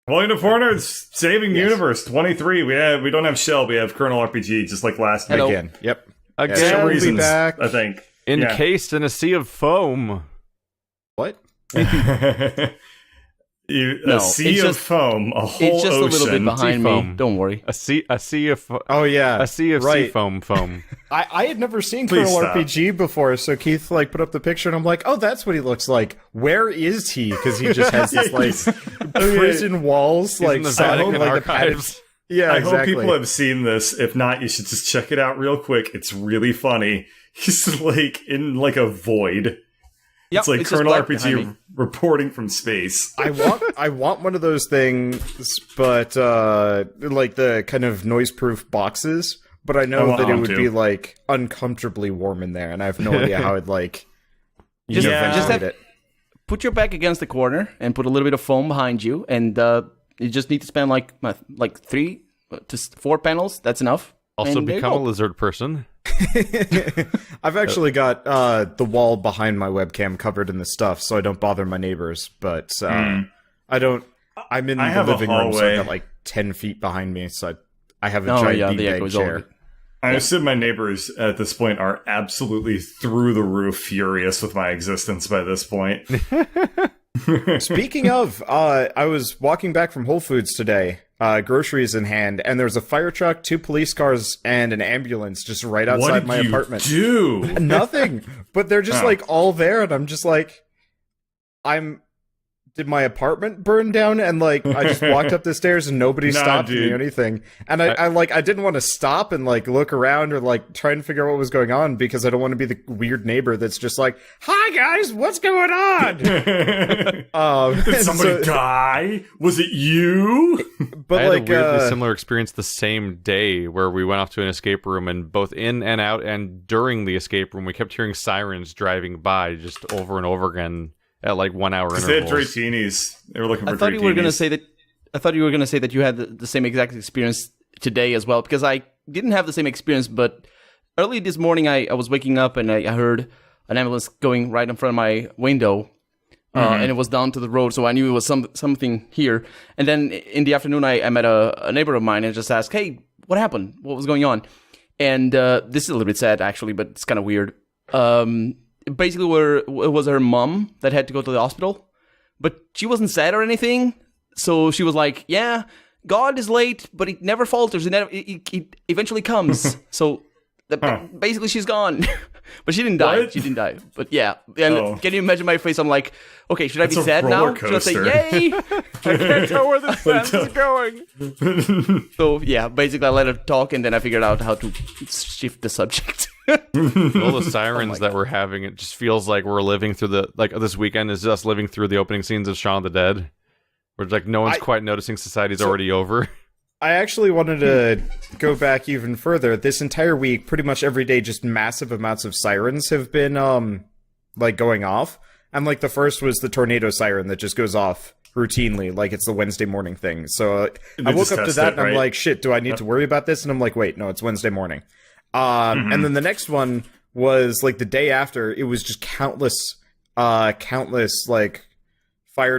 Welcome to Foreigners Saving Universe 23. We don't have Shell, we have Colonel RPG, just like last week. Again, yep. Again, Shell will be reasons, back. I think. Encased in a sea of foam. What? A sea of foam, a whole It's just ocean. a little bit behind me. Foam. Don't worry. A sea of Oh yeah, a sea of sea foam. I had never seen Please Colonel stop. RPG before, so Keith put up the picture, and I'm like, oh, that's what he looks like. Where is he? Because he just has this prison walls, in the sounding Vatican like the padded. archives. Yeah, I exactly. hope people have seen this. If not, you should just check it out real quick. It's really funny. He's in a void. Yep, It's like it's just Colonel black behind RPG me. reporting from space. I want one of those things, but the kind of noise-proof boxes. But I know that it would be uncomfortably warm in there, and I have no idea how I'd Just ventilate have- it. Put your back against the corner and put a little bit of foam behind you, and you just need to spend like 3 to 4 panels. That's enough. Also And there you become a go. lizard person. I've actually got the wall behind my webcam covered in the stuff, so I don't bother my neighbors. But I don't. I'm in I the have a living room, so I hallway. got 10 feet behind me. So I have a Oh, giant yeah, the beanbag echo is all chair. good. I assume my neighbors at this point are absolutely through the roof furious with my existence by this point. Speaking of, I was walking back from Whole Foods today, groceries in hand, and there was a fire truck, 2 police cars, and an ambulance just right What outside did my you apartment. do? Nothing, but they're just Oh. all there, and I'm just did my apartment burn down? And I just walked up the stairs and nobody Nah, stopped me dude. or anything. And I didn't want to stop and look around or try and figure out what was going on because I don't want to be the weird neighbor that's just hi guys, what's going on? Did and somebody die? Was it you? But I had a weirdly similar experience the same day where we went off to an escape room, and both in and out and during the escape room, we kept hearing sirens driving by just over and over again at 1 hour intervals. They had Draytinis. They were looking for I thought you were gonna Draytinis. say that. I thought you were gonna say that you had the same exact experience today as well, because I didn't have the same experience. But early this morning, I was waking up and I heard an ambulance going right in front of my window, and it was down to the road, so I knew it was something here. And then in the afternoon, I met a neighbor of mine and just asked, "Hey, what happened? What was going on?" And this is a little bit sad actually, but it's kind of weird. Basically, it was her mom that had to go to the hospital, but she wasn't sad or anything. So she was like, "Yeah, God is late, but it never falters. It eventually comes." So basically, she's gone, but she didn't die. What? She didn't die. But yeah, and can you imagine my face? I'm like, okay, should I It's be a sad now? roller Should I say coaster. yay? I can't tell where this sentence is going. So yeah, basically, I let her talk, and then I figured out how to shift the subject. All the sirens that we're having, it just feels like we're living through this weekend is us living through the opening scenes of Shaun of the Dead. Where no one's quite noticing society's already over. I actually wanted to go back even further. This entire week, pretty much every day, just massive amounts of sirens have been, going off. And, the first was the tornado siren that just goes off routinely, it's the Wednesday morning thing. So I woke just up to test that it, and I'm right? like, shit, do I need to worry about this? And I'm like, wait, no, it's Wednesday morning. And then the next one was, the day after, it was just countless, fire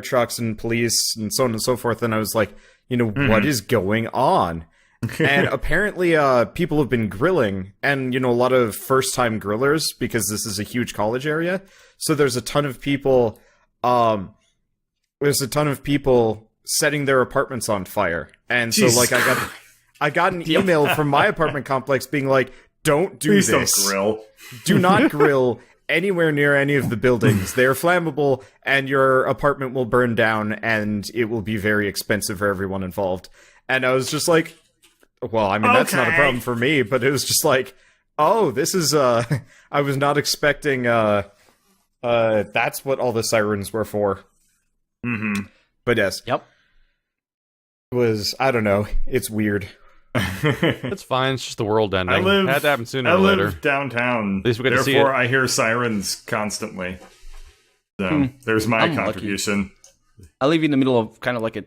trucks and police and so on and so forth. And I was like, what is going on? And apparently people have been grilling, and a lot of first-time grillers, because this is a huge college area. So there's a ton of people setting their apartments on fire. And so Jesus I got an email from my apartment complex being like, don't do Please this. don't grill. Do not grill anywhere near any of the buildings. They are flammable, and your apartment will burn down, and it will be very expensive for everyone involved. And I was just like, well, I mean, that's not a Okay. problem for me, but it was just like, oh, this is, I was not expecting, that's what all the sirens were for. Mm-hmm. But yes. Yep. It was, I don't know, it's weird. It's fine. It's just the world ending. I live. Had to happen sooner I or live later. downtown. At least we get to see Therefore, it. I hear sirens constantly. So there's my I'm lucky. contribution. I live in the middle of kind of like a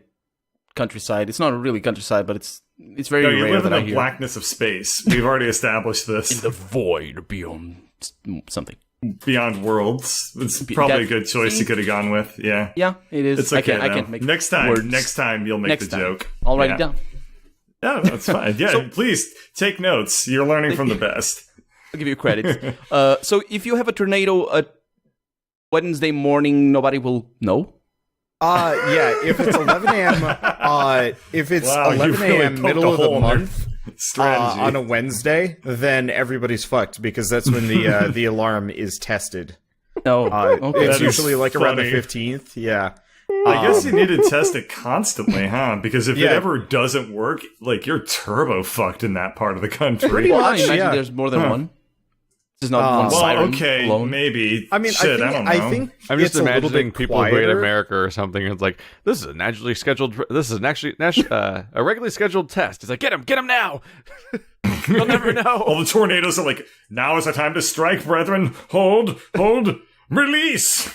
countryside. It's not really countryside, but it's very No, you rare live in that I the hear blackness of space. We've already established this. the void beyond something. Beyond Worlds. It's probably a good choice you could have gone with. Yeah. Yeah, it is. It's okay. I can't make next time you'll make the joke. I'll write it down. No, that's fine. Yeah, please take notes. You're learning from the best. I'll give you credit. So if you have a tornado at Wednesday morning, nobody will know? Yeah, if it's 11 a.m., middle of the month, on a Wednesday, then everybody's fucked, because that's when the alarm is tested. No. Okay. It's usually like around the 15th, yeah. I guess you need to test it constantly, huh? Because if it ever doesn't work, like, you're turbo fucked in that part of the country. Well, I imagine there's more than one. It's not one siren alone. Maybe. I mean, I don't know. I think I'm just imagining people who hate quieter. America or something. It's like, this is a regularly scheduled test. It's like, get him now. You'll never know. All the tornadoes are like, now is the time to strike, brethren. Hold, release.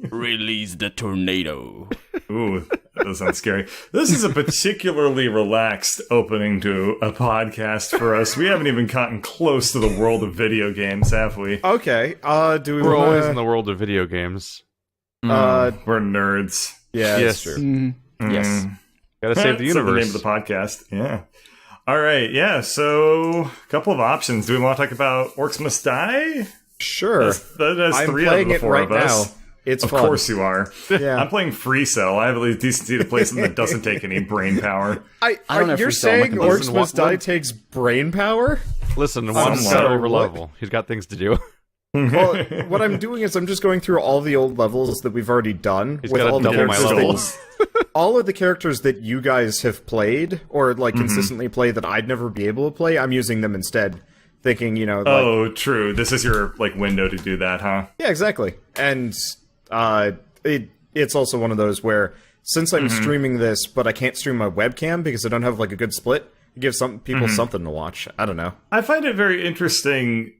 Release the tornado. Ooh, that does sound scary. This is a particularly relaxed opening to a podcast for us. We haven't even gotten close to the world of video games, have we? Okay, do we We're wanna... always in the world of video games. We're nerds. Yeah, Yes. that's true. Yes. Gotta save the That's universe. the name of the podcast. Yeah. All right. Yeah. So, a couple of options. Do we want to talk about Orcs Must Die? Sure. That's I'm three playing of the it four right of us. now. It's Of fun. course you are. Yeah. I'm playing Free Cell. I have at least decency to play something that doesn't take any brain power. I don't have You're free cell on my saying computer. Orcs Must Die takes brain power? Listen, one I'm step sorry, over what? level. He's got things to do. Well, what I'm doing is I'm just going through all the old levels that we've already done. He's with gotta all the double my characters levels. all of the characters that you guys have played, or like consistently play that I'd never be able to play, I'm using them instead. Thinking, like, Oh, true. This is your like window to do that, huh? yeah, exactly. And it's also one of those where, since I'm streaming this, but I can't stream my webcam because I don't have like a good split, it gives some people something to watch. I don't know. I find it very interesting.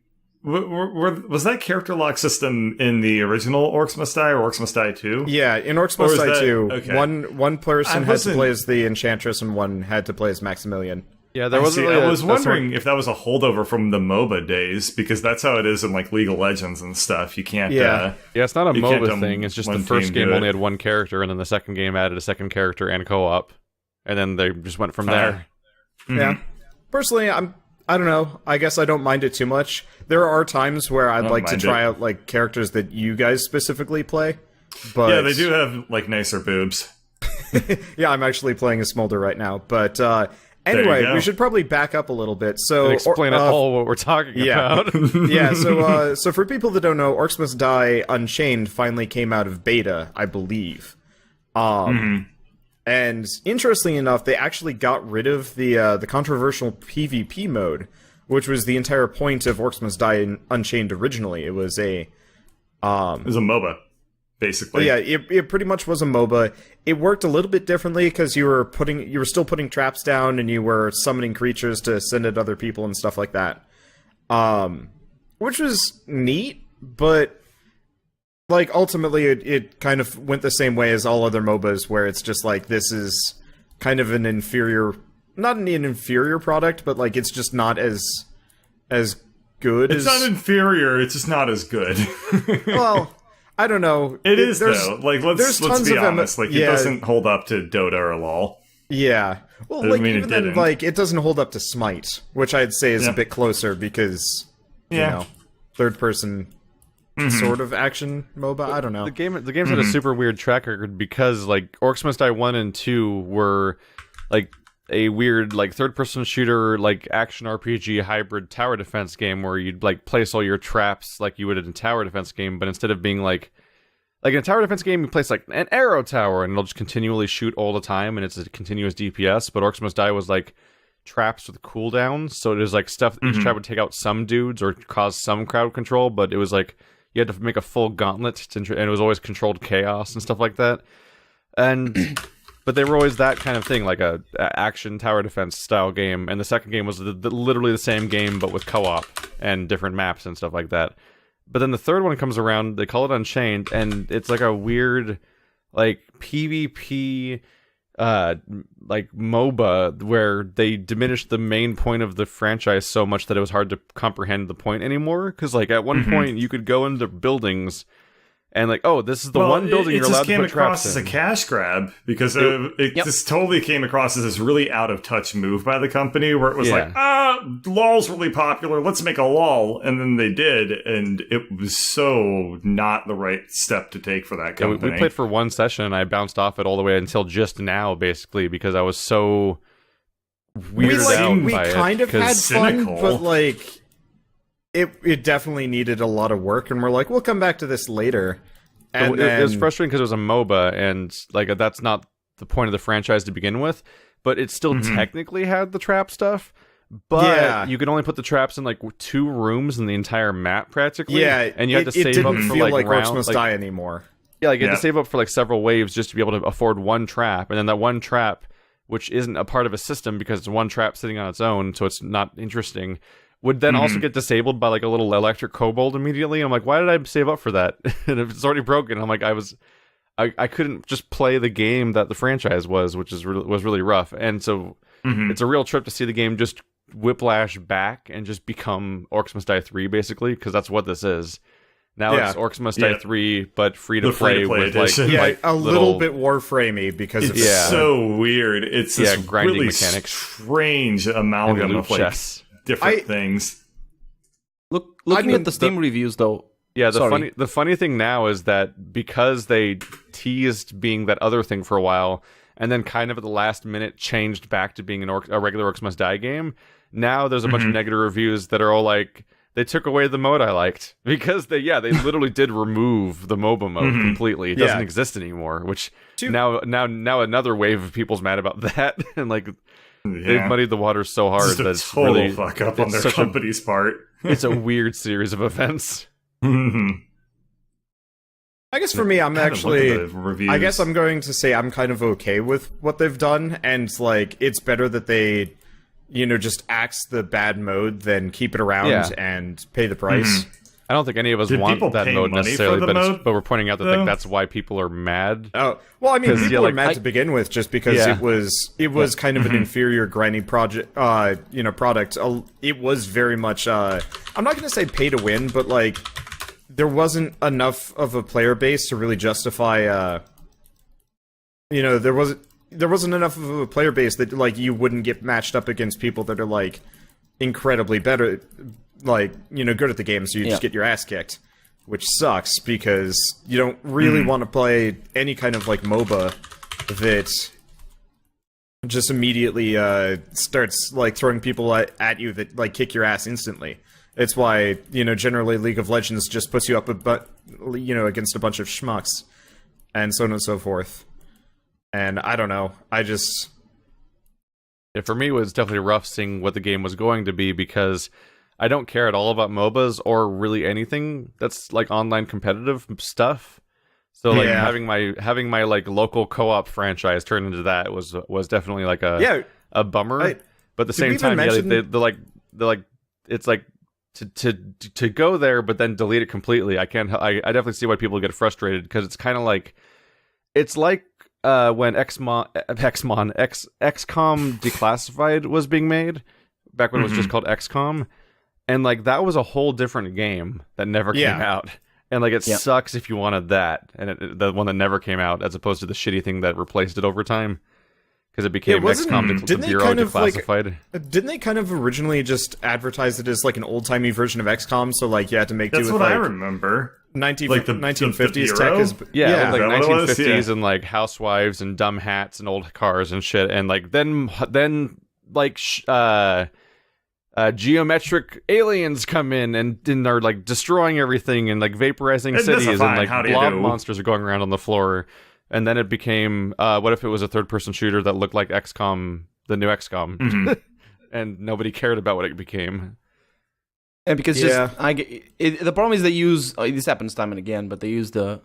Was that character lock system in the original Orcs Must Die or Orcs Must Die 2? Yeah, in Orcs Or Must is Die that- 2, okay. one person I had to wasn't- play as the Enchantress and one had to play as Maximilian. Yeah, there wasn't really I was a wondering if that was a holdover from the MOBA days, because that's how it is in like League of Legends and stuff. You can't. Yeah. Yeah, it's not a You can't MOBA thing. It's just the one first team game do only it. had one character, and then the second game added a second character and co-op, and then they just went from there. Yeah. Personally, I don't know. I guess I don't mind it too much. There are times where I'd like to mind try it. out like characters that you guys specifically play. But Yeah, they do have like nicer boobs. Yeah, I'm actually playing a Smolder right now. But you anyway, go. we should probably back up a little bit. So Explain all what we're talking yeah. about. yeah, so for people that don't know, Orcs Must Die Unchained finally came out of beta, I believe. And interestingly enough, they actually got rid of the controversial PvP mode, which was the entire point of Orcs Must Die Unchained originally. It was a It was a MOBA, basically. yeah, it pretty much was a MOBA. It worked a little bit differently because you were still putting traps down and you were summoning creatures to send at other people and stuff like that. Which was neat, but like ultimately it kind of went the same way as all other MOBAs, where it's just like, this is kind of an inferior, not an inferior product, but like it's just not as good It's as not inferior, it's just not as good. well, I don't know. It is There's- though. Like there's let's tons be of them- honest. Like yeah. it doesn't hold up to Dota or LoL. Yeah. Well, I like mean, it even then, didn't. like it doesn't hold up to Smite, which I'd say is Yeah. a bit closer because you Yeah. know, third person sort of action MOBA. I don't know. The game's had a super weird track record because like Orcs Must Die 1 and 2 were like a weird like third person shooter like action RPG hybrid tower defense game where you'd like place all your traps like you would in a tower defense game, but instead of being like in a tower defense game you place like an arrow tower and it'll just continually shoot all the time and it's a continuous DPS, but Orcs Must Die was like traps with cooldowns, so it was like stuff each trap would take out some dudes or cause some crowd control, but it was like you had to make a full gauntlet and it was always controlled chaos and stuff like that. And but they were always that kind of thing, like a action tower defense style game. And the second game was literally the same game but with co-op and different maps and stuff like that. But then the third one comes around, they call it Unchained, and it's like a weird like PvP like MOBA where they diminished the main point of the franchise so much that it was hard to comprehend the point anymore. Because like at one point you could go into buildings and like, oh, this is the one building you're allowed to put traps in. It just came across as a cash grab because it just totally came across as this really out of touch move by the company where it was like, LOL's really popular, let's make a LOL. And then they did, and it was so not the right step to take for that company. We played for one session and I bounced off it all the way until just now, basically, because I was so weirded out by it. We kind of had cynical. fun, but like... It definitely needed a lot of work, and we're like, we'll come back to this later. And it was frustrating because it was a MOBA, and like that's not the point of the franchise to begin with. But it still technically had the trap stuff. But you could only put the traps in like 2 rooms in the entire map, practically. Yeah, and you had to save up for like Orcs rounds. Must Die anymore. Yeah, like you had to save up for like several waves just to be able to afford one trap, and then that one trap, which isn't a part of a system because it's one trap sitting on its own, so it's not interesting, would then also get disabled by like a little electric kobold immediately. I'm like, why did I save up for that? And if it's already broken, I'm like, I couldn't just play the game that the franchise was, which was really rough. And so it's a real trip to see the game just whiplash back and just become Orcs Must Die 3, basically, because that's what this is. Now it's Orcs Must Die 3 , but free to play with edition. like a little bit Warframey because it's so weird. It's this grinding really mechanics, strange amalgam of like chess. Different things. Looking at the Steam reviews, though. Yeah, the funny thing now is that because they teased being that other thing for a while, and then kind of at the last minute changed back to being a regular Orcs Must Die game, now there's a bunch of negative reviews that are all like, they took away the mode I liked. Because they literally did remove the MOBA mode completely. It doesn't exist anymore, which now another wave of people's mad about that. And like... They've muddied the waters so hard that it's total really fuck up on their company's part. It's a weird series of events. I guess for me, I'm actually... I guess I'm going to say I'm kind of okay with what they've done, and like it's better that they, just axe the bad mode than keep it around and pay the price. I don't think any of us want that mode necessarily, but we're pointing out that that's why people are mad. Oh, well, I mean, people are mad to begin with just because it was kind of an inferior grinding product. It was very much. I'm not going to say pay to win, but like there wasn't enough of a player base to really justify. There wasn't enough of a player base that like you wouldn't get matched up against people that are like incredibly better. Like, good at the game, so you just get your ass kicked. Which sucks, because you don't really want to play any kind of, like, MOBA that just immediately starts, like, throwing people at you that, like, kick your ass instantly. It's why, generally League of Legends just puts you up against a bunch of schmucks. And so on and so forth. And I don't know, for me, it was definitely rough seeing what the game was going to be, because... I don't care at all about MOBAs or really anything that's like online competitive stuff. So like having my like local co-op franchise turn into that was definitely like a bummer. But at the same time, they're like it's like to go there, but then delete it completely. I definitely see why people get frustrated, because it's kind of like when XCOM Declassified was being made back when it was just called XCOM. And, like, that was a whole different game that never came out. And, like, it sucks if you wanted that, and the one that never came out, as opposed to the shitty thing that replaced it over time. Because it became XCOM Zero Declassified. Didn't they kind of originally just advertise it as, like, an old-timey version of XCOM, so, like, you had to make do with, That's what I remember. 1950s tech is... Yeah, like 1950s and, like, housewives and dumb hats and old cars and shit. And, like, then like, geometric aliens come in and are like destroying everything and like vaporizing cities, and like blob monsters are going around on the floor. And then it became what if it was a third-person shooter that looked like XCOM, the new XCOM, and nobody cared about what it became. And because the problem is they use this happens time and again, but they use the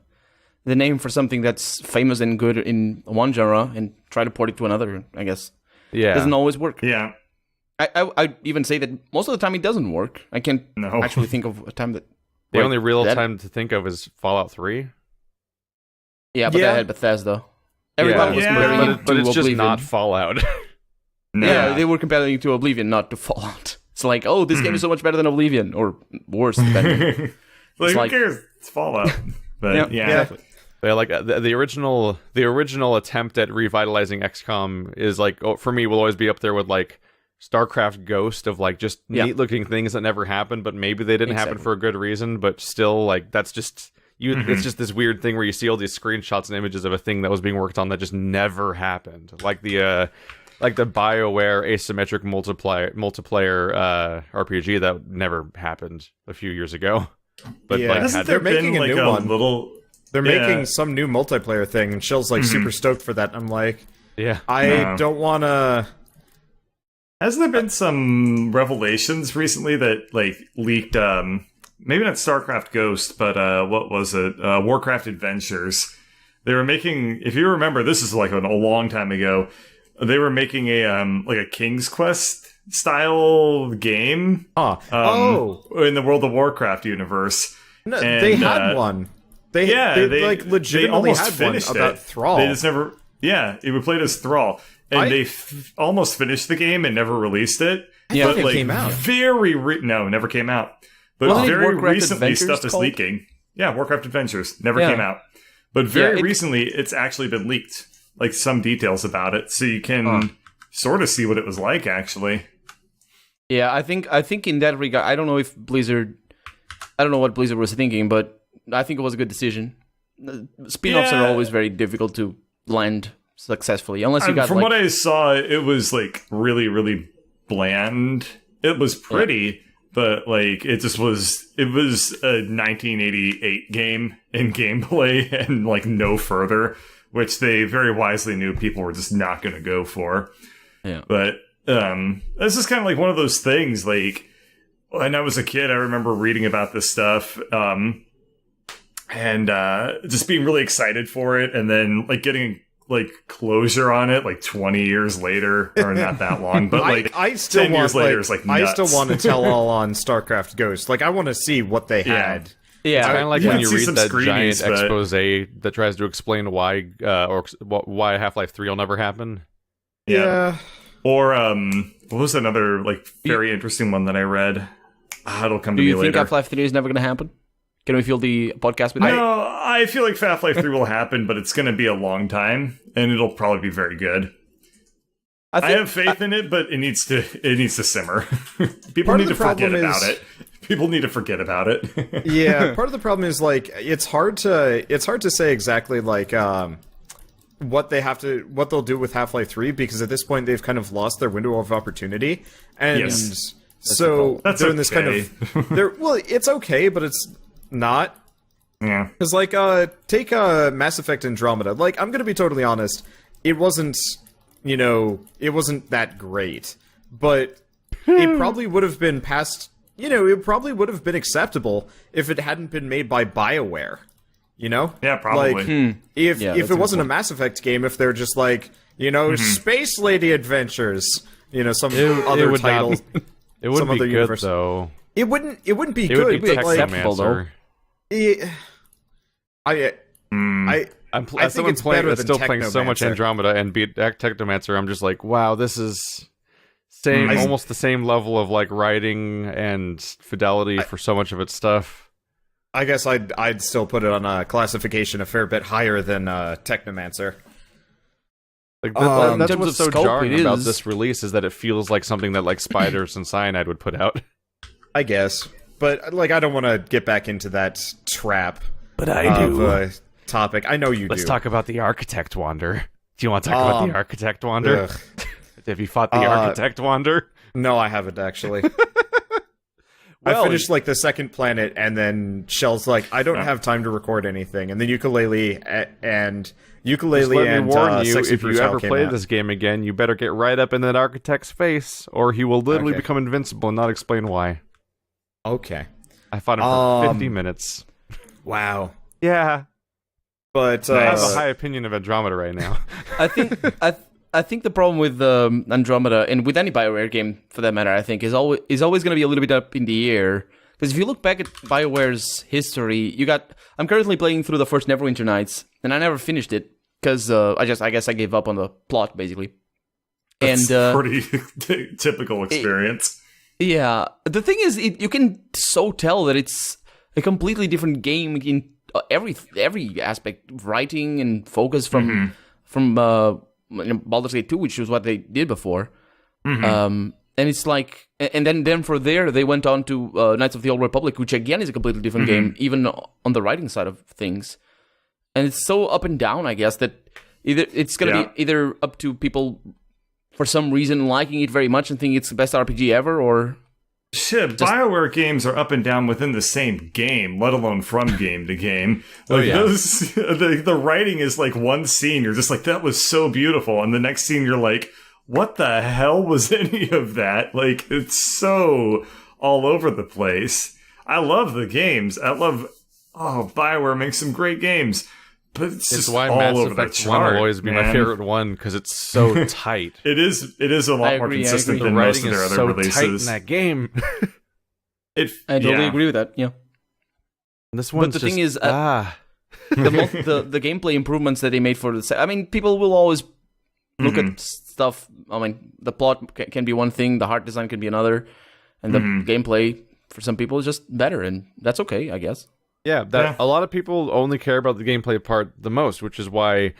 name for something that's famous and good in one genre and try to port it to another. I guess it doesn't always work. Yeah. I even say that most of the time it doesn't work. I can't actually think of a time that... The only real time to think of is Fallout 3. Yeah, but that had Bethesda. Everybody was comparing it but to it's just Oblivion. not Fallout. Yeah, they were comparing it to Oblivion, not to Fallout. It's like, oh, this game is so much better than Oblivion, or worse, depending. Like, like- who cares? It's Fallout. But yeah. exactly. Yeah, like the original attempt at revitalizing XCOM is like, for me, will always be up there with like StarCraft Ghost, of like just neat looking things that never happened, but maybe they didn't happen for a good reason, but still, like, that's just it's just this weird thing where you see all these screenshots and images of a thing that was being worked on that just never happened, like the BioWare asymmetric multiplayer RPG that never happened a few years ago. But Yeah. Hasn't They're there making been a like new a one. little? They're Yeah. making some new multiplayer thing, and Shell's like super stoked for that. I'm like, yeah, I don't want to. Hasn't there been some revelations recently that like leaked? Maybe not StarCraft Ghost, but what was it? Warcraft Adventures. They were making. If you remember, this is like a long time ago. They were making a like a King's Quest style game. In the World of Warcraft universe. No, And, they had one. They like legitimately almost had one finished about it. Thrall. They just never. Yeah, it was played as Thrall, and they almost finished the game and never released it. Yeah, but it like came out. no, never came out. But Wasn't it very Warcraft recently, Adventures stuff is called? leaking. Yeah, Warcraft Adventures never Yeah. came out, but very Yeah, recently, it's actually been leaked. Like some details about it, so you can sort of see what it was like. Actually, Yeah, I think in that regard, I don't know if Blizzard, I don't know what Blizzard was thinking, but I think it was a good decision. Spin-offs are always very difficult to land successfully, unless you got from like, what I saw, it was like really, really bland. It was pretty, but like it just was. It was a 1988 game in gameplay, and like no further, which they very wisely knew people were just not going to go for. Yeah. But this is kind of like one of those things. Like when I was a kid, I remember reading about this stuff. And just being really excited for it, and then like getting like closure on it like 20 years later, or not that long, but like I still 10 want years later is like I nuts. still want to tell all on StarCraft Ghost. Like I want to see what they had. yeah, kind of like you when can you see read some that giant screenies, but- expose that tries to explain why why Half-Life 3 will never happen. Yeah. Or what was another like very interesting one that I read? It'll come do to me you think later. Half-Life 3 is never going to happen? Can we fill the podcast with that? No, I feel like Half-Life 3 will happen, but it's going to be a long time, and it'll probably be very good. I have faith in it, but it needs to simmer. People Part need of to the problem forget about is- it. People need to forget about it. Yeah, part of the problem is like it's hard to say exactly like what they'll do with Half-Life 3, because at this point they've kind of lost their window of opportunity, and Yes. so That's they're in this kind okay. of well, it's okay, but it's not. Yeah. Because, like, take Mass Effect Andromeda. Like, I'm gonna be totally honest, it wasn't that great. But it probably would have been it probably would have been acceptable if it hadn't been made by BioWare. You know? Yeah, probably. Like, if Yeah, if that's it a wasn't a Mass Effect game, if they're just like, Space Lady Adventures, some other would title. not- It wouldn't Some be other good universe. though. It wouldn't be It would good, be but like, acceptable, though. Technomancer. As someone it's playing better that's than still playing so much Technomancer. Andromeda and beat Technomancer, I'm just like, wow, this is almost the same level of like writing and fidelity for so much of its stuff. I guess I'd still put it on a classification a fair bit higher than Technomancer. Like In that's terms what's of so scope, jarring it about is. this release is that it feels like something that like Spiders and Cyanide would put out. I guess, but like I don't want to get back into that trap. But I of topic. I know you Let's do. talk about the Architect Wander. Do you want to talk about the Architect Wander? Ugh. Have you fought the Architect Wander? No, I haven't actually. I Well, finished like the second planet, and then Shell's like, "I don't have time to record anything." And then Ukulele and Just let me warn you, Sexy if you Brutal ever came play out. this game again, you better get right up in that architect's face, or he will literally Okay. become invincible and not explain why. Okay. I fought him for 50 minutes. Wow. Yeah, But I have a high opinion of Andromeda right now. I think I think the problem with Andromeda, and with any BioWare game for that matter, I think is always going to be a little bit up in the air. Because if you look back at BioWare's history, I'm currently playing through the first Neverwinter Nights, and I never finished it. because I guess I gave up on the plot basically. That's And pretty typical experience. yeah, the thing is, you can so tell that it's a completely different game in every aspect, writing and focus from Baldur's Gate 2, which was what they did before. And it's like, and then for there they went on to Knights of the Old Republic, which again is a completely different game, even on the writing side of things. And it's so up and down, I guess, that it's gonna be either up to people for some reason liking it very much and think it's the best RPG ever, or shit. BioWare games are up and down within the same game, let alone from game to game. Like those, the writing is like one scene, you're just like, that was so beautiful, and the next scene you're like, what the hell was any of that? Like, it's so all over the place. I love the games. BioWare makes some great games. But it's just why all Mass over Effect the 1 chart, will always be my favorite one, because it's so tight. It is a lot more consistent than most of their other releases. Tight in that game. I totally agree with that. Yeah. This one's but the thing is, the gameplay improvements that they made for the... I mean, people will always look at stuff. I mean, the plot can be one thing, the art design can be another, and the gameplay for some people is just better, and that's okay, I guess. Yeah, a lot of people only care about the gameplay part the most, which is why,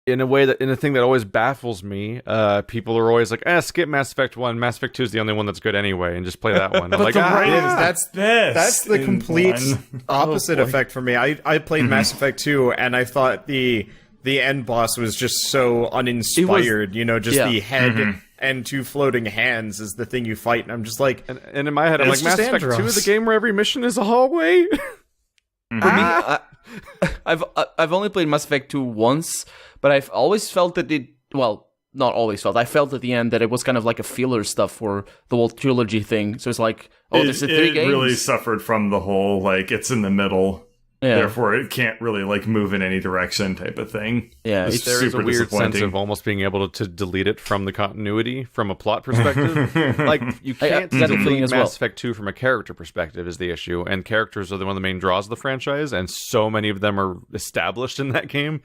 in a thing that always baffles me, people are always like, skip Mass Effect 1, Mass Effect 2 is the only one that's good anyway, and just play that one. I'm like, that's the complete opposite effect for me. I played Mass Effect 2, and I thought the end boss was just so uninspired, the head and two floating hands is the thing you fight, and I'm just like... And in my head, I'm like, Mass Effect 2 is the game where every mission is a hallway? For me, I've only played Mass Effect 2 once, but I've always felt that not always felt. I felt at the end that it was kind of like a filler stuff for the whole trilogy thing. So it's like, there's 3 games. It really suffered from the whole, like, it's in the middle. Yeah. Therefore, it can't really like move in any direction type of thing. Yeah, there is a weird sense of almost being able to delete it from the continuity from a plot perspective. Like, you can't delete Mass Effect 2 from a character perspective is the issue, and characters are one of the main draws of the franchise, and so many of them are established in that game.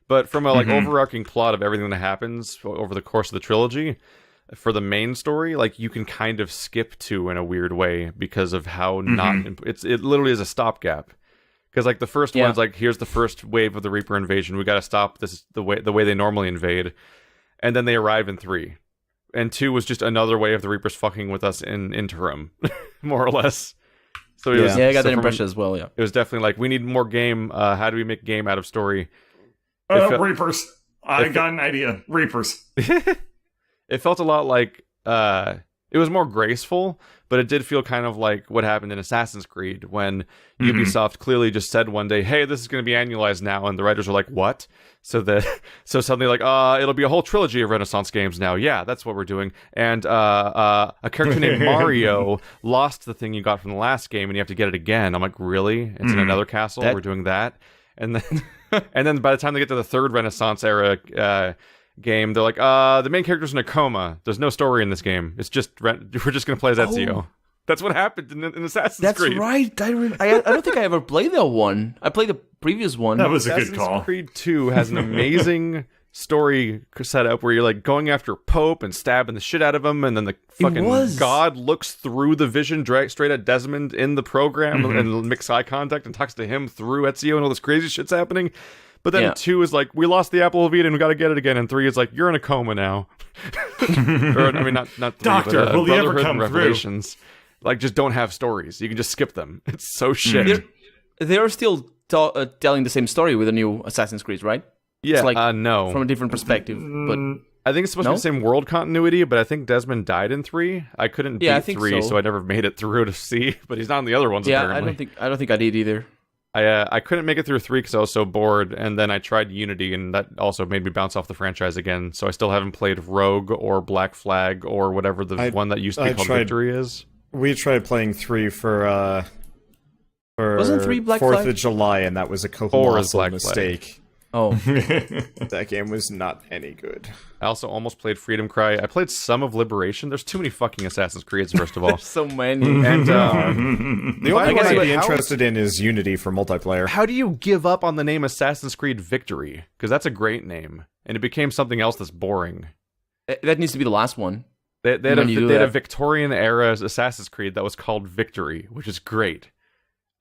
But from a overarching plot of everything that happens over the course of the trilogy, for the main story, like, you can kind of skip to in a weird way because of how it literally is a stopgap. Because like the first one's like, here's the first wave of the Reaper invasion. We got to stop this the way they normally invade, and then they arrive in 3, and 2 was just another way of the Reapers fucking with us in interim, more or less. So I got that impression as well. Yeah, it was definitely like, we need more game. How do we make game out of story? Reapers. I got an idea. Reapers. It felt a lot like it was more graceful, but it did feel kind of like what happened in Assassin's Creed when Ubisoft clearly just said one day, hey, this is going to be annualized now, and the writers were like, what? So suddenly like, it'll be a whole trilogy of Renaissance games now. Yeah, that's what we're doing. And a character named Mario lost the thing you got from the last game, and you have to get it again. I'm like, really? It's in another castle? We're doing that? And then by the time they get to the 3rd Renaissance era game, they're like, the main character's in a coma. There's no story in this game. It's just we're just gonna play as Ezio. That's what happened in Assassin's Creed. That's right. I don't think I ever played that one. I played the previous one. That was a good call. Assassin's Creed 2 has an amazing story setup where you're like going after Pope and stabbing the shit out of him, and then the fucking god looks through the vision straight at Desmond in the program and makes eye contact and talks to him through Ezio, and all this crazy shit's happening. But then 2 is like, we lost the Apple of Eden, we got to get it again. And 3 is like, you're in a coma now. Or, I mean, not 3, Doctor, but, will he ever Brotherhood come and Revelations. Like, just don't have stories. You can just skip them. It's so shit. They're still telling the same story with the new Assassin's Creed, right? Yeah, it's like, no. From a different perspective. But I think it's supposed to be the same world continuity, but I think Desmond died in 3. I couldn't beat 3, so I never made it through to see. But he's not in the other ones, apparently. I don't think I did either. I couldn't make it through 3 because I was so bored, and then I tried Unity, and that also made me bounce off the franchise again. So I still haven't played Rogue or Black Flag or whatever the one that used to be called Victory is. We tried playing 3 for wasn't 3 Black 4th Flag? of July, and that was a colossal mistake. Oh, That game was not any good. I also almost played Freedom Cry. I played some of Liberation. There's too many fucking Assassin's Creeds, first of all. there's so many. And The only one guess I'd be how- interested in is Unity for multiplayer. how do you give up on the name Assassin's Creed Victory? Because that's a great name, and it became something else that's boring. That needs to be the last one. They had When you do a that. Victorian era Assassin's Creed that was called Victory, which is great.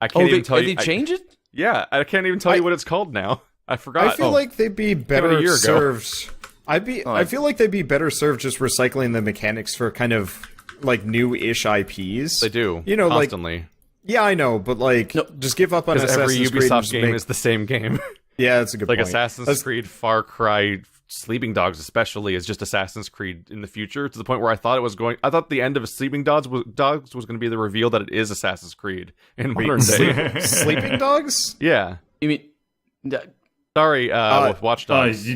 I can't even tell you. Did they change it? Yeah, I can't even tell you what it's called now. I forgot. I feel like they'd be a better year ago. served. I feel like they'd be better served just recycling the mechanics for kind of like new-ish IPs. they do. You know, constantly. yeah, I know, but like, just give up on Because every Assassin's Creed. and Ubisoft just game make- is the same game. Yeah, that's a good Like point. Assassin's Creed, Far Cry, Sleeping Dogs especially is just Assassin's Creed in the future, to the point where I thought the end of Sleeping Dogs was going to be the reveal that it is Assassin's Creed in modern day. Sleeping Dogs? Yeah. You mean? Sorry, with Watch Dogs.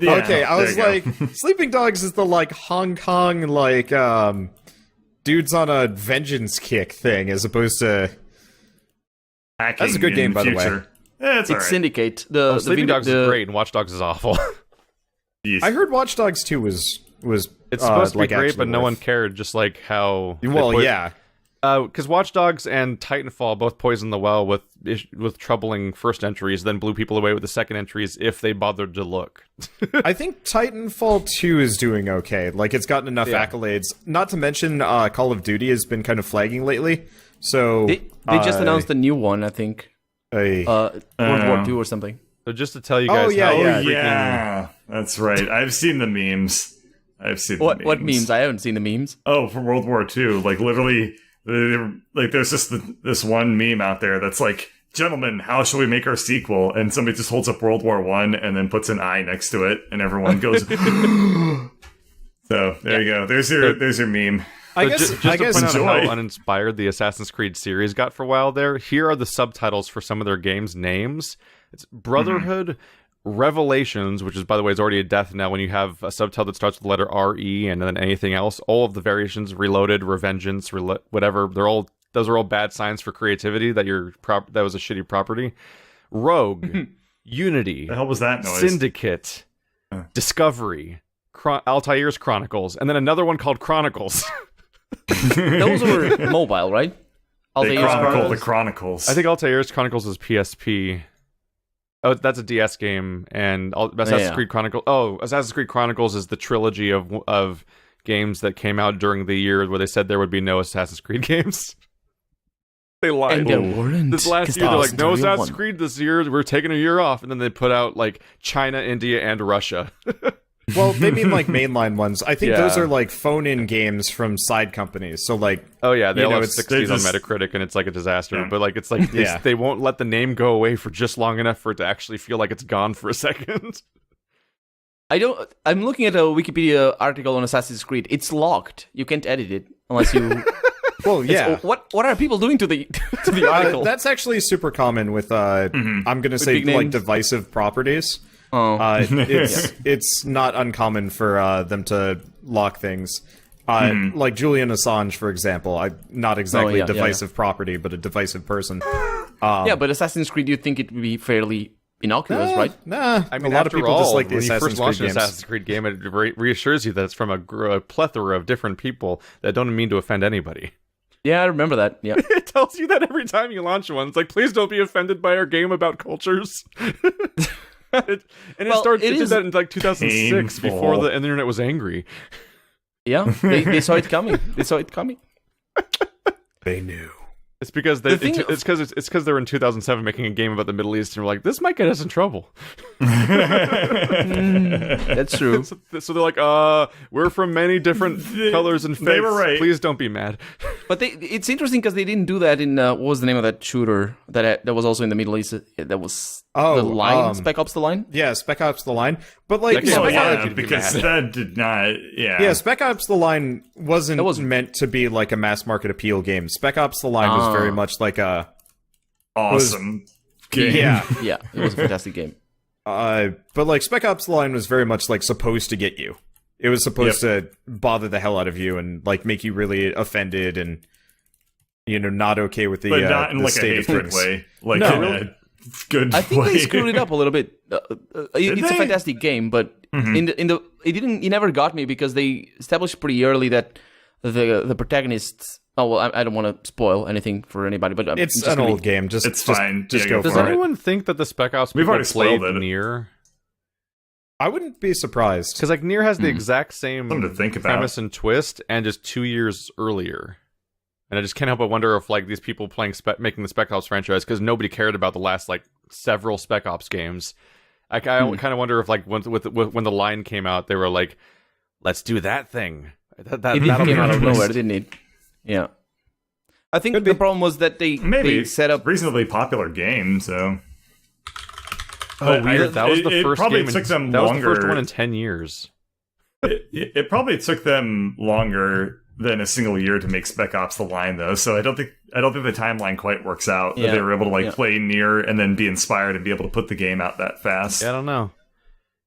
Okay, I was like, Sleeping Dogs is the like Hong Kong like dudes on a vengeance kick thing, as opposed to. That's a good game, by the way. Yeah, it's It's alright. Syndicate. The Sleeping video- Dogs is great, and Watch Dogs is awful. Yes. I heard Watch Dogs 2 was It's supposed to be like, great, actually but no worth- one cared. Just like how yeah. because Watch Dogs and Titanfall both poisoned the well with troubling first entries, then blew people away with the second entries if they bothered to look. I think Titanfall 2 is doing okay. Like, it's gotten enough accolades. Not to mention, Call of Duty has been kind of flagging lately. So They just announced a new one, I think. World War II or something. So just to tell you guys, yeah, how yeah. Yeah, that's right. I've seen the memes. What memes? I haven't seen the memes. Oh, from World War II. Like, literally, like, there's just this one meme out there that's like, gentlemen, how shall we make our sequel? And somebody just holds up World War One and then puts an eye next to it, and everyone goes. So there you go. There's your meme. I So guess, just I to guess point out enjoy. how uninspired the Assassin's Creed series got for a while there, here are the subtitles for some of their games' names. It's Brotherhood Revelations, which is, by the way, is already a death now when you have a subtitle that starts with the letter R-E and then anything else. All of the variations, Reloaded, Revengeance, whatever, those are all bad signs for creativity that that was a shitty property. Rogue, Unity, The hell was that noise? Syndicate, Discovery, Altair's Chronicles, and then another one called Chronicles. Those were mobile, right? They Altair's chronicle the Chronicles? Chronicles. I think Altair's Chronicles is PSP. Oh, that's a DS game, and Assassin's Creed Chronicles. Oh, Assassin's Creed Chronicles is the trilogy of games that came out during the year where they said there would be no Assassin's Creed games. They lied. And there weren't. This last 'cause year, that they're was like, the no real Assassin's one. Creed this year. We're taking a year off, and then they put out like China, India, and Russia. well, they mean like mainline ones. I think those Yeah. are like phone-in games from side companies. So like, Oh yeah, they all have it's- 60s on just- Metacritic, and it's like a disaster. Yeah. But like, it's like Yeah. they won't let the name go away for just long enough for it to actually feel like it's gone for a second. I'm looking at a Wikipedia article on Assassin's Creed. It's locked. You can't edit it unless you. well, yeah. What are people doing to the article? That's actually super common with I'm gonna say big like names? divisive properties. Oh. It's not uncommon for them to lock things. Like Julian Assange, for example. Not exactly yeah, a divisive property, but a divisive person. Yeah, but Assassin's Creed, you think it would be fairly innocuous, right? Nah, I mean, a lot of after people all, just like the when you Assassin's first Creed launch an games. Assassin's Creed game, it reassures you that it's from a plethora of different people that don't mean to offend anybody. Yeah, I remember that. Yeah. It tells you that every time you launch one. It's like, please don't be offended by our game about cultures. It did that in like 2006 Painful. before the internet was angry. Yeah, they saw it coming. They saw it coming. They knew. It's because The thing- it's because they were in 2007 making a game about the Middle East and were like, this might get us in trouble. That's true. So they're like, we're from many different colors and faiths. They were right. Please don't be mad. But it's interesting because they didn't do that in what was the name of that shooter that was also in the Middle East? That was the Line, Spec Ops: The Line. Yeah, Spec Ops: The Line. But like, That game Oh, was Spec hard Ops, yeah, to be because mad. that did not. yeah, Spec Ops: The Line wasn't meant to be like a mass market appeal game. Spec Ops: The Line was very much like a awesome game. yeah. Yeah, it was a fantastic game. But like Spec Ops: The Line was very much like supposed to get you. It was supposed to bother the hell out of you and like make you really offended and not okay with the but not in the like a state of hatred things. way. Like No, in really. a good I think way. they screwed it up a little bit. It's a fantastic game, but it never got me because they established pretty early that the protagonists. Oh well, I don't want to spoil anything for anybody, but it's an old game. It's fine. Just go for it. Does anyone think that the Spec Ops We've already played spoiled it. Nier? I wouldn't be surprised. Because like Nier has the exact same Something to think about. premise and twist, and just 2 years earlier. And I just can't help but wonder if like these people making the Spec Ops franchise, because nobody cared about the last like several Spec Ops games. I kind of wonder if like when the line came out, they were like, "Let's do that thing." It came out of nowhere, didn't it? Yeah. I think the problem was that they set up reasonably popular game, so. Oh, weird! That was the it first probably game. Took them that longer. was the first one in 10 years. It probably took them longer than a single year to make Spec Ops the line, though. So I don't think the timeline quite works out. That they were able to play Nier and then be inspired and be able to put the game out that fast. Yeah, I don't know.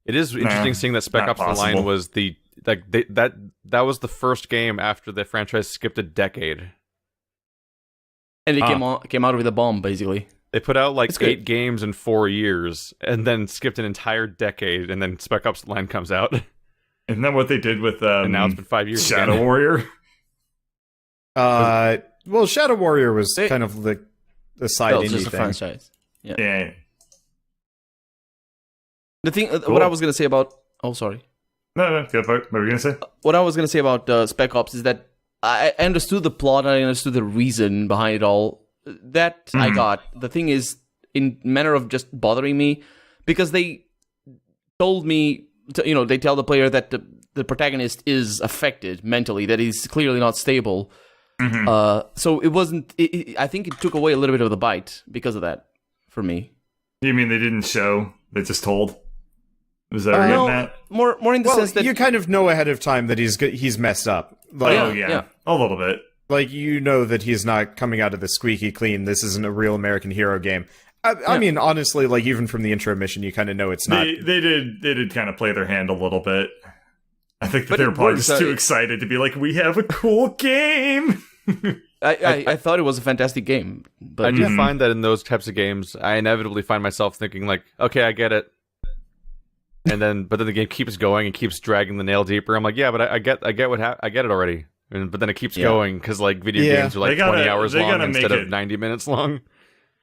It is interesting seeing that Spec Ops: The Line was that was the first game after the franchise skipped a decade. And it came out with a bomb, basically. They put out like 8 games in 4 years, and then skipped an entire decade, and then Spec Ops: The Line comes out. Isn't that what they did with and now it's been 5 years. Shadow again. Warrior? Well, Shadow Warrior was kind of the side indie just a thing. franchise. Yeah. The thing, what I was gonna say about, sorry. No, go for it. What were you gonna say? What I was gonna say about Spec Ops is that I understood the plot, I understood the reason behind it all. That I got. The thing is, in manner of just bothering me, because they told me, they tell the player that the protagonist is affected mentally, that he's clearly not stable. So it wasn't. I think it took away a little bit of the bite because of that for me. You mean they didn't show? They just told? Was that what you're getting at? More in the sense that you kind of know ahead of time that he's messed up. Like, a little bit. Like, you know that he's not coming out of the squeaky clean. This isn't a real American hero game. I mean, honestly, like, even from the intro mission, you kind of know it's not. They did kind of play their hand a little bit. I think that they were probably just too excited to be like, we have a cool game. I thought it was a fantastic game. But I do find that in those types of games, I inevitably find myself thinking like, okay, I get it. But then the game keeps going and keeps dragging the nail deeper. I'm like, yeah, but I get I get it already. But then it keeps going because like video games are like 20 hours long instead of 90 minutes long.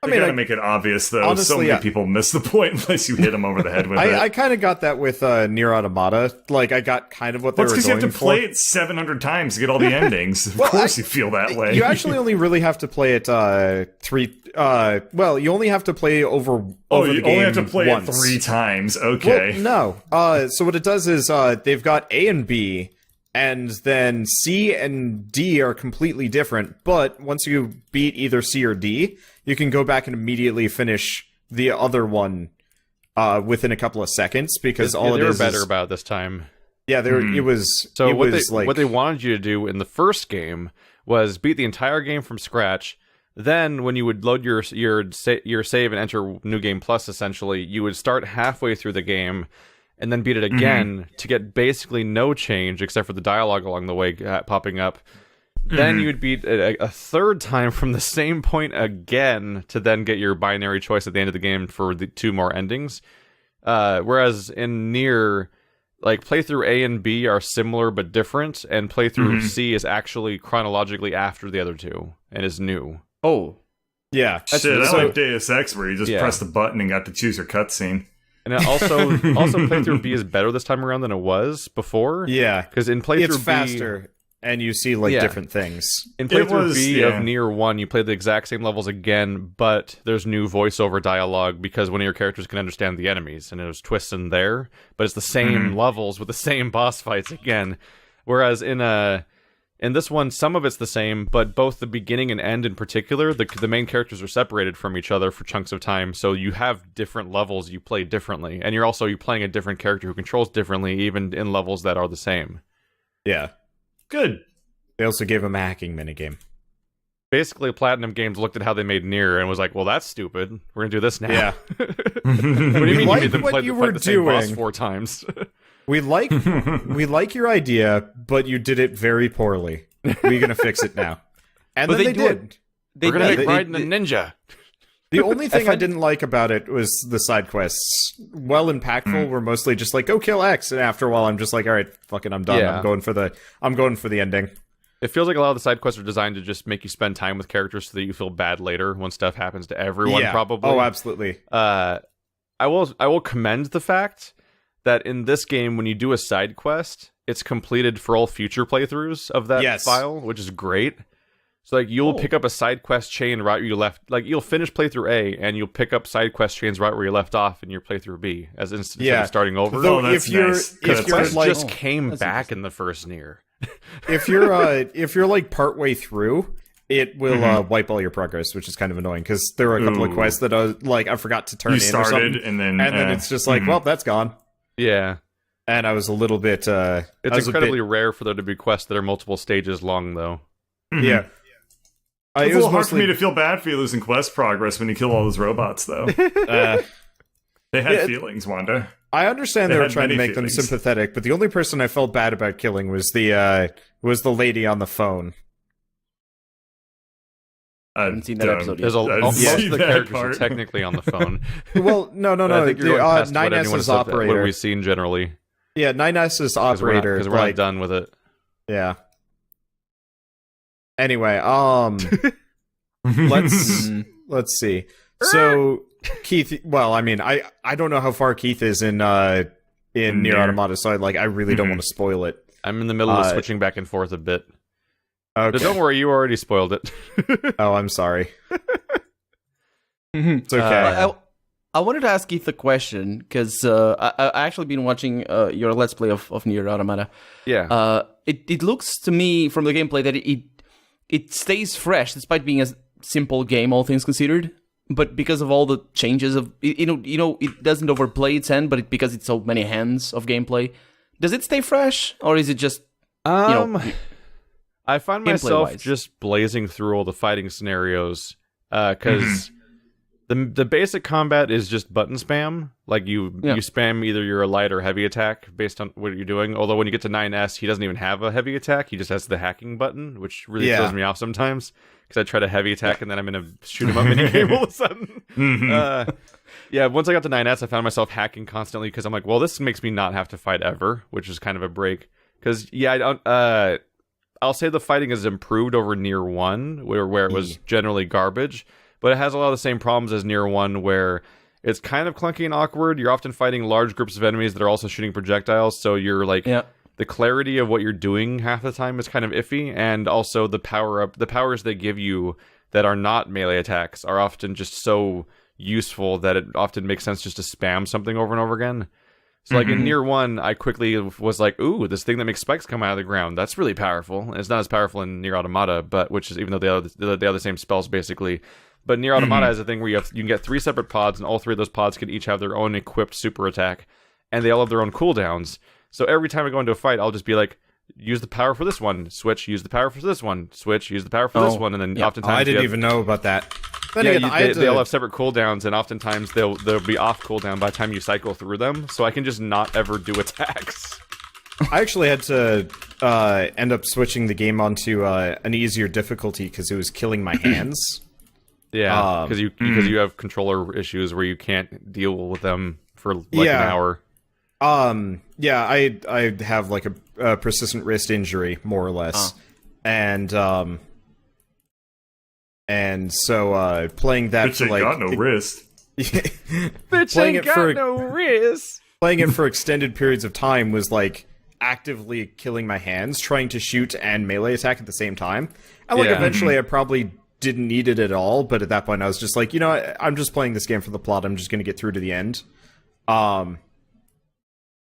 They gotta make it obvious, though. Honestly, so many people miss the point unless you hit them over the head with it. I kind of got that with Nier Automata. Like, I got kind of what they were going for. That's because you have to play it 700 times to get all the endings. Of course you feel that way. You actually only really have to play it you only have to play over the game you only have to play once. it 3 times. Okay. Well, no. So what it does is they've got A and B, and then C and D are completely different, but once you beat either C or D, you can go back and immediately finish the other one within a couple of seconds, because all they it were is better about this time. Yeah, it was. So it what was they wanted you to do in the first game was beat the entire game from scratch. Then, when you would load your save and enter New Game Plus, essentially, you would start halfway through the game and then beat it again to get basically no change except for the dialogue along the way popping up. Then you'd beat it a third time from the same point again to then get your binary choice at the end of the game for the 2 more endings. Whereas in Nier, like, playthrough A and B are similar but different, and playthrough C is actually chronologically after the other 2 and is new. Oh. Yeah. Shit, I like Deus Ex, where you just press the button and got to choose your cutscene. And it also playthrough B is better this time around than it was before. Yeah. Because in playthrough it's B... faster, and you see, like, different things. In playthrough B of Nier 1, you play the exact same levels again, but there's new voiceover dialogue because one of your characters can understand the enemies, and there's twists in there, but it's the same levels with the same boss fights again. Whereas in this one, some of it's the same, but both the beginning and end in particular, the main characters are separated from each other for chunks of time, so you have different levels you play differently, and you're playing a different character who controls differently, even in levels that are the same. Yeah. Good. They also gave him a hacking minigame. Basically, Platinum Games looked at how they made Nier and was like, well, that's stupid. We're gonna do this now. Yeah. What do you mean you made them play the same boss 4 times? We like your idea, but you did it very poorly. We're gonna fix it now. And then they did. We're gonna make Raiden a ninja. The only thing I didn't like about it was the side quests. Well impactful were mostly just like, go kill X, and after a while I'm just like, all right, fuck it, I'm done. Yeah. I'm going for the ending. It feels like a lot of the side quests are designed to just make you spend time with characters so that you feel bad later when stuff happens to everyone, probably. Oh, absolutely. I will commend the fact that in this game, when you do a side quest, it's completed for all future playthroughs of that file, which is great. So, like, you'll pick up a side quest chain right where you left. Like, you'll finish playthrough A, and you'll pick up side quest chains right where you left off in your playthrough B, as instead of starting over. Though if you're like, just came back in the first Nier. if you're like partway through, it will wipe all your progress, which is kind of annoying because there were a couple of quests that I forgot to turn in or something, and then it's just like, well, that's gone. Yeah. And I was a little bit. It's incredibly rare for there to be quests that are multiple stages long, though. Yeah. It's a little hard for me to feel bad for you losing quest progress when you kill all those robots, though. They had feelings, Wanda. I understand they were trying to make them sympathetic, but the only person I felt bad about killing was the lady on the phone. I haven't seen that episode yet. Most of the characters are technically on the phone. Well, no. I think you're going past what 9S's operator. What we've seen generally. Yeah, 9S's operator. Because we're not done with it. Yeah. Anyway, let's see. So Keith, well, I mean, I don't know how far Keith is in Nier Automata, so I really don't want to spoil it. I'm in the middle of switching back and forth a bit. Okay. But don't worry, you already spoiled it. Oh, I'm sorry. It's okay. I wanted to ask Keith a question, because I actually been watching your Let's Play of Nier Automata. Yeah. It looks to me from the gameplay that it stays fresh, despite being a simple game, all things considered. But because of all the changes of, it doesn't overplay its end, but because it's so many hands of gameplay, does it stay fresh, or is it just, I find myself just blazing through all the fighting scenarios, because the basic combat is just button spam. Like, you spam either your light or heavy attack based on what you're doing. Although when you get to 9S, he doesn't even have a heavy attack. He just has the hacking button, which really throws me off sometimes. Because I try to heavy attack and then I'm in a shoot 'em up minigame all of a sudden. Once I got to 9S, I found myself hacking constantly because I'm like, well, this makes me not have to fight ever, which is kind of a break. Because, I'll say the fighting has improved over Nier 1, where it was generally garbage. But it has a lot of the same problems as Nier 1, where it's kind of clunky and awkward. You're often fighting large groups of enemies that are also shooting projectiles, so you're like... The clarity of what you're doing half the time is kind of iffy, and also the powers they give you that are not melee attacks are often just so useful that it often makes sense just to spam something over and over again. So like in Nier 1, I quickly was like, ooh, this thing that makes spikes come out of the ground, that's really powerful. And it's not as powerful in Nier Automata, but which is, even though they have the same spells basically. But Nier Automata has a thing where you can get 3 separate pods, and all 3 of those pods can each have their own equipped super attack, and they all have their own cooldowns. So every time I go into a fight, I'll just be like, use the power for this one, switch, use the power for this one, switch, use the power for this one, and then oftentimes... I didn't even know about that. They all have separate cooldowns, and oftentimes they'll be off cooldown by the time you cycle through them, so I can just not ever do attacks. I actually had to end up switching the game onto an easier difficulty because it was killing my hands. Yeah, because you have controller issues where you can't deal with them for like an hour. I have like a persistent wrist injury, more or less, and so playing that Bitch ain't got no wrist. Bitch ain't got no wrist. Playing it for extended periods of time was like actively killing my hands, trying to shoot and melee attack at the same time. And like eventually, I probably didn't need it at all, but at that point, I was just like, I'm just playing this game for the plot. I'm just going to get through to the end.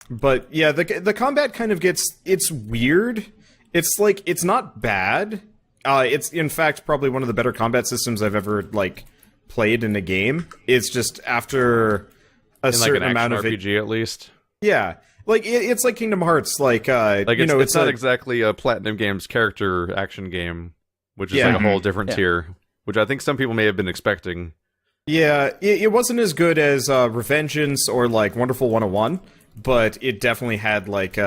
But yeah, the combat kind of it's weird. It's like, it's not bad. It's in fact probably one of the better combat systems I've ever like played in a game. It's just after a certain amount of RPG at least. Yeah, like it's like Kingdom Hearts. It's not exactly a Platinum Games character action game, which is like a whole different tier, which I think some people may have been expecting. Yeah, it wasn't as good as Revengeance or like Wonderful 101. But it definitely had like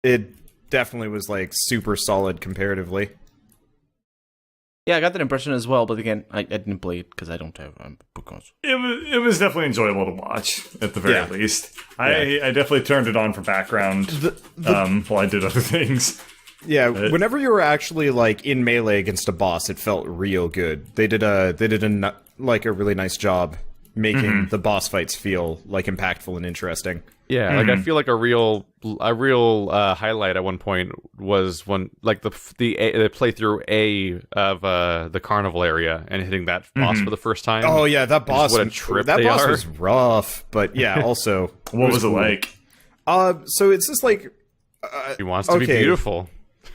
it definitely was like super solid comparatively. Yeah, I got that impression as well, but again, I didn't play it because I don't have book console. It was definitely enjoyable to watch, at the very least. I definitely turned it on for background while I did other things. Yeah, whenever you were actually like in melee against a boss, it felt real good. They did a really nice job making the boss fights feel like impactful and interesting. Yeah, like I feel like a real highlight at one point was when like the playthrough A of the carnival area and hitting that boss for the first time. Oh yeah, that boss! What a trip that they boss are. was rough, but yeah, also What was it like? So it's just like He wants to be beautiful.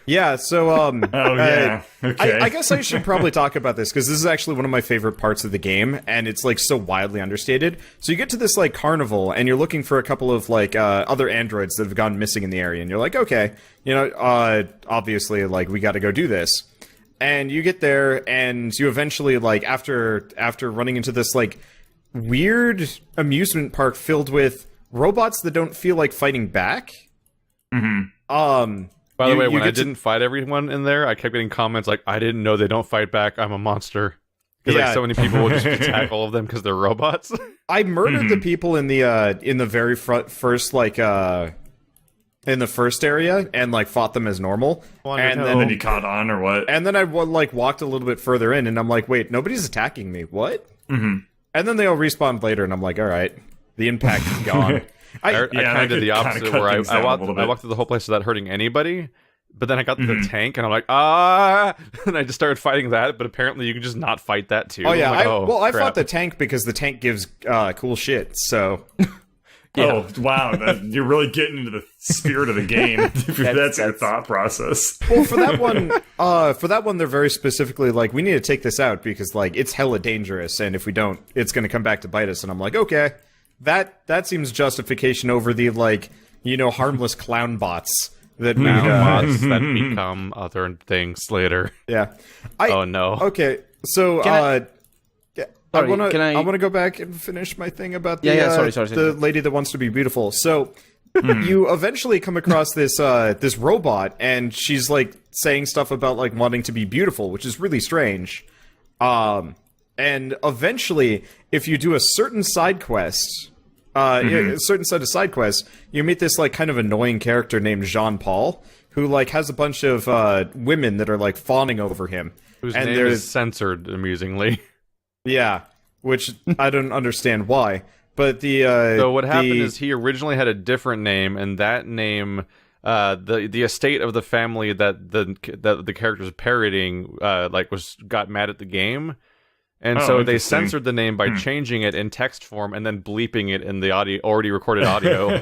yeah. So Oh yeah, okay. I guess I should probably talk about this because this is actually one of my favorite parts of the game, and it's like so widely understated. So you get to this like carnival, and you're looking for a couple of like other androids that have gone missing in the area, and you're like, okay, obviously like we got to go do this, and you get there, and you eventually like after running into this like weird amusement park filled with robots that don't feel like fighting back. By the way, when I didn't fight everyone in there, I kept getting comments like, I didn't know they don't fight back, I'm a monster. Because like so many people will just attack all of them because they're robots. I murdered the people in the very first like in the first area and like fought them as normal. And then you caught on or what? And then I like walked a little bit further in and I'm like, wait, nobody's attacking me. What? And then they all respawned later and I'm like, all right, the impact is gone. I kind of did the opposite where I walked through the whole place without hurting anybody, but then I got to the tank and I'm like, and I just started fighting that, but apparently you can just not fight that too. Oh yeah, I fought the tank because the tank gives cool shit, so... Oh, wow, you're really getting into the spirit of the game. That's your thought process. Well, for that one, they're very specifically like, we need to take this out because like it's hella dangerous, and if we don't, it's going to come back to bite us. And I'm like, okay, that seems justification over the like, harmless clown bots that bots that become other things later. Yeah. Oh no. Okay, so I want to go back and finish my thing about the lady that wants to be beautiful. So you eventually come across this robot, and she's like saying stuff about like wanting to be beautiful, which is really strange. And eventually, if you do a certain side quest, a certain set of side quests, you meet this like kind of annoying character named Jean-Paul, who like has a bunch of women that are like fawning over him. Whose name is censored, amusingly. Yeah, which I don't understand why. But so what happened is he originally had a different name, and that name, the estate of the family that the character's parroting, got mad at the game, and so they censored the name by changing it in text form and then bleeping it in the already recorded audio.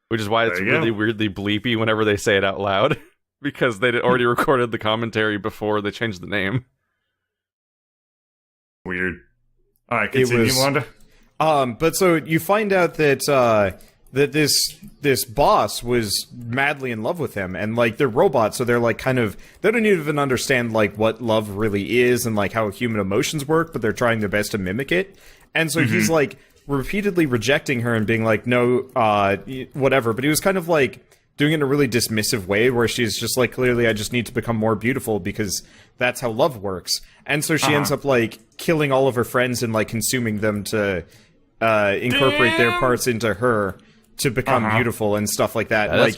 Which is why it's really weirdly bleepy whenever they say it out loud, because they'd already recorded the commentary before they changed the name. Weird. All right, continue, Wanda. But so you find out that that this boss was madly in love with him, and like they're robots, so they're like they don't even understand like what love really is and like how human emotions work, but they're trying their best to mimic it. And so he's like repeatedly rejecting her and being like, no, whatever. But he was kind of like doing it in a really dismissive way where she's just like, clearly I just need to become more beautiful because that's how love works. And so she ends up like killing all of her friends and like consuming them to incorporate their parts into her to become beautiful and stuff like that. Like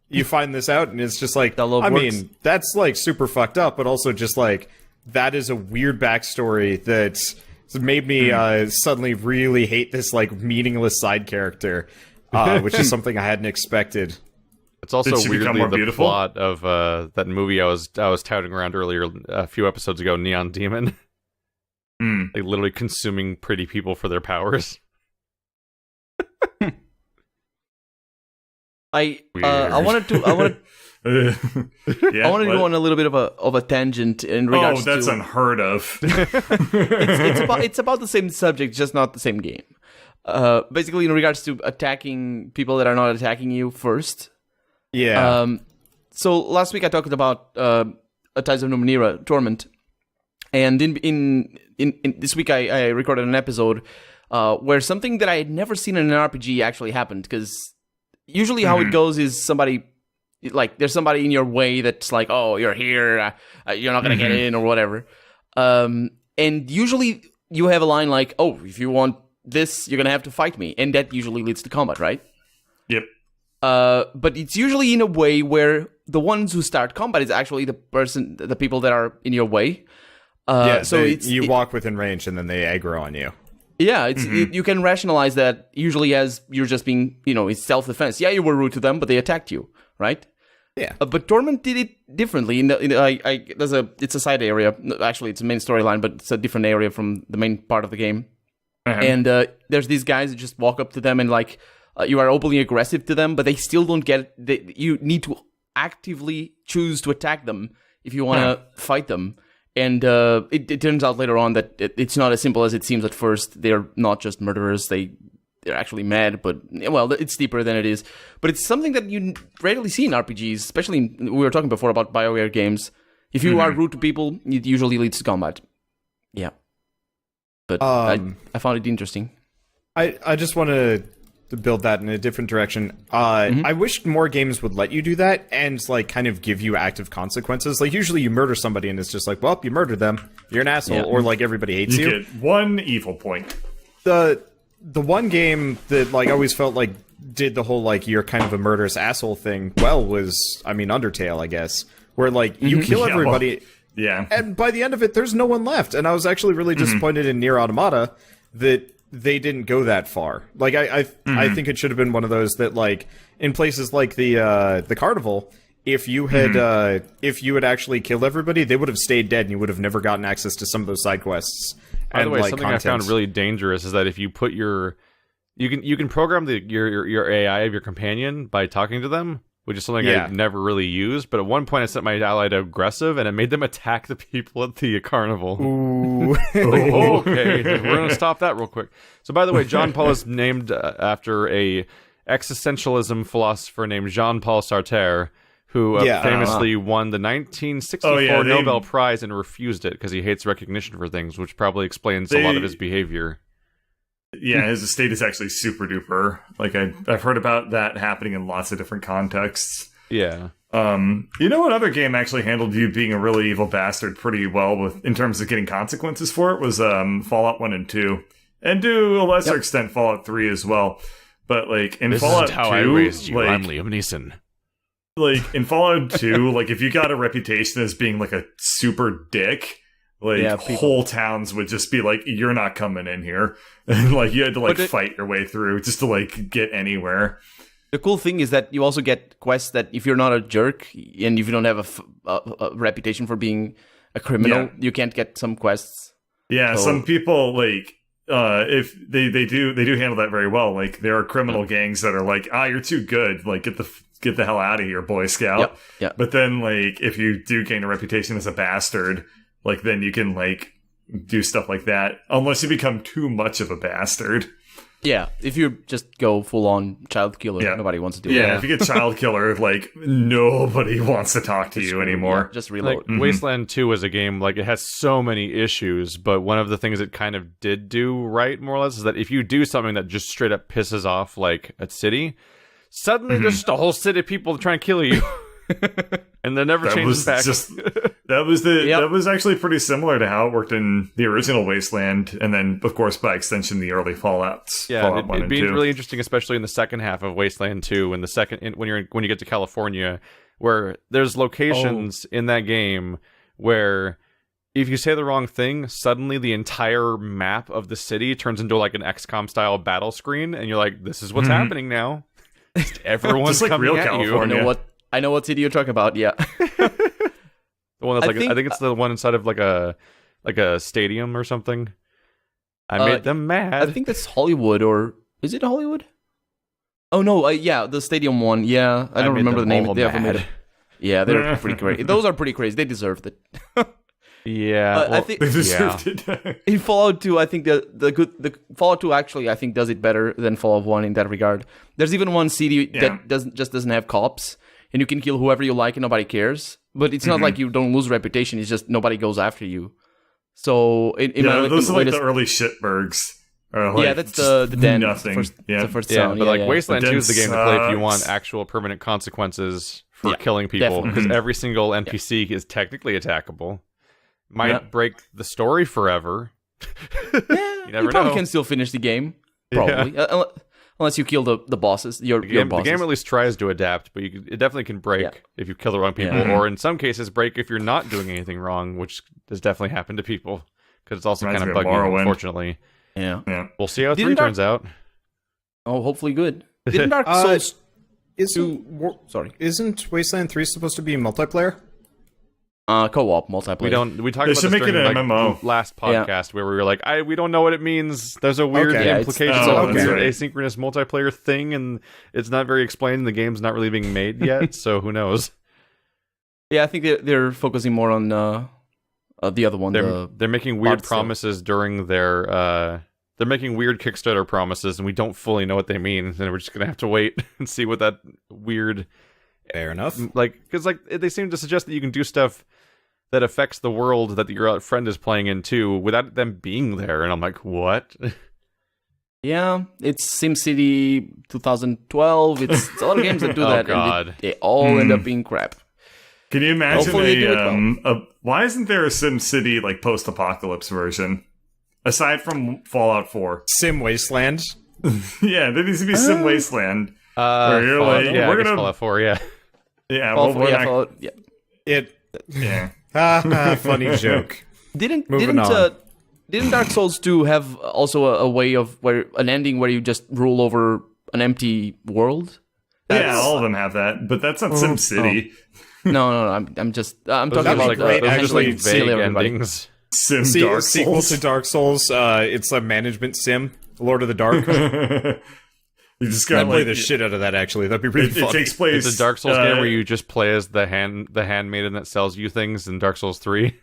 you find this out and it's just like, I mean, that's like super fucked up, but also just like, that is a weird backstory that's made me suddenly really hate this like meaningless side character. Which is something I hadn't expected. It's also weirdly the plot of that movie I was touting around earlier a few episodes ago, Neon Demon. Like literally consuming pretty people for their powers. I wanted to go on a little bit of a tangent in regards to... Oh, that's unheard of. it's about the same subject, just not the same game. Basically, in regards to attacking people that are not attacking you first. Yeah. So last week I talked about Ties of Numenera Torment, and in this week I recorded an episode where something that I had never seen in an RPG actually happened. Because usually how it goes is somebody like there's somebody in your way that's like, oh, you're here, you're not gonna get in or whatever. And usually you have a line like, oh, if you want this, you're gonna have to fight me, and that usually leads to combat, right? Yep. But it's usually in a way where the ones who start combat is actually the people that are in your way. So you walk within range and then they aggro on you. Yeah, you can rationalize that usually as you're just being, it's self-defense. Yeah, you were rude to them, but they attacked you, right? Yeah. But Torment did it differently. It's a side area. Actually, it's a main storyline, but it's a different area from the main part of the game. Uh-huh. And there's these guys that just walk up to them and like you are openly aggressive to them, but they still don't get it. You need to actively choose to attack them if you want to fight them. And it turns out later on that it's not as simple as it seems at first. They're not just murderers. They're actually mad, but, well, it's deeper than it is. But it's something that you rarely see in RPGs, especially, we were talking before about BioWare games. If you are rude to people, it usually leads to combat. Yeah. But I found it interesting. I just want to build that in a different direction. I wish more games would let you do that and like kind of give you active consequences. Like usually you murder somebody and it's just like, well, you murdered them, you're an asshole, or like everybody hates you. You get one evil point. The one game that like I always felt like did the whole like you're kind of a murderous asshole thing well was, I mean, Undertale, I guess, where like you kill everybody, and by the end of it, there's no one left. And I was actually really disappointed in Nier Automata that they didn't go that far. Like I think it should have been one of those that like in places like the carnival, if you had actually killed everybody, they would have stayed dead and you would have never gotten access to some of those side quests. By the way, something I found really dangerous is that if you put you can program your AI of your companion by talking to them, which is something I never really used. But at one point, I set my ally to aggressive, and it made them attack the people at the carnival. Ooh. Okay, we're going to stop that real quick. So, by the way, John Paul is named after a existentialism philosopher named Jean-Paul Sartre, who famously won the 1964 Nobel Prize and refused it because he hates recognition for things, which probably explains a lot of his behavior. Yeah, his estate is actually super duper. Like I've heard about that happening in lots of different contexts. Yeah. You know what other game actually handled you being a really evil bastard pretty well in terms of getting consequences for it was Fallout 1 and 2. And to a lesser extent Fallout 3 as well. But like in Fallout 2, I raised you. I'm Liam Neeson. Like in Fallout 2, like if you got a reputation as being like a super dick, like whole towns would just be like, you're not coming in here. And like you had to like fight your way through just to like get anywhere. The cool thing is that you also get quests that if you're not a jerk and if you don't have a reputation for being a criminal, you can't get some quests. Yeah, so some people like if they do handle that very well. Like there are criminal gangs that are like, you're too good. Like get the hell out of here, Boy Scout. Yeah. But then like if you do gain a reputation as a bastard, like then you can like do stuff like that unless you become too much of a bastard. Yeah, if you just go full on child killer, nobody wants to do it. Yeah, if you get child killer, like nobody wants to talk to you anymore. Just reload. Like, Wasteland 2 is a game, like it has so many issues, but one of the things it kind of did do right, more or less, is that if you do something that just straight up pisses off like a city, suddenly there's just a whole city of people trying to kill you. And that never changes back. That was actually pretty similar to how it worked in the original Wasteland, and then of course by extension the early Fallouts. Yeah, Fallout 1 it'd and be 2. really interesting, especially in the second half of Wasteland 2, when when you get to California, where there's locations in that game where if you say the wrong thing, suddenly the entire map of the city turns into like an XCOM style battle screen, and you're like, this is what's happening now. Everyone's like coming real at California. you. I know what city you're talking about. Yeah, the one that's I think it's the one inside of like a stadium or something. I made them mad. I think that's Hollywood, or is it Hollywood? Oh no, the stadium one. Yeah, I don't remember the name. Yeah, they're pretty crazy. Those are pretty crazy. They deserved it. Yeah, I think they deserved it. In Fallout 2, I think the Fallout 2 actually I think does it better than Fallout 1 in that regard. There's even one city that doesn't have cops. And you can kill whoever you like and nobody cares. But it's not like you don't lose reputation. It's just nobody goes after you. So, those are like the early shitbergs. Or like that's the den. Nothing. The first Yeah, zone. but like Wasteland The 2 den is the game to play if you want sucks. actual permanent consequences for Yeah, killing people, definitely. because every single NPC is technically attackable. Might Yeah. break the story forever. Yeah, You never probably know. can still finish the game. Probably. Unless you kill the bosses. Your The game bosses. at least tries to adapt, but it definitely can break Yeah. if you kill the wrong people, Yeah. or in some cases break if you're not doing anything wrong, which has definitely happened to people, because it's also Reminds kind of me of buggy, Morrowind. unfortunately. Yeah. Yeah. We'll see how Didn't 3 Dark- turns out. Oh, hopefully good. Didn't Dark Souls... Sorry. Isn't Wasteland 3 supposed to be multiplayer? Co-op multiplayer. We talked They about should this make it during an MMO. the last podcast where we were like, we don't know what it means. There's a weird Okay. Yeah, implication it's- of oh, a that's weird right. asynchronous multiplayer thing, and it's not very explained. The game's not really being made yet, so who knows? Yeah, I think they're focusing more on the other one. They're making weird Bot stuff. promises during their they're making weird Kickstarter promises, and we don't fully know what they mean, and we're just gonna have to wait and see what that weird, Fair enough. because they seem to suggest that you can do stuff that affects the world that your friend is playing in too without them being there, and I'm like, what? Yeah, it's SimCity 2012. It's a lot of games that do Oh, that, God. and they all end up being crap. Can you imagine Hopefully they do it why isn't there a SimCity like post-apocalypse version aside from Fallout 4? Sim Wasteland. Yeah, there needs to be Sim Wasteland. Where you're Fallout- like, yeah, we're I guess gonna- Fallout 4, yeah. Yeah, Fallout, well, we're not- Fallout, yeah. yeah. Funny joke. Didn't Moving on. didn't Dark Souls 2 have also a way of an ending where you just rule over an empty world? Yeah, all of them have that, but that's not SimCity. No, I'm talking Those about are be great, those are actually, like steal vague everybody. endings. Sim Sequel Dark Souls. to Dark Souls. It's a management sim. Lord of the Dark. You just I'd got play like the shit out of that. Actually, that'd be really it fun. takes place. It's a Dark Souls game where you just play as the handmaiden that sells you things in Dark Souls 3.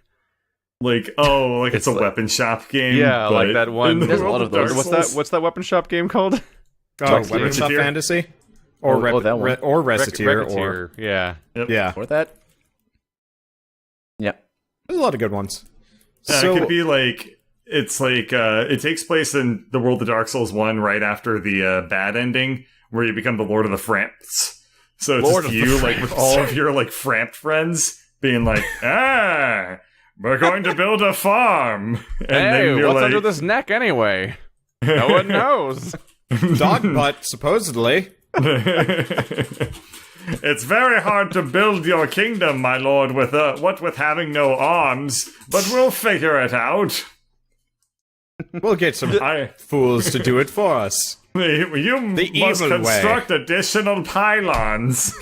like it's a weapon shop game. Yeah, but like that one. in the There's a world lot of Dark those. Souls- What's that weapon shop game called? Weapon Shop Recettear. Fantasy, or that one. or Recettear, Recettear, yeah. yeah. Or that. Yeah. There's a lot of good ones. it could be like it's like it takes place in the world of Dark Souls 1 right after the bad ending where you become the Lord of the Framps. So it's Lord just of the you like with all of your like Framp friends being like, we're going to build a farm. And Hey, then you're what's like, under this neck anyway? No one knows. Dog butt, supposedly. It's very hard to build your kingdom, my lord, with having no arms, but we'll figure it out. We'll get some fools to do it for us. You must evil way. construct additional pylons.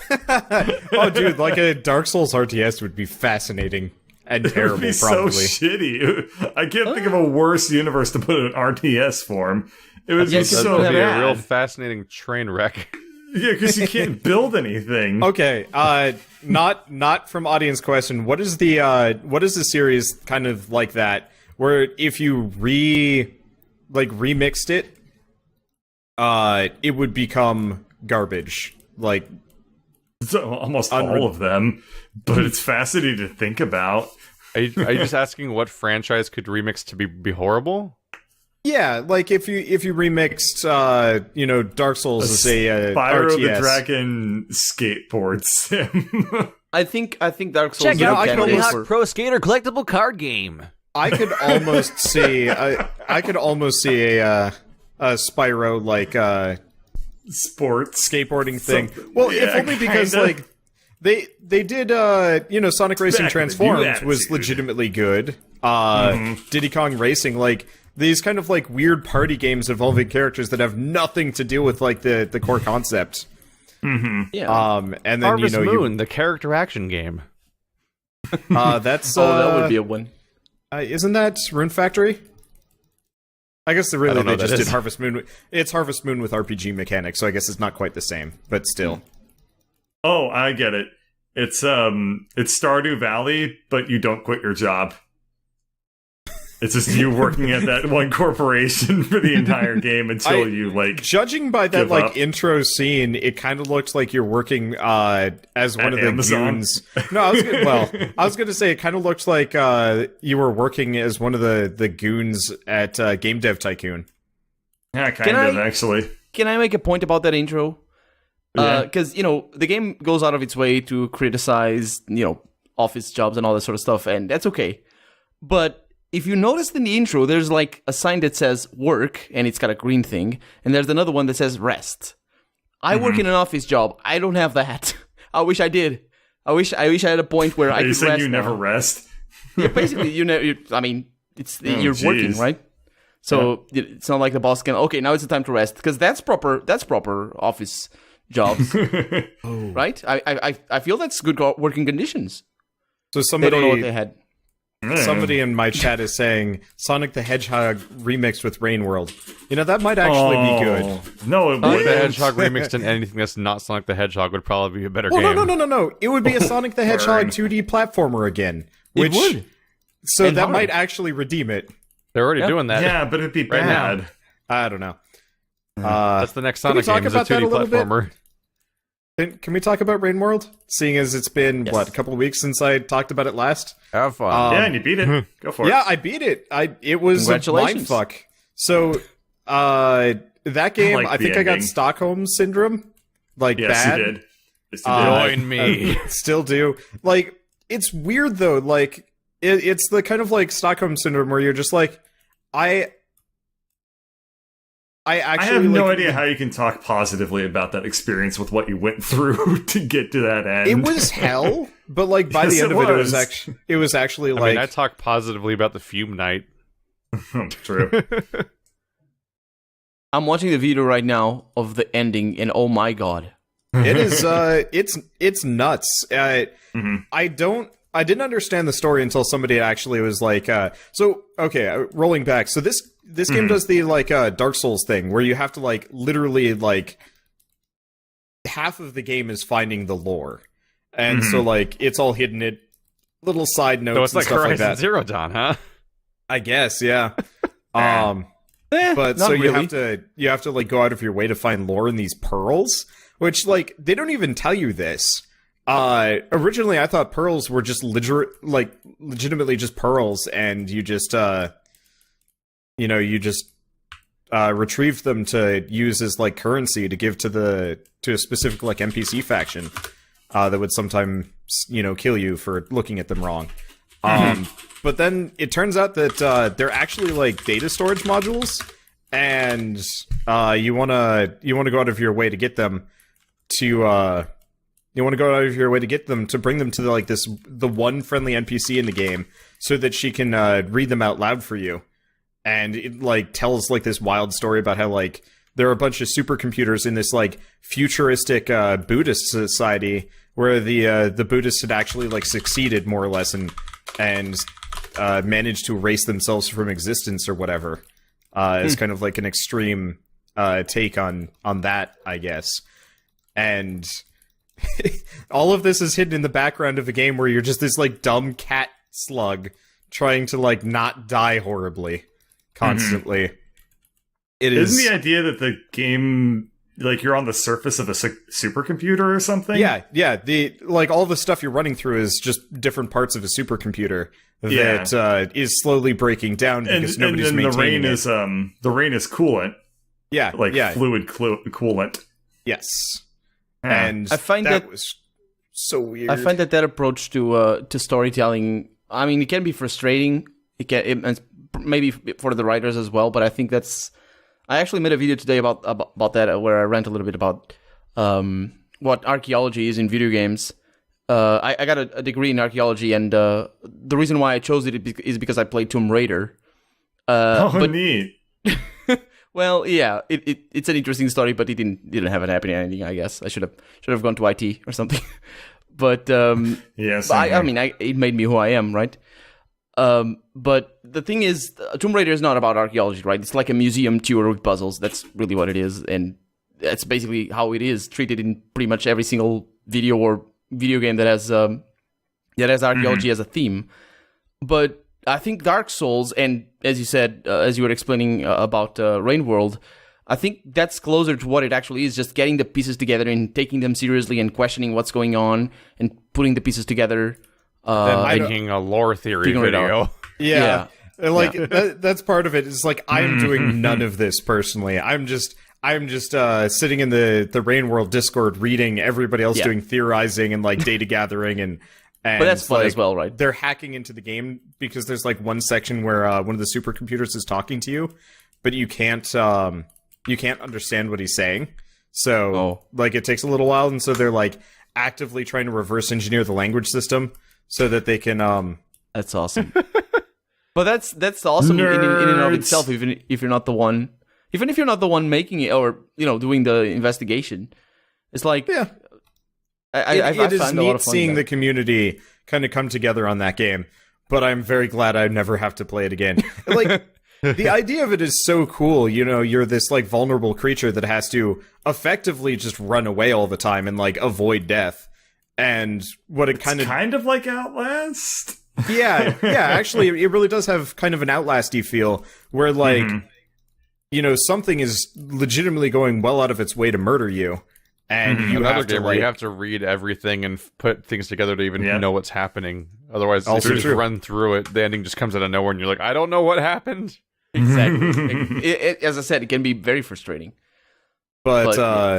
Oh, dude, like a Dark Souls RTS would be fascinating and It terrible, would be probably. so shitty. I can't think of a worse universe to put in RTS form. It would be Yes, so That'd be a bad. real fascinating train wreck. Yeah, because you can't build anything. Okay, not from audience question. What is the series kind of like that? Where if you remixed it, it would become garbage. Like So almost all of them, but it's fascinating to think about. Are you just asking what franchise could remix to be horrible? yeah, like if you remixed Dark Souls as a Spyro RTS. the Dragon skateboard sim. I think Dark Souls. Check is out I a can Tony candidate almost- Hawk for- Pro Skater collectible card game. I could almost see a Spyro like Sports. skateboarding thing. Some- Well, yeah, if only because kinda. like they did Sonic Racing Back when you Transformed had was to. legitimately good. Diddy Kong Racing, like these kind of like weird party games involving characters that have nothing to do with like the core concept. Yeah. And then Harvest you Moon, the character action game. that's that would be a win. isn't that Rune Factory? I guess I don't know they what that just did is. Harvest Moon. It's Harvest Moon with RPG mechanics, so I guess it's not quite the same, but still. Oh, I get it. It's Stardew Valley, but you don't quit your job. It's just you working at that one corporation for the entire game until you like. Judging by that give like up. intro scene, it kind of looks like you're working as one At of the Amazon? goons. No, I was gonna say it kind of looks like you were working as one of the goons at Game Dev Tycoon. Yeah, kind of, actually. Can I make a point about that intro? Yeah. Because, the game goes out of its way to criticize, office jobs and all that sort of stuff, and that's okay. But if you notice in the intro, there's like a sign that says work, and it's got a green thing, and there's another one that says rest. I work in an office job. I don't have that. I wish I did. I wish I had a point where I could rest. You said you never rest? Yeah, basically, you're working, right? So it's not like the boss can, okay, now it's the time to rest, because that's proper office jobs, right? I feel that's good working conditions. So They don't know what they had. somebody in my chat is saying Sonic the Hedgehog remixed with Rain World. That might actually be good. No, it Sonic wouldn't. the Hedgehog remixed in anything that's not Sonic the Hedgehog would probably be a better game. No. It would be a Sonic the Hedgehog 2D platformer again. Which, It would. So And that hard. might actually redeem it. They're already doing that. Yeah, but it'd be Right now. bad. I don't know. That's the next Can we Sonic talk game, is a about that 2D a little bit? platformer. Can we talk about Rain World? Seeing as it's been, Yes. a couple of weeks since I talked about it last? Have fun. Yeah, and you beat it. Go for it. Yeah, I beat it. It was a Congratulations. mindfuck. So, that game, like I the think I got ending. Stockholm Syndrome. Yes, bad. you did. Yes, you did. Join me. Still do. It's weird though. It's the kind of Stockholm Syndrome where you're just I actually I have no idea how you can talk positively about that experience with what you went through to get to that end. It was hell, but by Yes, the end it of it, was. it was actually I mean, I talk positively about the Fume Night. True. I'm watching the video right now of the ending, and oh my god. it is it's nuts. I didn't understand the story until somebody actually was rolling back. So this game does the Dark Souls thing where you have to literally half of the game is finding the lore. And so it's all hidden in little side notes So it's and like stuff like Horizon that. Zero Dawn, huh? I guess, yeah. But not so you really. have to go out of your way to find lore in these pearls, which they don't even tell you this. Originally I thought pearls were just legitimately just pearls, and you just retrieved them to use as currency to give to a specific NPC faction that would sometimes kill you for looking at them wrong. But then it turns out that they're actually data storage modules, and you wanna go out of your way to get them to bring them to the one friendly NPC in the game so that she can read them out loud for you. And it tells this wild story about how there are a bunch of supercomputers in this futuristic Buddhist society where the Buddhists had actually succeeded more or less and managed to erase themselves from existence or whatever. It's kind of an extreme take on that, I guess. And all of this is hidden in the background of a game where you're just this dumb cat slug trying to not die horribly constantly. It is. Isn't the idea that the game you're on the surface of a supercomputer or something? Yeah. The all the stuff you're running through is just different parts of a supercomputer that is slowly breaking down because nobody's and maintaining it. The rain is coolant. Yeah, fluid coolant. Yes. Yeah. And I find that that- was so weird. I find that approach to storytelling, I mean, it can be frustrating. It maybe for the writers as well, but I think I actually made a video today about that where I rant a little bit about what archaeology is in video games. I got a degree in archaeology, and the reason why I chose it is because I played Tomb Raider. Neat. Well, yeah, it's an interesting story, but it didn't have an happy ending. I guess I should have gone to IT or something. But Yes. I mean, it made me who I am, right? But the thing is, Tomb Raider is not about archaeology, right? It's like a museum tour with puzzles. That's really what it is, and that's basically how it is treated in pretty much every single video or video game that has archaeology as a theme. But I think Dark Souls, and as you said, as you were explaining about Rain World, I think that's closer to what it actually is, just getting the pieces together and taking them seriously and questioning what's going on and putting the pieces together. Then making a lore theory figuring it video. out. Yeah. Like that's part of it. Is like I'm doing none of this personally. I'm just sitting in the Rain World Discord reading everybody else doing theorizing and like data gathering and but that's fun like, as well, right? They're hacking into the game because there's like one section where one of the supercomputers is talking to you, but you can't understand what he's saying. So like it takes a little while, and so they're like actively trying to reverse engineer the language system so that they can That's awesome. But that's awesome in and of itself, even if you're not the one making it or doing the investigation. It's like it is neat seeing the community kind of come together on that game, but I'm very glad I never have to play it again. Like, the idea of it is so cool. You're this like vulnerable creature that has to effectively just run away all the time and like avoid death. And what it kind of like Outlast. Yeah. Actually, it really does have kind of an Outlasty feel where like something is legitimately going well out of its way to murder you. And you have to where you have to read everything and put things together to even know what's happening. Otherwise, if you just run through it, the ending just comes out of nowhere, and you're like, I don't know what happened. Exactly. As I said, it can be very frustrating. But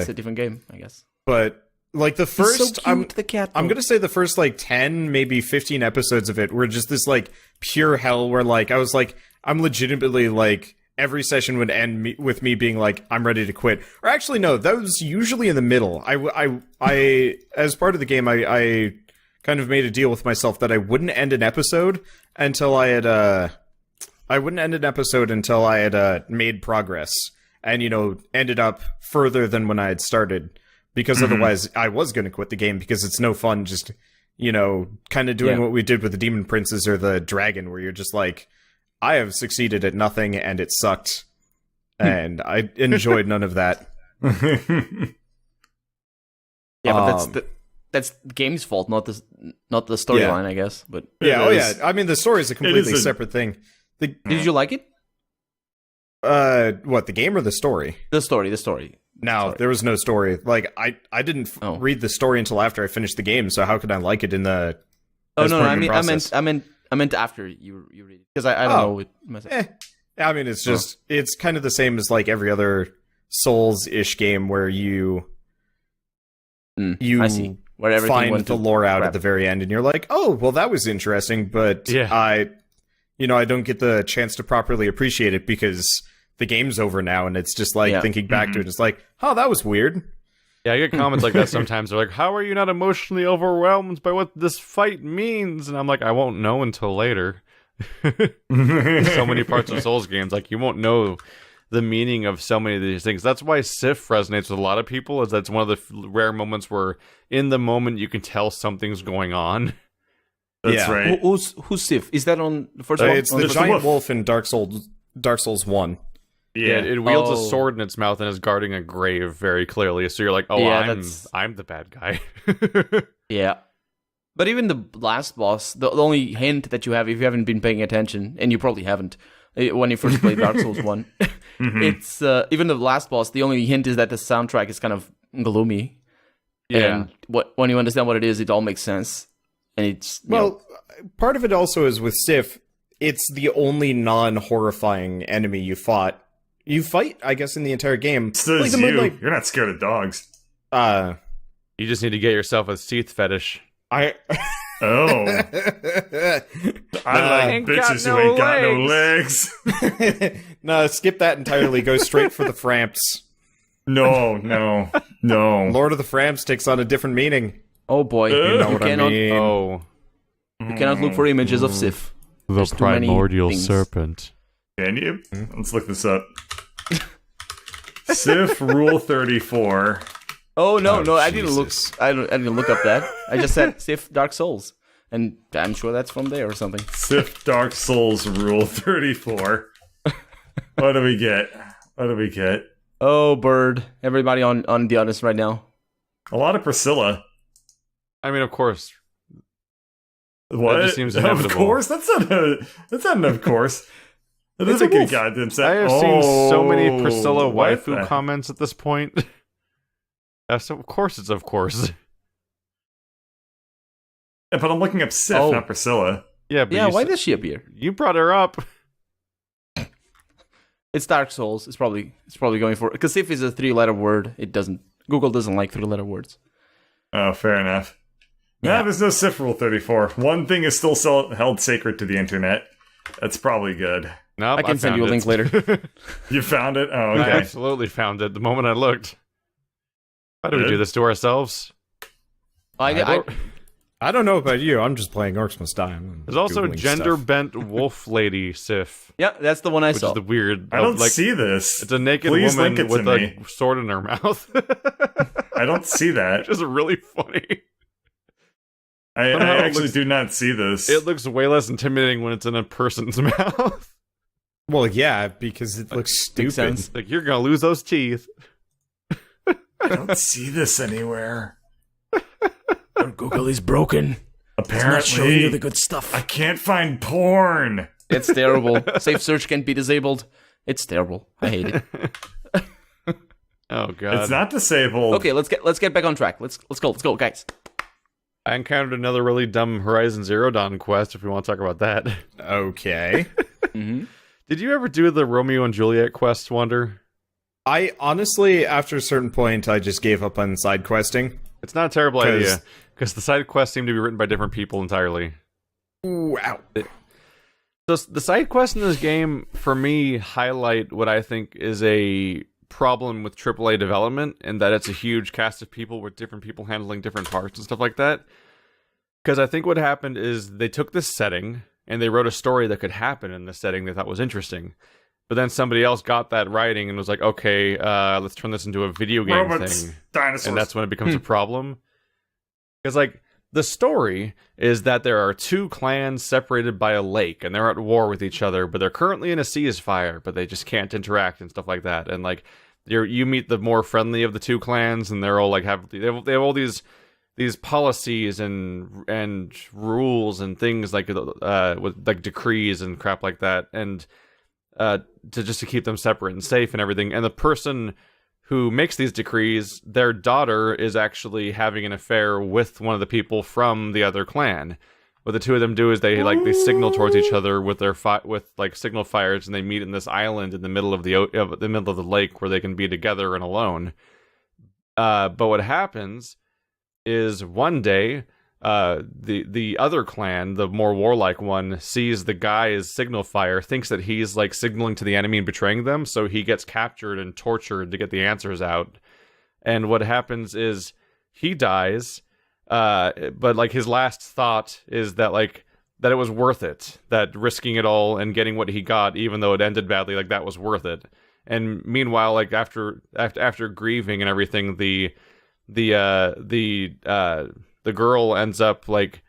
it's a different game, I guess. But like the first, so the cat. I'm gonna say the first like 10, maybe 15 episodes of it were just this like pure hell. Where like I was like, I'm legitimately like. Every session would end with me being like, I'm ready to quit. Or actually, no, that was usually in the middle. I as part of the game, I kind of made a deal with myself that I wouldn't end an episode until I had made progress and, ended up further than when I had started. Because otherwise, I was going to quit the game because it's no fun just, kind of doing what we did with the Demon Princes or the Dragon, where you're just like, I have succeeded at nothing, and it sucked. And I enjoyed none of that. But that's the game's fault, not the storyline, I guess. But I mean, the story is a completely separate thing. Did you like it? What, the game or the story? The story. No, there was no story. Like I didn't read the story until after I finished the game. So how could I like it in the? Oh no! I meant after you read it, because I don't know. I mean, it's just it's kind of the same as like every other Souls-ish game where you I see. Where find the lore out at the very end, and you're like, oh, well, that was interesting, but I don't get the chance to properly appreciate it because the game's over now, and it's just like thinking back to it, it's like, oh, that was weird. Yeah, I get comments like that sometimes. They're like, how are you not emotionally overwhelmed by what this fight means? And I'm like, I won't know until later. So many parts of Souls games, like, you won't know the meaning of so many of these things. That's why Sif resonates with a lot of people, is that's one of the rare moments where in the moment you can tell something's going on. That's right. Who's Sif? Is that on the first one? It's the giant wolf in Dark Souls 1. Yeah, it wields a sword in its mouth and is guarding a grave very clearly. So you're like, I'm the bad guy. Yeah. But even the last boss, the only hint that you have, if you haven't been paying attention, and you probably haven't, when you first played Dark Souls 1, it's, even the last boss, the only hint is that the soundtrack is kind of gloomy. Yeah. And when you understand what it is, it all makes sense. And it's... part of it also is with Sif, it's the only non-horrifying enemy you fight, I guess, in the entire game. So like Moonlight... You're not scared of dogs. You just need to get yourself a teeth fetish. I like bitches who ain't got no legs. No, skip that entirely. Go straight for the Framps. No. Lord of the Framps takes on a different meaning. Oh boy. You know what I mean. Oh. You cannot look for images of Sif. The primordial serpent. Can you? Let's look this up. Sif Rule 34. Oh no! I didn't look. I didn't look up that. I just said Sif Dark Souls, and I'm sure that's from there or something. Sif Dark Souls Rule 34. What do we get? Oh, Bird! Everybody on the honest right now. A lot of Priscilla. I mean, of course. What? That just seems inevitable. Of course? That's not an of course. That is a good goddamn set. I have seen so many Priscilla waifu comments at this point. So of course it's of course. Yeah, but I'm looking up Sif, not Priscilla. Yeah, but why does she appear? You brought her up. It's Dark Souls. It's probably going for, because Sif is a 3-letter word. Google doesn't like 3-letter words. Oh, fair enough. Yeah. Nah, there's no Sif Rule 34. One thing is still held sacred to the internet. That's probably good. Nope, I can send you a link later. You found it? Oh, I okay. absolutely found it the moment I looked. Why do we do this to ourselves? I don't know about you. I'm just playing Orcs Must Die. There's also Googling gender-bent wolf lady Sif, yeah, that's the one I which saw. is the weird. I don't like, see this. It's a naked Please woman link it to with me. a sword in her mouth. I don't see that. Which is really funny. I Somehow it actually looks- do not see this. It looks way less intimidating when it's in a person's mouth. Well, yeah, because it looks stupid. sense. Like, you're gonna lose those teeth. I don't see this anywhere. Google is broken. Apparently, good stuff. I can't find porn. It's terrible. Safe search can't be disabled. It's terrible. I hate it. Oh god. It's not disabled. Okay, let's get back on track. Let's go, guys. I encountered another really dumb Horizon Zero Dawn quest, if we want to talk about that. Okay. Mm-hmm. Did you ever do the Romeo and Juliet quest, Wonder? I honestly, after a certain point, I just gave up on side questing. It's not a terrible idea, because the side quests seem to be written by different people entirely. Wow. So the side quests in this game, for me, highlight what I think is a problem with AAA development, and that it's a huge cast of people with different people handling different parts and stuff like that. Because I think what happened is they took this setting, and they wrote a story that could happen in this setting they thought was interesting. But then somebody else got that writing and was like, okay, let's turn this into a video game Robots, thing. dinosaurs. And that's when it becomes a problem. Because, like, the story is that there are two clans separated by a lake, and they're at war with each other, but they're currently in a ceasefire, but they just can't interact and stuff like that. And, like, you meet the more friendly of the two clans, and they're all, like, they have all these policies and rules and things, like, with, like, decrees and crap like that, and to keep them separate and safe and everything. And the person who makes these decrees, their daughter is actually having an affair with one of the people from the other clan. What the two of them do is they signal towards each other with their signal fires, and they meet in this island in the middle of the middle of the lake where they can be together and alone. But what happens is one day, the other clan, the more warlike one, sees the guy's signal fire, thinks that he's like signaling to the enemy and betraying them, so he gets captured and tortured to get the answers out. And what happens is he dies, but like his last thought is that that it was worth it, that risking it all and getting what he got, even though it ended badly, like that was worth it. And meanwhile, like after grieving and everything, the girl ends up like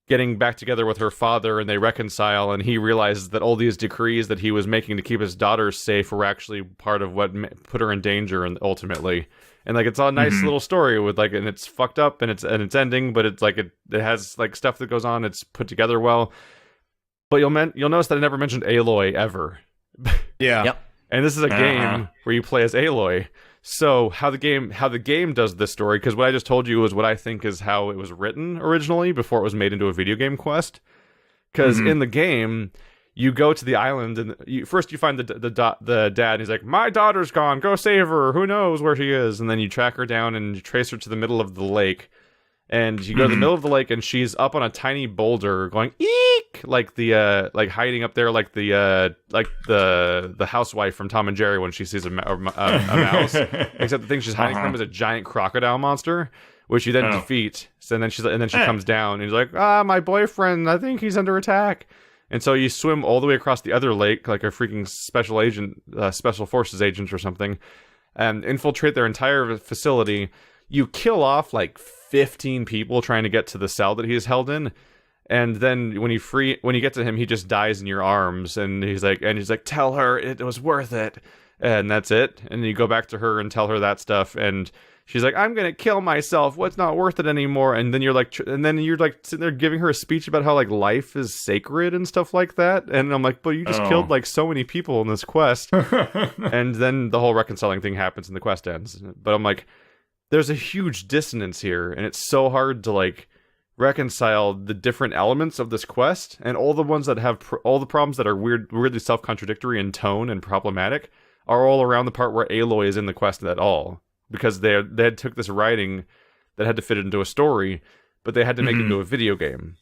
getting back together with her father, and they reconcile, and he realizes that all these decrees that he was making to keep his daughters safe were actually part of what put her in danger, and ultimately. And like it's a nice little story with like, and it's fucked up and it's ending, but it's like it has like stuff that goes on. It's put together well. But you'll notice that I never mentioned Aloy ever. Yeah. Yep. And this is a game where you play as Aloy. So how the game does this story, because what I just told you is what I think is how it was written originally before it was made into a video game quest. Because in the game, you go to the island and first you find the dad, and he's like, my daughter's gone, go save her, who knows where she is. And then you track her down and you trace her to the middle of the lake. And you go to the middle of the lake, and she's up on a tiny boulder going eek, like the like hiding up there, like the housewife from Tom and Jerry when she sees a mouse. Except the thing she's hiding from is a giant crocodile monster, which you then defeat. So then she comes down, and he's like, my boyfriend, I think he's under attack. And so you swim all the way across the other lake, like a freaking special agent, special forces agent or something, and infiltrate their entire facility. You kill off like 15 people trying to get to the cell that he's held in, and then when you get to him, he just dies in your arms, and he's like, tell her it was worth it, and that's it. And you go back to her and tell her that stuff, and she's like, I'm gonna kill myself. What's not worth it anymore? And then you're like sitting there giving her a speech about how like life is sacred and stuff like that. And I'm like, but you just killed like so many people in this quest. And then the whole reconciling thing happens and the quest ends. But I'm like, there's a huge dissonance here, and it's so hard to like reconcile the different elements of this quest, and all the ones that have all the problems that are weirdly self-contradictory in tone and problematic are all around the part where Aloy is in the quest at all, because they had took this writing that had to fit into a story, but they had to make it into a video game.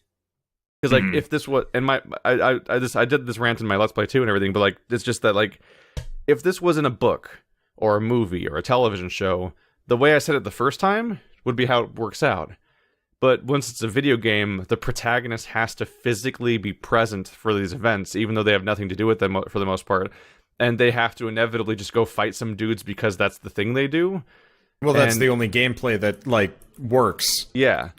Because like if this was, and I did this rant in my Let's Play too and everything, but like it's just that like if this was in a book or a movie or a television show, the way I said it the first time would be how it works out. But once it's a video game, the protagonist has to physically be present for these events, even though they have nothing to do with them for the most part, and they have to inevitably just go fight some dudes because that's the thing they do. Well, that's the only gameplay that like works. Yeah.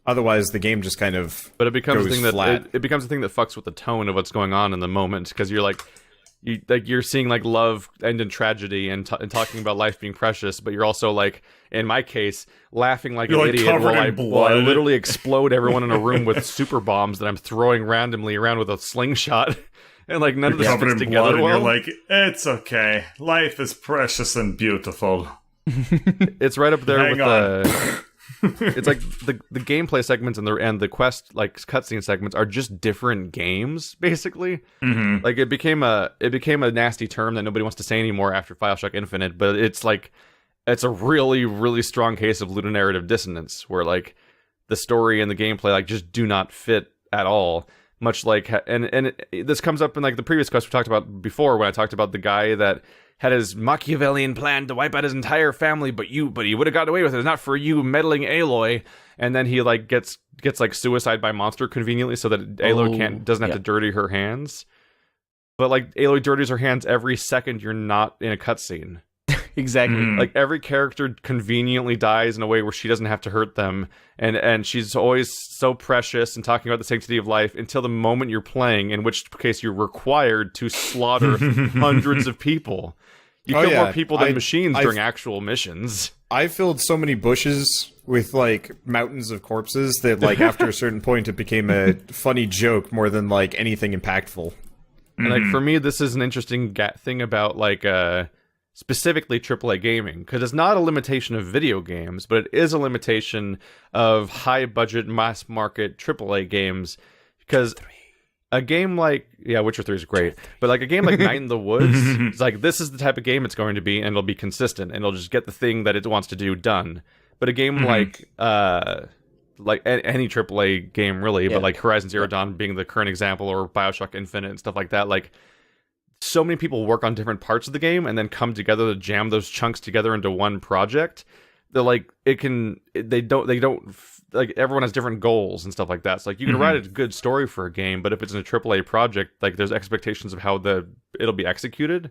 Otherwise, the game just kind of but it becomes a thing flat. that it becomes a thing that fucks with the tone of what's going on in the moment, because you're like you're seeing like love end in tragedy and talking about life being precious, but you're also like, in my case, laughing like an idiot while I literally explode everyone in a room with super bombs that I'm throwing randomly around with a slingshot, and like none of this fits together well. You're like, it's okay, life is precious and beautiful. It's right up there with the. It's like the gameplay segments and the quest like cutscene segments are just different games, basically. Like it became a nasty term that nobody wants to say anymore after BioShock Infinite, but it's like it's a really, really strong case of ludonarrative dissonance where like the story and the gameplay like just do not fit at all. Much like this comes up in like the previous quest we talked about before, when I talked about the guy that had his Machiavellian plan to wipe out his entire family, but he would have gotten away with it. It's not for you meddling Aloy. And then he like gets like suicide by monster conveniently, so that Aloy doesn't have to dirty her hands. But like Aloy dirties her hands every second you're not in a cutscene. Exactly. Like every character conveniently dies in a way where she doesn't have to hurt them, and she's always so precious and talking about the sanctity of life until the moment you're playing, in which case you're required to slaughter hundreds of people. You kill more people than machines during actual missions. I filled so many bushes with like mountains of corpses that like after a certain point it became a funny joke more than like anything impactful. And like for me, this is an interesting thing about like specifically AAA gaming, because it's not a limitation of video games, but it is a limitation of high budget mass market AAA games. Because a game like Witcher 3 is great, but like a game like Night in the Woods, it's like this is the type of game it's going to be, and it'll be consistent, and it'll just get the thing that it wants to do done. But a game like any AAA game really, but like Horizon Zero Dawn being the current example, or BioShock Infinite and stuff like that, like so many people work on different parts of the game and then come together to jam those chunks together into one project. They're like they don't like, everyone has different goals and stuff like that. So like you can write a good story for a game, but if it's in a AAA project, like there's expectations of how it'll be executed,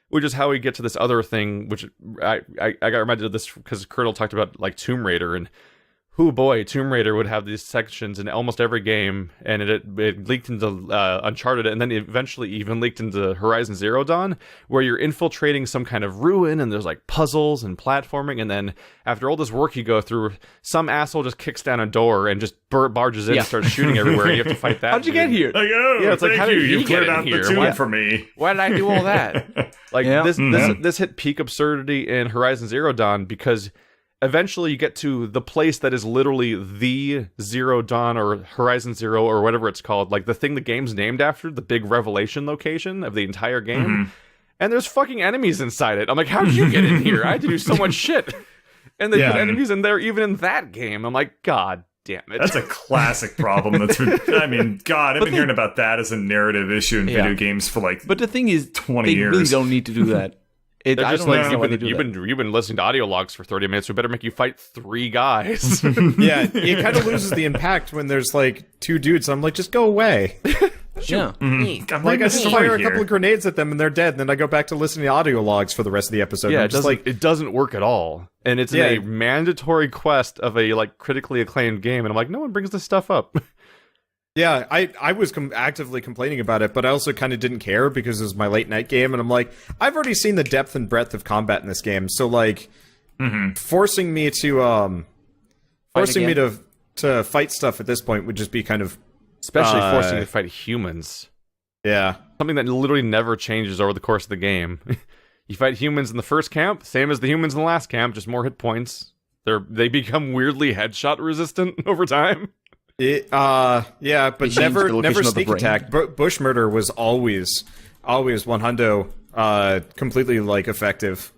which is how we get to this other thing, which I got reminded of this because Colonel talked about like Tomb Raider, and oh boy, Tomb Raider would have these sections in almost every game, and it leaked into Uncharted, and then eventually even leaked into Horizon Zero Dawn, where you're infiltrating some kind of ruin, and there's like puzzles and platforming, and then after all this work you go through, some asshole just kicks down a door and just barges in and starts shooting everywhere, and you have to fight that. How'd you get here? Like, it's like, how did you cleared get out in here? the tomb for me? Why did I do all that? Like this hit peak absurdity in Horizon Zero Dawn, because eventually you get to the place that is literally the Zero Dawn or Horizon Zero or whatever it's called, like the thing the game's named after, the big revelation location of the entire game. And there's fucking enemies inside it. I'm like, how did you get in here? I had to do so much shit. And they put enemies in there even in that game. I'm like, God damn it. That's a classic problem. I've been hearing about that as a narrative issue in video games for like But the thing is, 20 they years. really don't need to do that. They're just like, you've been listening to audio logs for 30 minutes. We better make you fight 3 guys. Yeah, it kind of loses the impact when there's like 2 dudes. I'm like, just go away. Yeah. I'm like, I just fire a couple of grenades at them and they're dead, and then I go back to listening to audio logs for the rest of the episode. Yeah, it doesn't work at all. And it's a mandatory quest of a like critically acclaimed game, and I'm like, no one brings this stuff up. Yeah, I was actively complaining about it, but I also kind of didn't care because it was my late night game, and I'm like, I've already seen the depth and breadth of combat in this game, so like, forcing me to fight stuff at this point would just be kind of, especially forcing you to fight humans. Yeah, something that literally never changes over the course of the game. You fight humans in the first camp, same as the humans in the last camp, just more hit points. They become weirdly headshot resistant over time. Yeah, but never sneak attack. Bush murder was always 100 completely like effective.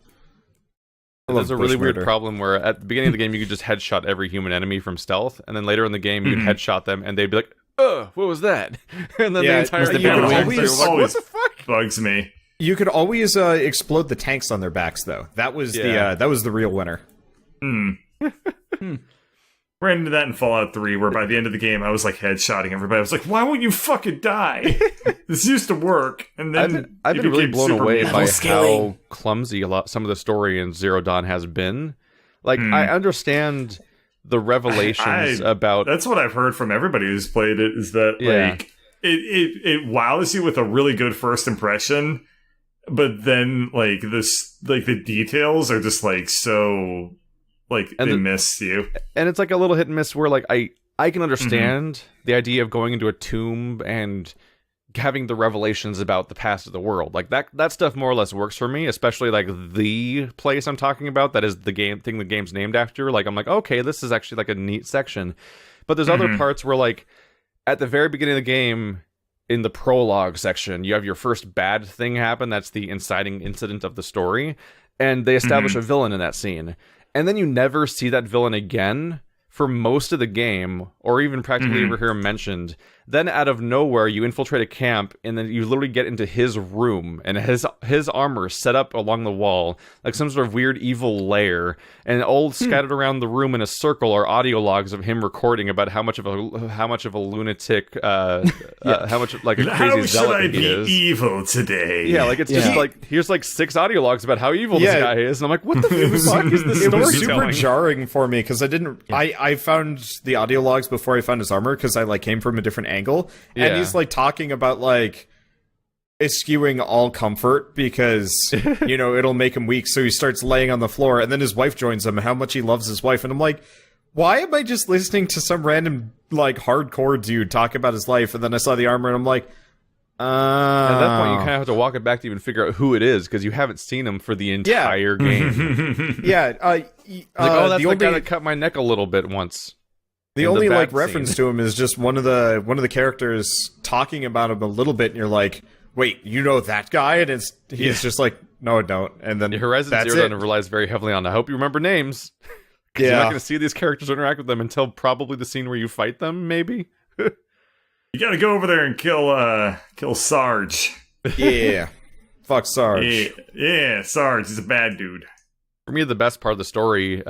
There's a really weird problem where at the beginning of the game you could just headshot every human enemy from stealth, and then later in the game you'd headshot them and they'd be like, "Oh, what was that?" And then the entire game always what the fuck? Bugs me. You could always explode the tanks on their backs, though. That was the real winner. Ran into that in Fallout 3, where by the end of the game, I was like headshotting everybody. I was like, why won't you fucking die? This used to work. And then I've been really blown away by how clumsy some of the story in Zero Dawn has been. Like, I understand the revelations about... That's what I've heard from everybody who's played it, is that, like, it wows you with a really good first impression, but then, like, the details are just, like, so... Like, they miss you. And it's like a little hit and miss where, like, I can understand the idea of going into a tomb and having the revelations about the past of the world. Like, that stuff more or less works for me, especially, like, the place I'm talking about that is the game's named after. Like, I'm like, okay, this is actually, like, a neat section. But there's other parts where, like, at the very beginning of the game, in the prologue section, you have your first bad thing happen. That's the inciting incident of the story. And they establish a villain in that scene. And then you never see that villain again for most of the game, or even practically ever hear him mentioned. Then out of nowhere, you infiltrate a camp, and then you literally get into his room, and his armor set up along the wall, like some sort of weird evil lair. And all scattered around the room in a circle are audio logs of him recording about how much of a lunatic, how much like a crazy zealot he is. How should I be evil today? Yeah, like it's just like here's like 6 audio logs about how evil this guy is, and I'm like, what the fuck is this story? It was super jarring for me because I didn't. I found the audio logs before I found his armor because I like came from a different angle, and he's like talking about like eschewing all comfort because you know it'll make him weak, so he starts laying on the floor, and then his wife joins him and how much he loves his wife, and I'm like, why am I just listening to some random like hardcore dude talk about his life? And then I saw the armor and I'm like, at that point you kind of have to walk it back to even figure out who it is because you haven't seen him for the entire game. Like, oh, that's the guy that cut my neck a little bit once. The only like reference to him is just one of the characters talking about him a little bit, and you're like, wait, you know that guy? And he's just like, no, I don't. And then Horizon Zero Dawn relies very heavily on, I hope you remember names. You're not going to see these characters interact with them until probably the scene where you fight them, maybe. You got to go over there and kill Sarge. Yeah. Fuck Sarge. Yeah, Sarge is a bad dude. For me, the best part of the story,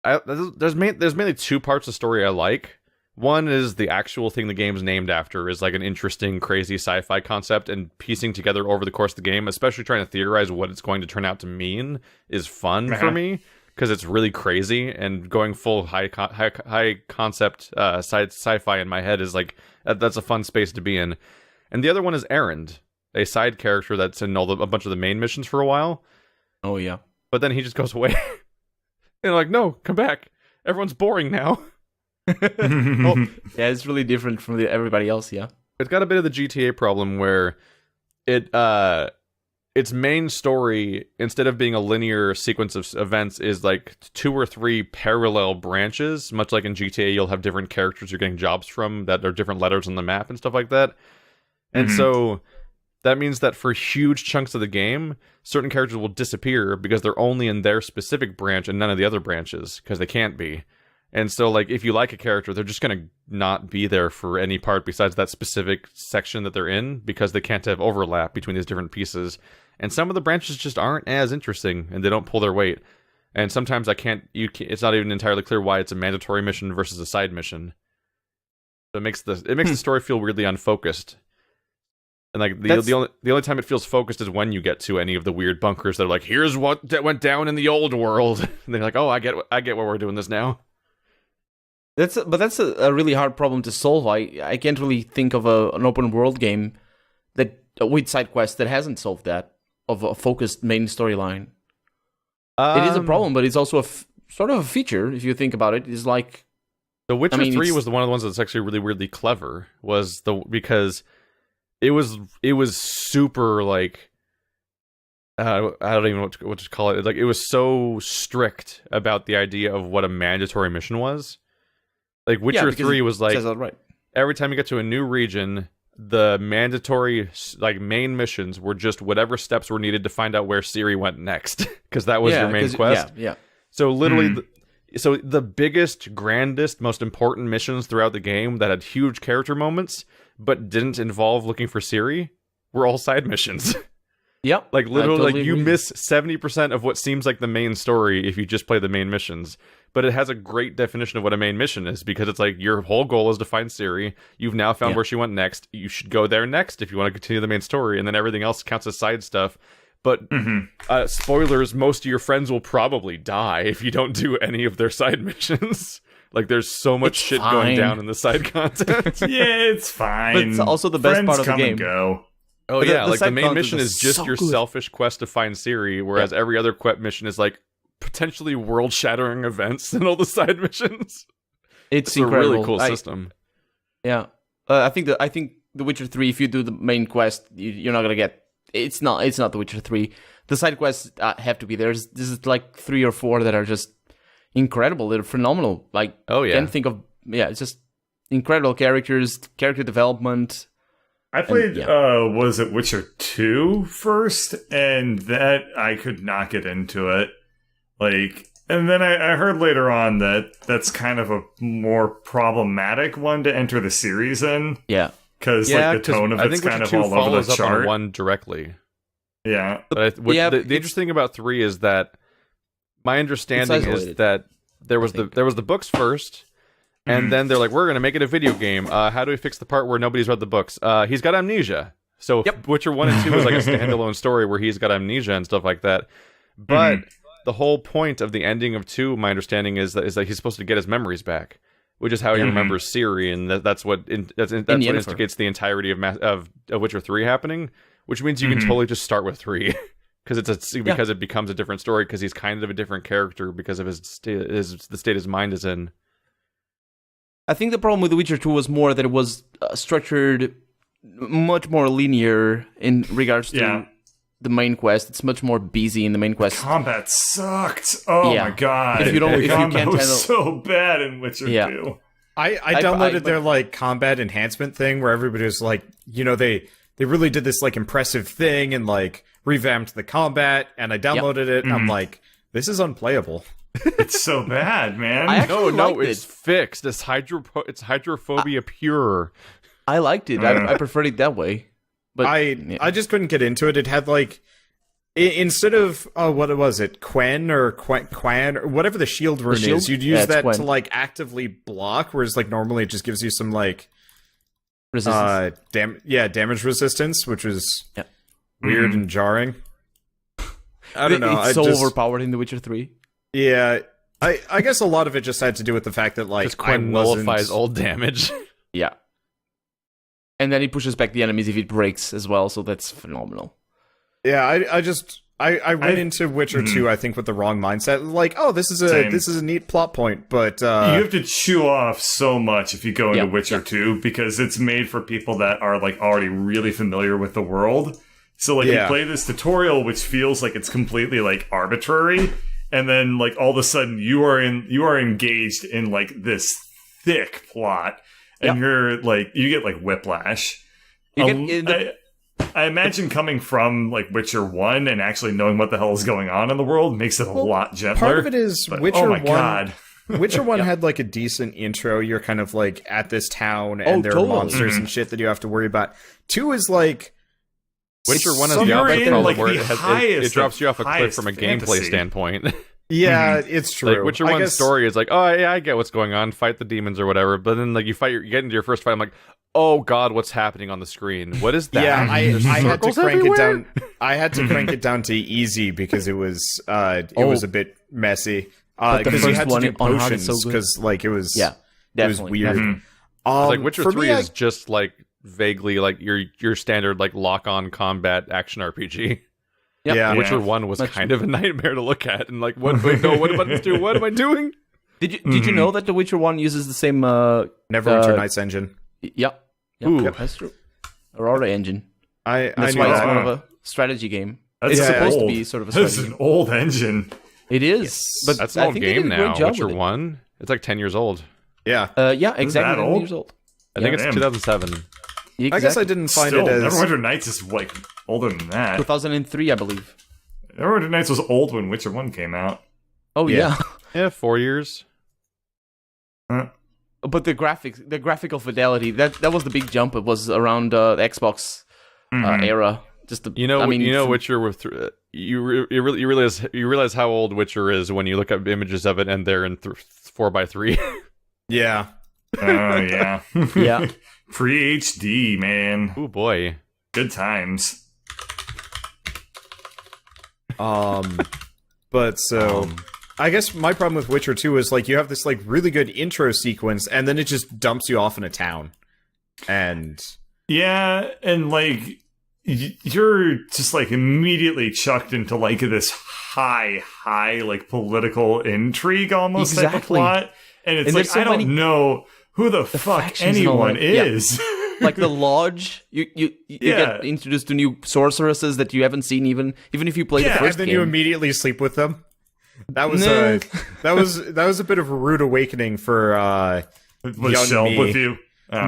there's mainly 2 parts of the story I like. One is the actual thing the game's named after is like an interesting, crazy sci-fi concept, and piecing together over the course of the game, especially trying to theorize what it's going to turn out to mean, is fun for me because it's really crazy. And going full high concept sci-fi in my head is like that's a fun space to be in. And the other one is Errand, a side character that's in a bunch of the main missions for a while. Oh yeah, but then he just goes away. And like, no, come back. Everyone's boring now. Yeah, it's really different from everybody else, yeah. It's got a bit of the GTA problem where its main story, instead of being a linear sequence of events, is like 2 or 3 parallel branches. Much like in GTA, you'll have different characters you're getting jobs from that are different letters on the map and stuff like that. And so that means that for huge chunks of the game, certain characters will disappear because they're only in their specific branch and none of the other branches, because they can't be. And so, like, if you like a character, they're just going to not be there for any part besides that specific section that they're in, because they can't have overlap between these different pieces. And some of the branches just aren't as interesting, and they don't pull their weight. And sometimes it's not even entirely clear why it's a mandatory mission versus a side mission. So it makes the story feel weirdly unfocused. And like the only time it feels focused is when you get to any of the weird bunkers that are like, here's what went down in the old world. And they're like, oh, I get why we're doing this now. That's a really hard problem to solve. I can't really think of an open world game that with side quests that hasn't solved that, of a focused main storyline. It is a problem, but it's also sort of a feature if you think about it. It's like The Witcher 3 was one of the ones that's actually really weirdly clever. Because it was super like I don't even know what to call it. Like, it was so strict about the idea of what a mandatory mission was. Like, Witcher 3 was like, every time you get to a new region, the mandatory like main missions were just whatever steps were needed to find out where Ciri went next, because that was your main quest. Yeah. So literally, so the biggest, grandest, most important missions throughout the game that had huge character moments but didn't involve looking for Ciri were all side missions. Yep. Like, literally, totally like, you agree. miss 70% of what seems like the main story if you just play the main missions. But it has a great definition of what a main mission is, because it's like, your whole goal is to find Ciri. You've now found where she went next. You should go there next if you want to continue the main story, and then everything else counts as side stuff. But, spoilers, most of your friends will probably die if you don't do any of their side missions. Like, there's so much shit going down in the side content. Yeah, it's fine. But it's also the best Friends part of the come game. And go. Oh, yeah, like, the side main content mission is just so your good. selfish quest to find Ciri, whereas every other mission is, like, potentially world-shattering events in all the side missions. It's a incredible. really cool system. Yeah. I think The Witcher 3, if you do the main quest, you're not gonna get... It's not The Witcher 3. The side quests have to be there. This is like 3 or 4 that are just incredible. They're phenomenal. Like, can't think of... Yeah, it's just incredible characters, character development... I played, was it Witcher 2 first? And that, I could not get into it. Like, and then I heard later on that that's kind of a more problematic one to enter the series in. Yeah. Because, like, the tone of it's kind of all over the chart. On 1 directly. Yeah. But the interesting thing about 3 is that my understanding is that there was the books first, and then they're like, we're going to make it a video game. How do we fix the part where nobody's read the books? He's got amnesia. So Witcher 1 and 2 is like a standalone story where he's got amnesia and stuff like that. But the whole point of the ending of 2, my understanding, is that he's supposed to get his memories back, which is how he remembers Ciri, and that's what instigates the entirety of Witcher 3 happening, which means you can totally just start with 3. Because it becomes a different story, because he's kind of a different character because of the state his mind is in. I think the problem with The Witcher 2 was more that it was structured much more linear in regards to the main quest. It's much more busy in the main quest. Combat sucked. Oh my god! If you can't handle, was so bad in Witcher 2. I downloaded their like combat enhancement thing where everybody was like, they really did this like impressive thing and like revamped the combat, and I downloaded it and I'm like, this is unplayable. It's so bad, man. It's fixed. It's hydrophobia pure. I liked it. I preferred it that way. But I just couldn't get into it. It had like, instead of what was it, Quen or or whatever the shield rune is, you'd use that to like actively block, whereas like normally it just gives you some like resistance. Damage resistance, which was weird and jarring. I don't know. It's overpowered in The Witcher 3. Yeah, I guess a lot of it just had to do with the fact that like Quen nullifies old damage. Yeah. And then he pushes back the enemies if it breaks as well, so that's phenomenal. Yeah, I went into Witcher 2, I think, with the wrong mindset. Like, oh, this is a neat plot point, but you have to chew off so much if you go into Witcher 2, because it's made for people that are like already really familiar with the world. So like you play this tutorial, which feels like it's completely like arbitrary, and then like all of a sudden you are engaged in like this thick plot. And you're like, you get like whiplash. I imagine coming from like Witcher 1 and actually knowing what the hell is going on in the world makes it a lot gentler. Part of it is Witcher 1. God. Witcher 1 had like a decent intro. You're kind of like at this town and there are monsters and shit that you have to worry about. 2 is like, Witcher 1 is the opposite problem where it drops you off a cliff from a gameplay standpoint. Yeah, it's true. Like, Witcher 1's story is like, oh yeah, I get what's going on, fight the demons or whatever, but then like you get into your first fight, I'm like, oh god, what's happening on the screen? What is that? Yeah, I had to crank it down. I had to crank it down to easy because it was a bit messy. Because you had to do potions because like it was weird. Like Witcher 3 is just like vaguely like your standard like lock-on combat action RPG. Yep. Yeah, Witcher 1 was kind of a nightmare to look at, and like, what buttons do? What am I doing? Did you know that The Witcher 1 uses the same Neverwinter Nights engine? Yep, that's true. Aurora engine. That's why it's more of a strategy game. That's It's supposed to old. be sort of a That's strategy. an old engine. It is, but That's an I old think they game did a great now. job Witcher with it. 1. It's like 10 years old. Yeah. Yeah, exactly. that 10 old? years old. I think it's damn. 2007. Exactly. I guess I didn't find Still, it as... Neverwinter Nights is like older than that. 2003, I believe. Neverwinter Nights was old when Witcher 1 came out. Oh Yeah. Yeah, 4 years. But the graphics, the graphical fidelity, that was the big jump. It was around the Xbox era. Just the, You know, I mean, Witcher with you realize how old Witcher is when you look at images of it and they're in 4:3. Yeah. Oh, yeah. yeah. Pre HD, man. Oh boy. Good times. But so... I guess my problem with Witcher 2 is, like, you have this, like, really good intro sequence, and then it just dumps you off in a town. And... Yeah, and like you're just like immediately chucked into like this high like political intrigue almost type of Exactly. plot, and it's And like there's so I don't many- know who the fuck factions and all anyone that. Yeah. is. Like the lodge, you Yeah. get introduced to new sorceresses that you haven't seen even if you play the Yeah, first and then game. you immediately sleep with them. That was Nah. that was a bit of a rude awakening for Was young Shell me. with you? Oh.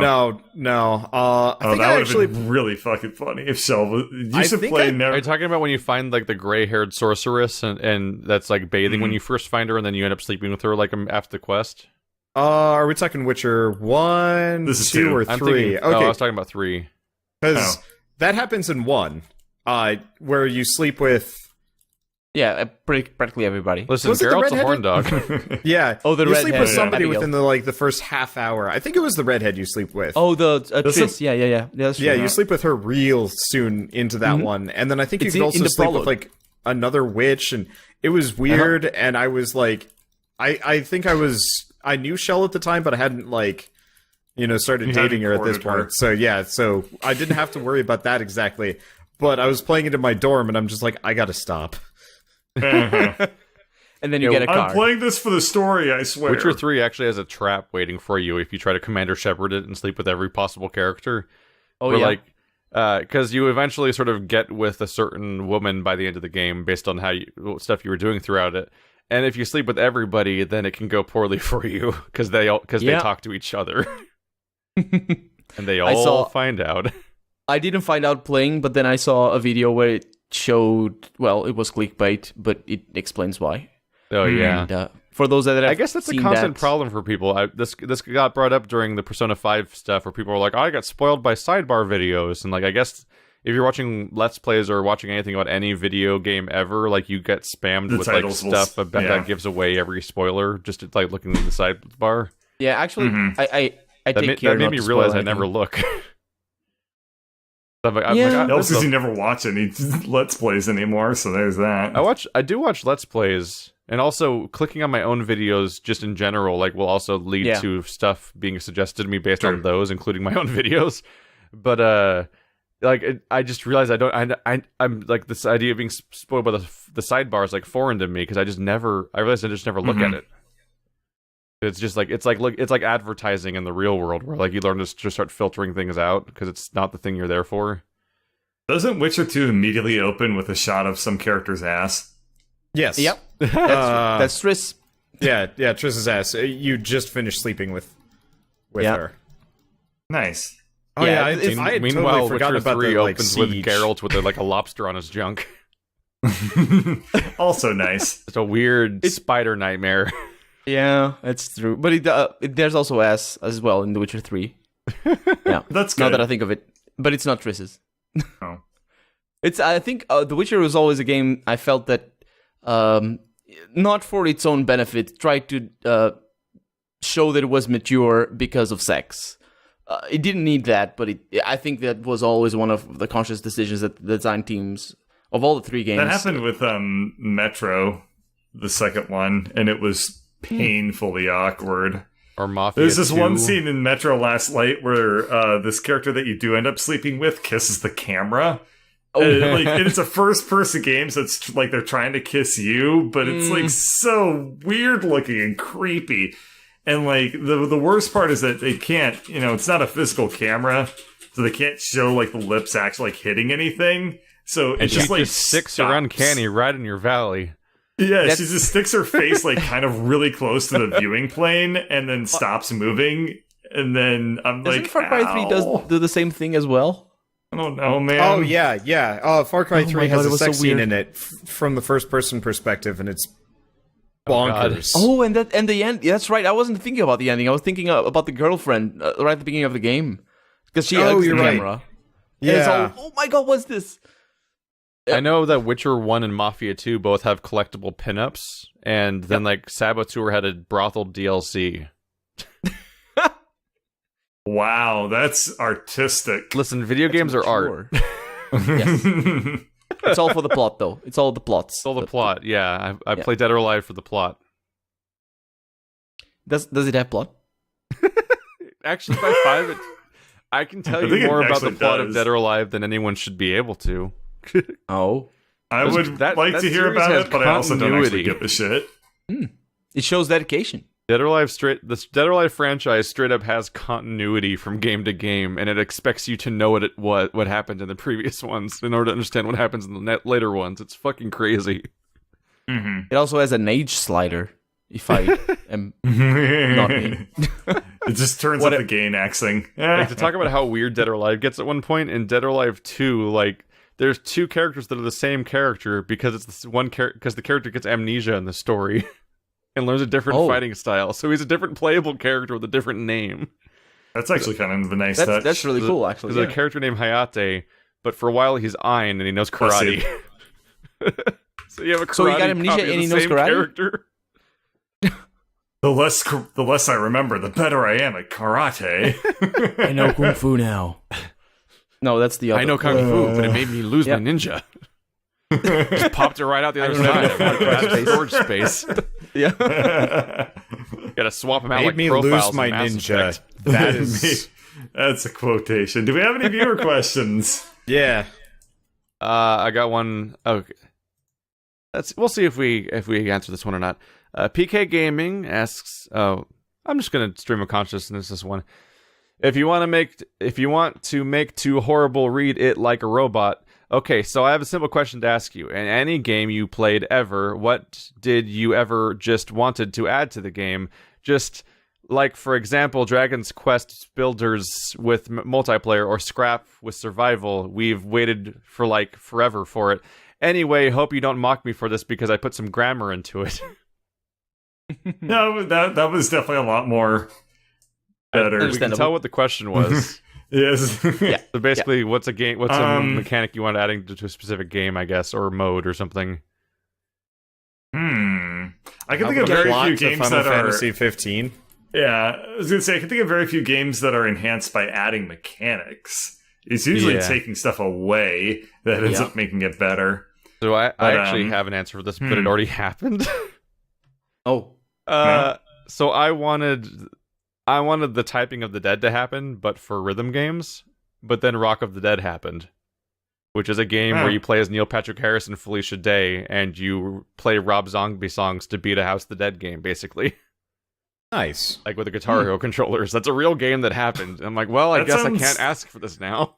No. I Oh, think that I would actually have been really fucking funny if Shell was. You I should think play I- Are Never. you talking about when you find like the gray-haired sorceress and that's like bathing when you first find her and then you end up sleeping with her like after the quest? are we talking Witcher 1, This is 2, two. or I'm 3? thinking. Oh, I Okay, was talking about 3. because Oh. that happens in 1, where you sleep with. yeah, practically everybody. Listen, Was it the Geralt's a redheaded? horn dog. Yeah. Oh, the you sleep redhead, with somebody Abigail. within the first half hour. I think it was the redhead you sleep with. Oh, the This Triss. is- Yeah. That's true. yeah, you sleep with her real soon into that one, and then I think It's you could in also the sleep prologue. with like another witch, and it was weird. And I was like, I think I knew Shell at the time, but I hadn't started You dating hadn't her at this courted her. point. So yeah, so I didn't have to worry about that exactly. But I was playing it in my dorm, and I'm just like, I gotta stop. And then you get a car. I'm playing this for the story. I swear. Witcher 3 actually has a trap waiting for you if you try to Commander Shepard it and sleep with every possible character. Oh Where, yeah. because you eventually sort of get with a certain woman by the end of the game based on what stuff you were doing throughout it. And if you sleep with everybody, then it can go poorly for you because they Yeah. talk to each other and they I all saw- find out. I didn't find out playing, but then I saw a video where it showed. Well, it was clickbait, but it explains why. Oh yeah. And for those that have I guess that's a seen constant that, problem for people. This got brought up during the Persona 5 stuff where people were like, "Oh, I got spoiled by sidebar videos," and like I guess if you're watching Let's Plays or watching anything about any video game ever, like you get spammed The with like titles will stuff about yeah. that gives away every spoiler just like looking at the sidebar. Yeah, actually, I That, take care that made not me to realize spoil I never anything. look. I'm like, Yeah. Else this is is you never watch any Let's Plays anymore, so there's that. I do watch Let's Plays, and also clicking on my own videos just in general, like will also lead Yeah. to stuff being suggested to me based Sure. on those, including my own videos. But I just realized I'm like this idea of being spoiled by the sidebar is like foreign to me because I realized I just never look at it. It's just like it's like advertising in the real world where like you learn to just start filtering things out because it's not the thing you're there for. Doesn't Witcher 2 immediately open with a shot of some character's ass? Yes. Yep, Uh, that's Triss. yeah. Triss's ass. You just finished sleeping with Yeah. her. Nice. Oh Yeah, yeah, it's- I had Meanwhile, totally forgotten Witcher about 3 the like opens with siege. Geralt with like a lobster on his junk. Also nice. It's a weird spider nightmare. Yeah, that's true. But there's also ass as well in The Witcher 3. Yeah, That's now good. that I think of it. But it's not Triss's. Oh. I think The Witcher was always a game I felt that, not for its own benefit, tried to show that it was mature because of sex. It didn't need that, but I think that was always one of the conscious decisions that the design teams of all the three games. That happened with Metro, the second one, and it was painfully awkward. Or Mafia There's this 2. one scene in Metro Last Light where this character that you do end up sleeping with kisses the camera. And it's a first-person game, so it's like they're trying to kiss you, but it's like so weird looking and creepy. And like the worst part is that they can't, it's not a physical camera, so they can't show like the lips actually like hitting anything. So And it she just like sticks her stops. uncanny right in your valley. Yeah, she just sticks her face like kind of really close to the viewing plane and then stops moving. And then I'm Doesn't like, Far Cry 3 do the same thing as well? I don't know, man. Oh yeah. Far Cry 3 God, has it a was sex so scene weird. in it from the first person perspective, and it's God. bonkers. Oh, and the end. Yeah, that's right. I wasn't thinking about the ending. I was thinking about the girlfriend right at the beginning of the game because she hugs the you're right. camera. And it's Yeah. all, oh my god, what's this? I know that Witcher 1 and Mafia 2 both have collectible pinups, and then like Saboteur had a brothel DLC. Wow, that's artistic. Listen, video games are art. Sure. Yes. It's all for the plot, though. It's all the plots. It's all the plot. Yeah, I play Dead or Alive for the plot. Does it have plot? Actually, by 5, I can tell I you think it more about the actually plot of does. Dead or Alive than anyone should be able to. Oh, I would like to hear series about has it, but I also don't actually continuity. give a shit. it shows dedication. The Dead or Alive franchise straight up has continuity from game to game, and it expects you to know what happened in the previous ones in order to understand what happens in the later ones. It's fucking crazy. It also has an age slider. If I am not me. It just turns up the gain axing. Like, to talk about how weird Dead or Alive gets at one point, in Dead or Alive 2, like, there's two characters that are the same character because it's this one because the character gets amnesia in the story and learns a different fighting style. So he's a different playable character with a different name. That's actually kind of a nice touch. That's really cool, actually. There's a character named Hayate, but for a while he's Ein and he knows karate. So you have a karate So he got amnesia copy of and he the knows same karate? character. The less I remember, the better I am at karate. I know kung fu now. No, that's the other. I know kung fu, but it made me lose my ninja. Just popped it right out the other side of that storage space. Yeah. Gotta swap him out Made like me profiles lose my in Mass ninja. Effect. That is That's a quotation. Do we have any viewer questions? yeah. I got one. Okay. We'll see if we answer this one or not. PK Gaming asks, I'm just gonna stream of consciousness this one. If you want to make too horrible read it like a robot. Okay, so I have a simple question to ask you. In any game you played ever, what did you ever just wanted to add to the game? Just like, for example, Dragon's Quest Builders with multiplayer or Scrap with survival. We've waited for like forever for it. Anyway, hope you don't mock me for this because I put some grammar into it. No, that was definitely a lot more better. We can tell what the question was. Yes. Yeah. So basically, what's a mechanic you want adding to a specific game, I guess, or mode or something? I can think The of very plot few to games Final that are. Fantasy 15. Yeah, I was gonna say I can think of very few games that are enhanced by adding mechanics. It's usually taking stuff away that ends up making it better. So I actually have an answer for this, but it already happened. Oh. So I wanted the Typing of the Dead to happen, but for rhythm games. But then Rock of the Dead happened, which is a game where you play as Neil Patrick Harris and Felicia Day, and you play Rob Zombie songs to beat a House of the Dead game, basically. Nice. Like with the Guitar Hero controllers. That's a real game that happened. I'm like, well, I guess I can't ask for this now.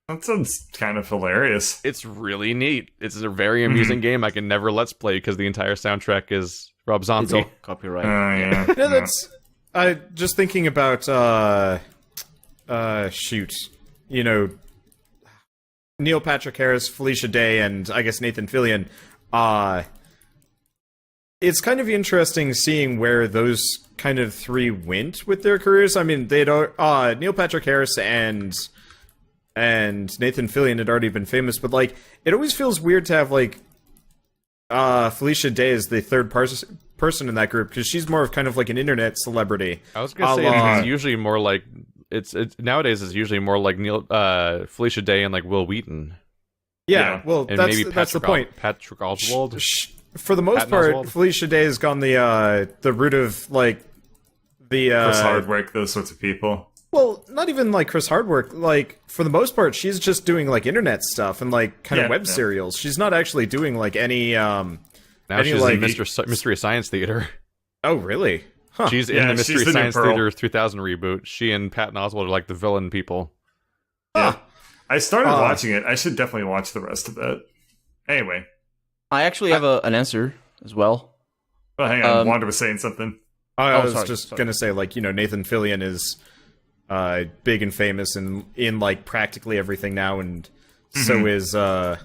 That sounds kind of hilarious. It's really neat. It's a very amusing game I can never Let's Play because the entire soundtrack is Rob It's Zombie. all copyright. Yeah. Yeah, that's. Just thinking about. Shoot. You know. Neil Patrick Harris, Felicia Day, and I guess Nathan Fillion. It's kind of interesting seeing where those kind of three went with their careers. I mean, Neil Patrick Harris and Nathan Fillion had already been famous, but like it always feels weird to have like Felicia Day as the third person in that group because she's more of kind of like an internet celebrity. I was gonna say it's usually more like it's nowadays it's usually more like Felicia Day and like Will Wheaton. Yeah, well, And that's maybe the point. Patrick Oswald. For the most Patton part, Oswalt? Felicia Day has gone the route of like the Chris Hardwick, those sorts of people. well, not even like Chris Hardwick. Like for the most part, she's just doing like internet stuff and like kind of web serials. She's not actually doing like any Now any, she's like- in Mystery Science Theater. Oh, really? Huh. She's in Yeah, the she's Mystery the new Science Pearl. Theater 3000 reboot. She and Patton Oswalt are like the villain people. Yeah. I started watching it. I should definitely watch the rest of it. Anyway. I actually have an answer as well. Oh, hang on. Wanda was saying something. I was just going to say, like, Nathan Fillion is big and famous in like, practically everything now, and so is, well,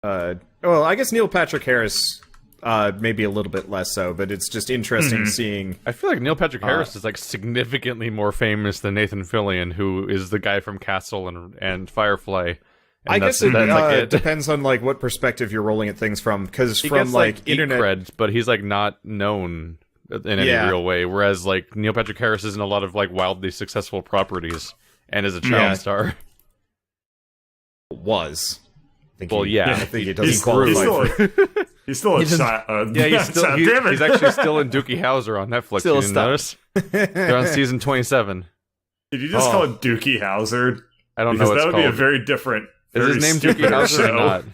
I guess Neil Patrick Harris, maybe a little bit less so, but it's just interesting seeing... I feel like Neil Patrick Harris is, like, significantly more famous than Nathan Fillion, who is the guy from Castle and Firefly. I guess it depends on, like, what perspective you're rolling at things from, because from, like, internet... cred, but he's, like, not known in any real way, whereas, like, Neil Patrick Harris is in a lot of, like, wildly successful properties, and is a child star. Was. I think he doesn't qualify. He's still a child. Yeah, he's actually still in Dookie Howser on Netflix. Still you didn't notice? They're on season 27. Did you just call it Dookie Howser? I don't know what it's called. That would be a very different... Is his name Dookie Howser or not?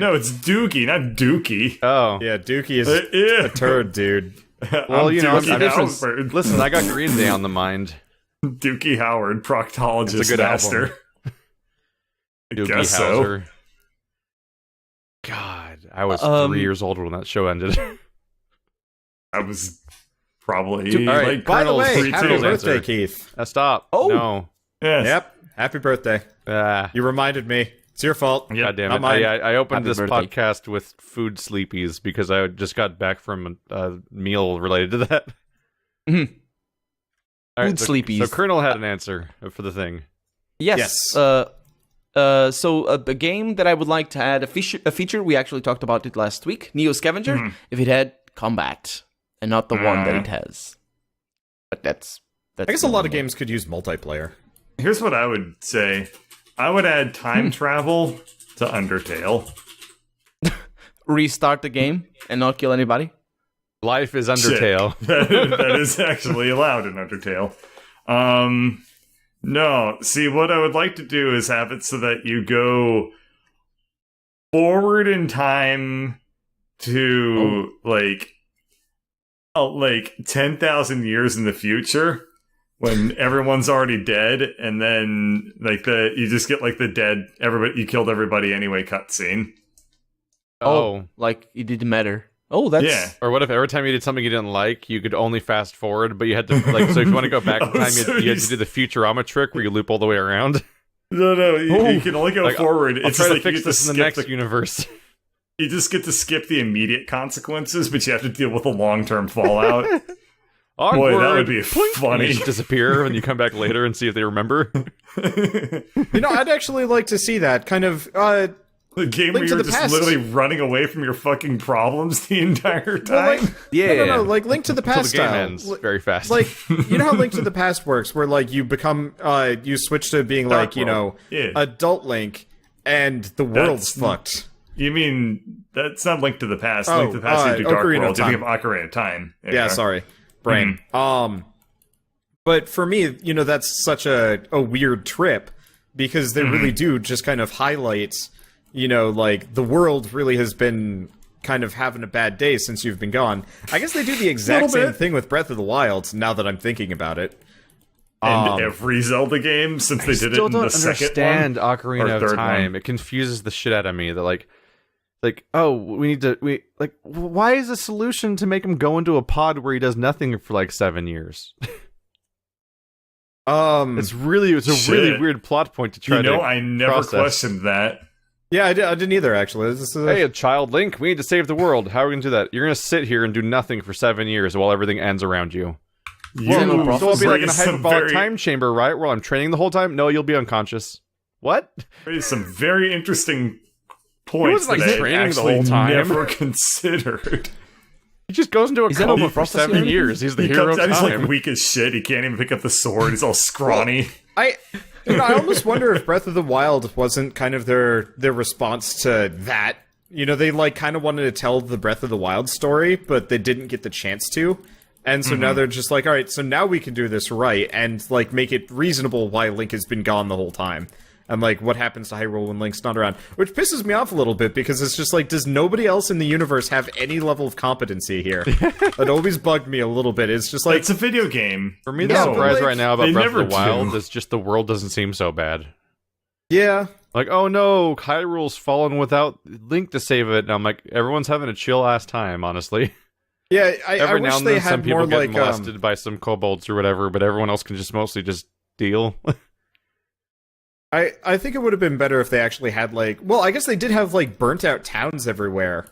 No, it's Dookie, not Dookie. Oh. Yeah, Dookie is a turd, dude. Well, I'm the difference. Listen, I got Green Day on the mind. Dookie Howard, proctologist it's a good master. Album. Dookie Howser. God, I was 3 years old when that show ended. I was probably all right. By the way, happy birthday, Keith. Stop. Oh. No. Yes. Yep. Happy birthday. You reminded me. It's your fault. God damn it. I opened this podcast with food sleepies because I just got back from a meal related to that. Mm-hmm. All right, Food sleepies. So Colonel had an answer for the thing. Yes. So a game that I would like to add a feature, we actually talked about it last week, Neo Scavenger, if it had combat and not the one that it has. But that's I guess a lot of games could use multiplayer. Here's what I would say. I would add time travel to Undertale. Restart the game and not kill anybody? Life is Undertale. That is actually allowed in Undertale. No, see, what I would like to do is have it so that you go forward in time to, like 10,000 years in the future when everyone's already dead, and then, like, you just get, like, the dead, you killed everybody anyway cutscene. Oh, like, it didn't matter. Oh, that's... Yeah. Or what if every time you did something you didn't like, you could only fast forward, but you had to, like, so if you want to go back in time, you had to do the Futurama trick where you loop all the way around? No, you can only go forward. I'll it's try just to like fix this in the next universe. You just get to skip the immediate consequences, but you have to deal with the long-term fallout. Awkward. Boy, that would be funny. You just disappear and you come back later and see if they remember. I'd actually like to see that kind of the game where you're just literally running away from your fucking problems the entire time. Well, no, like Link to the Past Until the game style. ends very fast. Like, you know how Link to the Past works, where like you become, you switch to being Dark like, World. adult Link, and the world's fucked. You mean that's not Link to the Past? Link to the Past, you do Dark World. You think of Ocarina of Time. Yeah, sorry. Brain. But for me, that's such a weird trip, because they really do just kind of highlight, like, the world really has been kind of having a bad day since you've been gone. I guess they do the exact same thing with Breath of the Wild, now that I'm thinking about it. And every Zelda game since they did it in the second one. I still don't understand Ocarina of Time. It confuses the shit out of me that, like, why is the solution to make him go into a pod where he does nothing for like 7 years? It's a really weird plot point to try to I never process. questioned that. Yeah, I didn't either, actually. Hey, a child Link, we need to save the world. How are we going to do that? You're going to sit here and do nothing for 7 years while everything ends around you. So I'll be like in a hyperbolic time chamber, right? Where I'm training the whole time? No, you'll be unconscious. What? There's some very interesting points like that I training actually the whole time. never considered. He just goes into a coma for 7 years. He's the hero of time. He's like weak as shit. He can't even pick up the sword. He's all scrawny. I almost wonder if Breath of the Wild wasn't kind of their response to that. They like kind of wanted to tell the Breath of the Wild story, but they didn't get the chance to. And so now they're just like, all right, so now we can do this right and like make it reasonable why Link has been gone the whole time. And like what happens to Hyrule when Link's not around. Which pisses me off a little bit because it's just like, does nobody else in the universe have any level of competency here? It always bugged me a little bit. It's just like... It's a video game. For me, the surprise right now about Breath of the never Wild do. is just the world doesn't seem so bad. Yeah. Like, oh no, Hyrule's fallen without Link to save it. And I'm like, everyone's having a chill ass time, honestly. Yeah, I Every wish now and they then some had people more get like molested by some kobolds or whatever, but everyone else can just mostly just deal. I think it would have been better if they actually had like, well, I guess they did have like burnt out towns everywhere,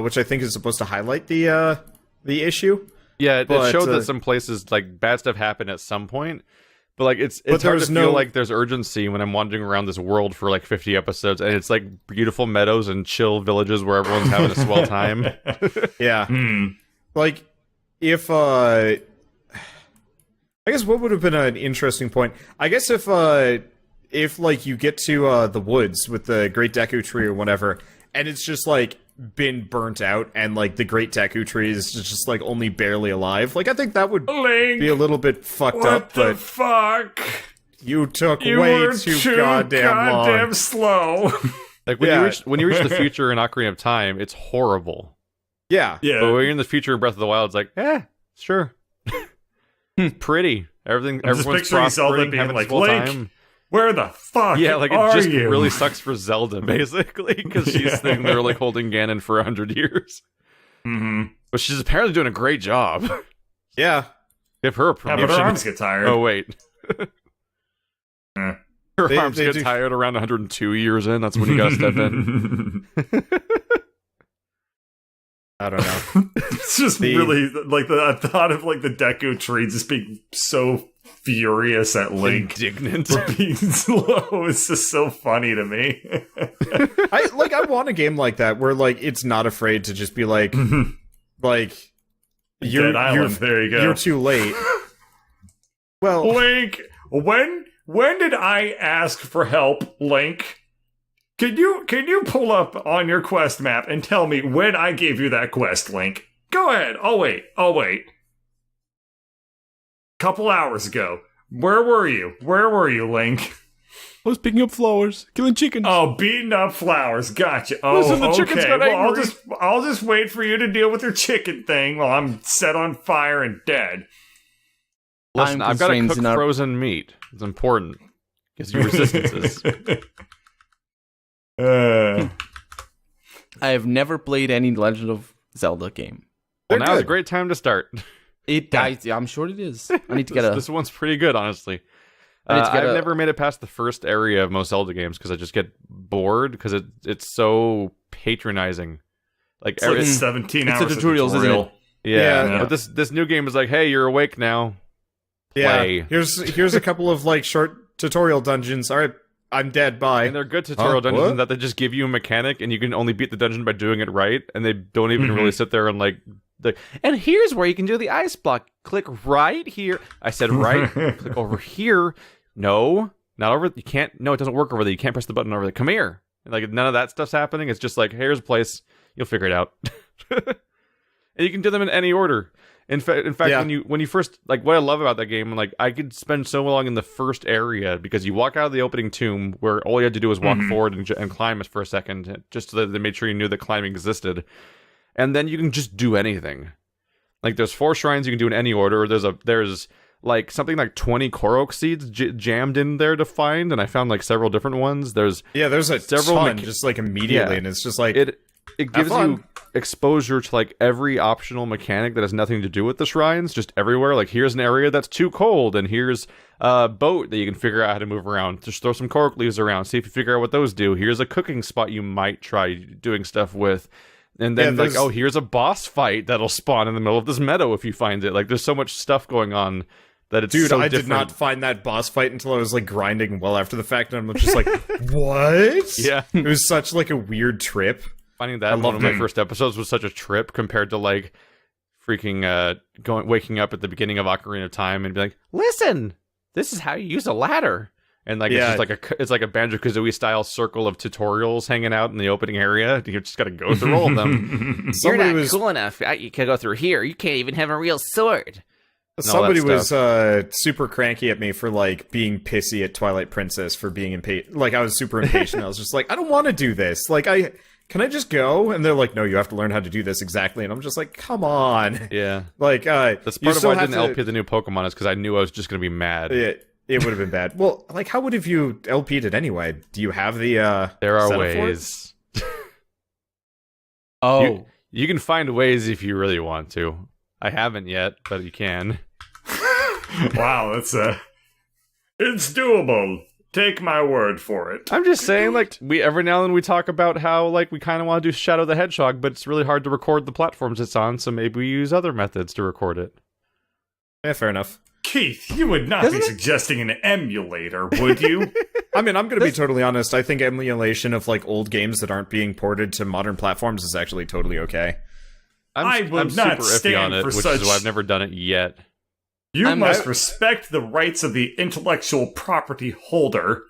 which I think is supposed to highlight the issue. Yeah, it But, showed that some places like bad stuff happened at some point, but like it's hard to there's feel like there's urgency when I'm wandering around this world for like 50 episodes, and it's like beautiful meadows and chill villages where everyone's having a swell time. Yeah, like if I guess what would have been an interesting point. I guess if like you get to the woods with the Great Deku Tree or whatever, and it's just like been burnt out, and like the Great Deku Tree is just like only barely alive. Like I think that would Link, be a little bit fucked what up. the But fuck? you took You way were too goddamn long. slow. Like when Yeah. you reach the future in Ocarina of Time, it's horrible. Yeah, Yeah. But when you're in the future in Breath of the Wild, it's like, sure, it's pretty. I'm just Everyone's picturing Zelda prospering, being having like, a full Link, time. where the fuck Yeah, like it are just you? really sucks for Zelda, basically, because she's thinking they're like holding Ganon for 100 years. Mm-hmm. But she's apparently doing a great job. yeah. Give her a Yeah, but promotion. her arms get tired. Oh wait, Eh. her They- arms they get do- tired around 102 years in. That's when you gotta step in. I don't know. It's just The- really like the thought of like the Deku Tree just being so furious at Link Indignant. for being slow. It's just so funny to me. I want a game like that where like it's not afraid to just be like Dead Island. There you go. You're too late. Well, Link, when did I ask for help, Link? Can you pull up on your quest map and tell me when I gave you that quest, Link? Go ahead. I'll wait. Couple hours ago. Where were you, Link? I was picking up flowers, killing chickens. Oh, beating up flowers. Gotcha. Oh, Listen, the chickens okay. got Well, angry. I'll just wait for you to deal with your chicken thing while I'm set on fire and dead. Listen, Time I've got to constraints cook in our- frozen meat. It's important. Gives you resistances. Uh, I have never played any Legend of Zelda game. Well, They're now's a good. great time to start. I'm sure it is. I need to get a. This one's pretty good, honestly. I need to get I've a- never made it past the first area of most Zelda games because I just get bored because it's so patronizing. Like, it's like every, 17 It's the hours of tutorials, isn't tutorial. it? yeah, Yeah. but this new game is like, hey, you're awake now. Play. yeah. Here's a couple of like short tutorial dungeons. All right, I'm dead. Bye. And they're good tutorial Huh? dungeons What? in that they just give you a mechanic and you can only beat the dungeon by doing it right, and they don't even really sit there and like. And here's where you can do the ice block. Click right here. I said right. Click over here. No, not over. You can't. No, it doesn't work over there. You can't press the button over there. Come here. And like none of that stuff's happening. It's just like here's a place. You'll figure it out. And you can do them in any order. In fact, Yeah. when you first like what I love about that game, like I could spend so long in the first area because you walk out of the opening tomb where all you had to do was walk forward and climb for a second, just so that they made sure you knew that climbing existed, and then you can just do anything. Like there's 4 shrines you can do in any order. There's like something like 20 Korok seeds jammed in there to find, and I found like several different ones. There's a several ton just like immediately, Yeah. and it's just like it gives fun. you exposure to like every optional mechanic that has nothing to do with the shrines, just everywhere. Like here's an area that's too cold, and here's a boat that you can figure out how to move around. Just throw some Korok leaves around, see if you figure out what those do. Here's a cooking spot you might try doing stuff with. And then Yeah, there's- here's a boss fight that'll spawn in the middle of this meadow if you find it. Like there's so much stuff going on that it's dude, so I different. did not find that boss fight until I was like grinding well after the fact, and I'm just like, what? Yeah. It was such like a weird trip. Finding that one loved of my it. first episodes was such a trip compared to like freaking waking up at the beginning of Ocarina of Time and be like, listen, this is how you use a ladder. And like Yeah. it's like a Banjo-Kazooie style circle of tutorials hanging out in the opening area. You just got to go through all of them. Somebody You're not was cool enough. You can go through here. You can't even have a real sword. somebody that was super cranky at me for like being pissy at Twilight Princess for being impatient. Like I was super impatient. I was just like, I don't want to do this. Like can I just go? And they're like, no, you have to learn how to do this exactly. And I'm just like, come on. Yeah. Like That's you part of still why I have didn't LP the new Pokemon is because I knew I was just going to be mad. it would have been bad. Well, like, how would have you LP'd it anyway? Do you have the There are setup for it? ways. Oh. You can find ways if you really want to. I haven't yet, but you can. Wow, it's doable. Take my word for it. I'm just saying, like, we every now and then we talk about how, like, we kind of want to do Shadow the Hedgehog, but it's really hard to record the platforms it's on, so maybe we use other methods to record it. Yeah, fair enough. Keith, you would not be suggesting an emulator, would you? I mean, I'm going to be totally honest. I think emulation of, like, old games that aren't being ported to modern platforms is actually totally okay. I would I'm not super iffy on stand it, for which such- is why I've never done it yet. You must respect the rights of the intellectual property holder.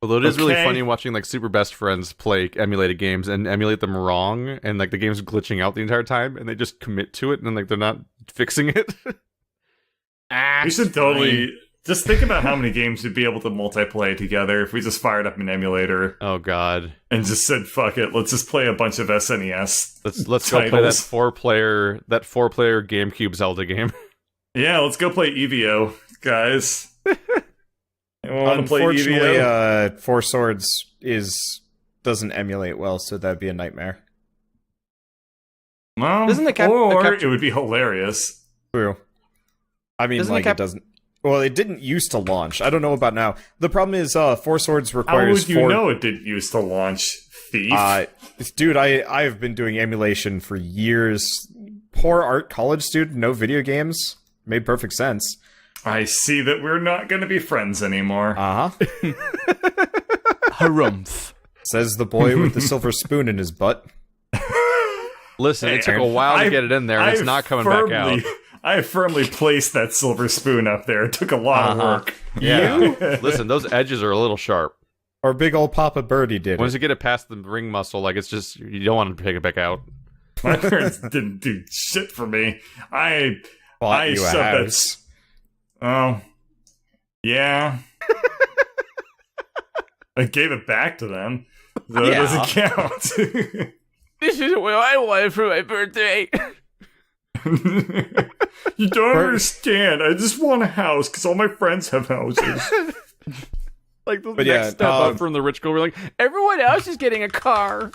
Although it is really Okay. funny watching, like, super best friends play emulated games and emulate them wrong, and, like, the game's glitching out the entire time, and they just commit to it, and, like, they're not fixing it. We should totally just think about how many games we'd be able to multiplayer together if we just fired up an emulator Oh, God. and just said, fuck it, let's just play a bunch of SNES. Let's go play that titles. four-player GameCube Zelda game. Yeah, let's go play EVO, guys. Anyone want to play Unfortunately, EVO? Four Swords doesn't emulate well, so that'd be a nightmare. Well, Doesn't the or cap- it would be hilarious. True. I mean, Doesn't like, the it doesn't... Well, it didn't used to launch. I don't know about now. The problem is, Four Swords How requires would you know it didn't used to launch, thief? Dude, I have been doing emulation for years. Poor art college student, no video games. Made perfect sense. I see that we're not going to be friends anymore. Uh-huh. Harumph. Says the boy with the silver spoon in his butt. Listen, it took a while to get it in there, and it's not coming back out. I firmly placed that silver spoon up there. It took a lot of work. Yeah. Listen, those edges are a little sharp. Or big old Papa Birdie did Once it. you get it past the ring muscle, like, it's just, you don't want to take it back out. My parents didn't do shit for me. I Bought you a shoved that. house. Oh, yeah. I gave it back to them. So it doesn't count. This is what I wanted for my birthday. You don't understand. I just want a house because all my friends have houses. Like, the But next yeah, step up from the rich girl, we're like, everyone else is getting a car.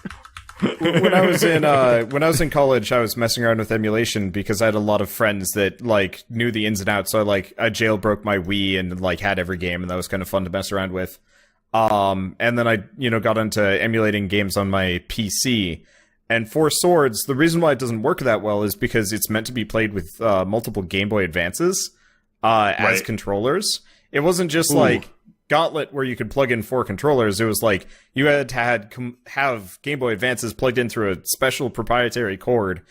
when I was in college, I was messing around with emulation because I had a lot of friends that like knew the ins and outs. So I jailbroke my Wii and like had every game, and that was kind of fun to mess around with. And then I got into emulating games on my PC. And Four Swords, the reason why it doesn't work that well is because it's meant to be played with multiple Game Boy Advances as Right. controllers. It wasn't just like Gauntlet where you could plug in 4 controllers. It was like you had to have Game Boy Advances plugged in through a special proprietary cord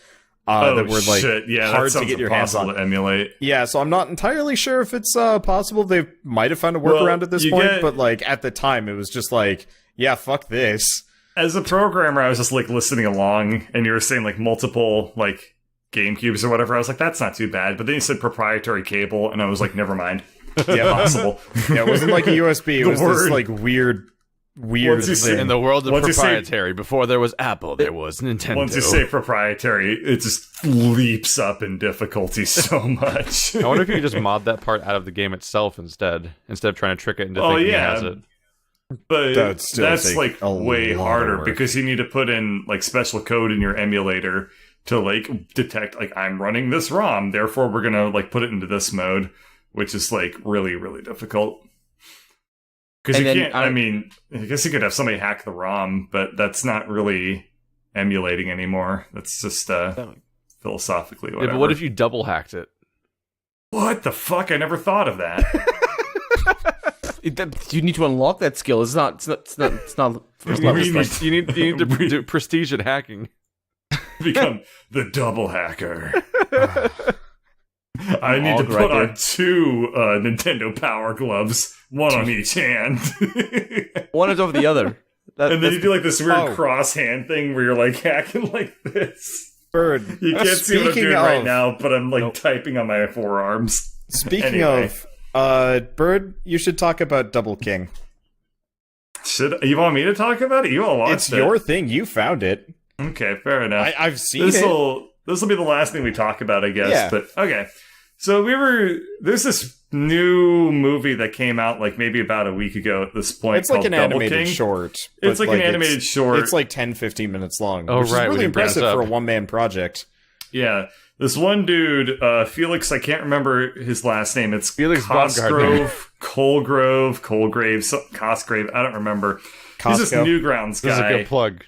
that were like shit. Yeah, hard that to get your hands impossible on. to emulate. Yeah, so I'm not entirely sure if it's possible. They might have found a workaround at this you point, get- but like at the time, it was just like, yeah, fuck this. As a programmer, I was just like listening along, and you were saying like multiple like GameCubes or whatever. I was like, that's not too bad. But then you said proprietary cable, and I was like, never mind. Yeah, Possible. Yeah, it wasn't like a USB. It The was word. this like weird Once you say- thing. In the world of Once you say- proprietary, before there was Apple, there was Nintendo. Once you say proprietary, it just leaps up in difficulty so much. I wonder if you could just mod that part out of the game itself instead of trying to trick it into Oh, thinking yeah. it has it. But That'd still that's take like a way lot of harder work. because you need to put in like special code in your emulator to like detect like I'm running this ROM, therefore we're gonna like put it into this mode, which is like really, really difficult. Because And you then can't. I mean, I guess you could have somebody hack the ROM, but that's not really emulating anymore. That's just philosophically Yeah, whatever. but what if you double hacked it? What the fuck? I never thought of that. You need to unlock that skill. It's not first level stuff. You need to do prestige at hacking. Become the double hacker. I need to Log put record. on 2 Nintendo Power Gloves, one on each hand. One is over the other. And then you do like this weird Oh. cross hand thing where you're like hacking like this. Bird. You can't see what I'm Speaking doing right of- now, but I'm like typing on my forearms. Speaking Anyway. of, Bird, you should talk about Double King. Should you want me to talk about it? You all watched It's it. your thing. You found it. Okay, fair enough. I've seen it. This will be the last thing we talk about, I guess. Yeah. But okay. So there's this new movie that came out like maybe about a week ago at this point. It's like an Double animated King. short. It's like an animated short. It's like 10-15 minutes long. Oh, which right, is we really didn't bring this impressive for a up. one-man project. Yeah. This one dude, Felix, I can't remember his last name. It's Felix Cosgrove, Colgrave, Cosgrave. I don't remember. Costco. He's this Newgrounds guy. This is a good plug.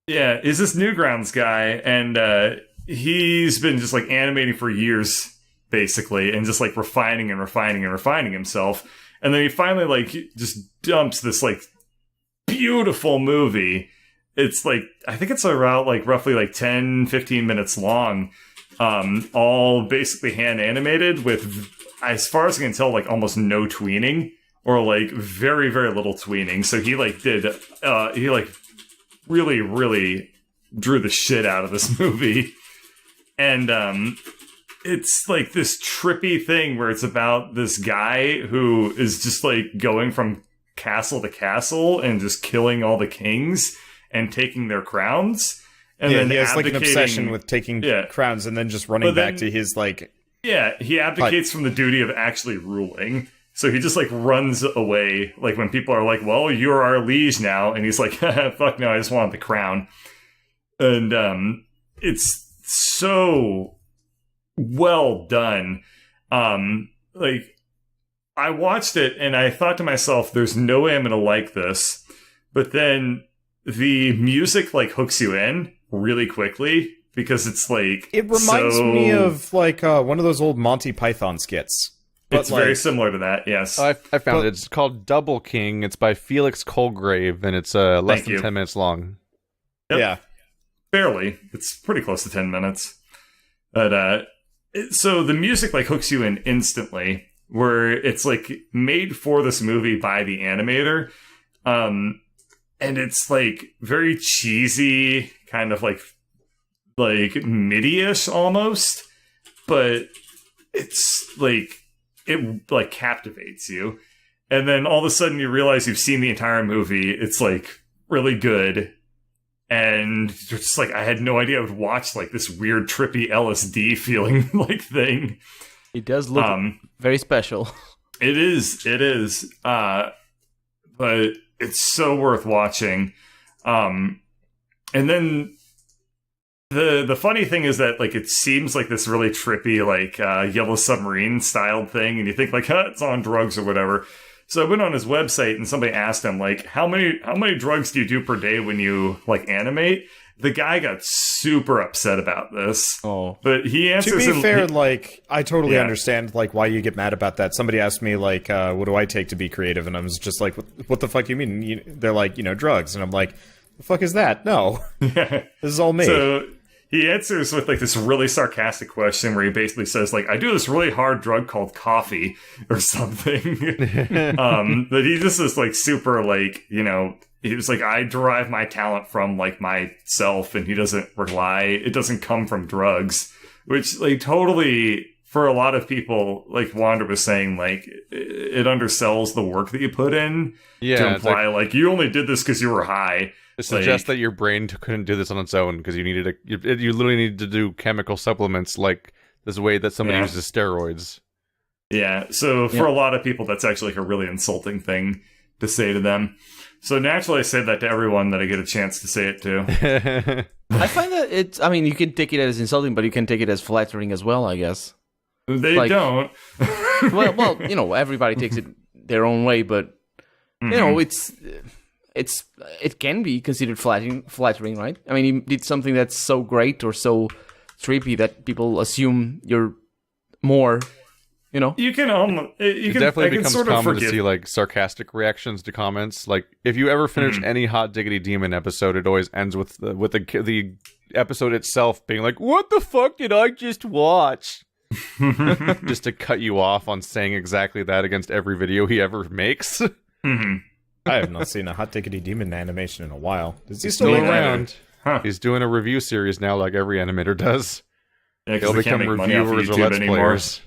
Yeah, he's this Newgrounds guy, and he's been just like animating for years, basically, and just like refining himself. And then he finally like just dumps this like beautiful movie. It's like, I think it's around like roughly like 10-15 minutes long, all basically hand animated with, as far as I can tell, like almost no tweening, or like very, very little tweening. So he like he like really, really drew the shit out of this movie. And it's like this trippy thing where it's about this guy who is just like going from castle to castle and just killing all the kings and taking their crowns. And then he has like an obsession with taking crowns and then just running back to his like... Yeah, he abdicates from the duty of actually ruling. So he just like runs away, like when people are like, well, you're our liege now. And he's like, fuck no, I just want the crown. And it's so well done. Like, I watched it and I thought to myself, there's no way I'm going to like this. But then the music like hooks you in really quickly because it's like... It reminds me of like one of those old Monty Python skits. It's very similar to that, yes. I found it. It's called Double King. It's by Felix Colgrave, and it's less than 10 minutes long. Yep. Yeah. Barely. It's pretty close to 10 minutes. But, so the music like hooks you in instantly, where it's like made for this movie by the animator. And it's like very cheesy, kind of like MIDI-ish almost, but it's like, it like captivates you. And then all of a sudden you realize you've seen the entire movie. It's like really good. And you're just like, I had no idea I would watch like this weird trippy LSD feeling like thing. It does look very special. It is. But it's so worth watching. And then the funny thing is that like it seems like this really trippy like Yellow Submarine styled thing, and you think like, it's on drugs or whatever. So I went on his website and somebody asked him like, how many drugs do you do per day when you like animate? The guy got super upset about this. Oh, but he answers. To be fair, like I totally understand like why you get mad about that. Somebody asked me like, what do I take to be creative? And I was just like, what the fuck do you mean? They're like, drugs, and I'm like, the fuck is that? No, this is all me. So he answers with like this really sarcastic question where he basically says like, I do this really hard drug called coffee or something. That he just is like super like, he was like, I derive my talent from like myself, and he doesn't it doesn't come from drugs, which like totally for a lot of people, like Wander was saying, like it undersells the work that you put in to imply like you only did this because you were high. It suggests that your brain couldn't do this on its own because you literally needed to do chemical supplements like this way that somebody uses steroids. Yeah, so for a lot of people, that's actually like a really insulting thing to say to them. So naturally, I say that to everyone that I get a chance to say it to. I find that you can take it as insulting, but you can take it as flattering as well, I guess. They don't. well, everybody takes it their own way, but, it can be considered flattering, right? I mean, you did something that's so great or so trippy that people assume you're more, You can definitely becomes common to see like sarcastic reactions to comments. Like if you ever finish any Hot Diggity Demon episode, it always ends with the episode itself being like, "What the fuck did I just watch?" Just to cut you off on saying exactly that against every video he ever makes. I have not seen a Hot Diggity Demon animation in a while. Is he still around? Huh. He's doing a review series now, like every animator does. Yeah, they'll become reviewers or Let's Players.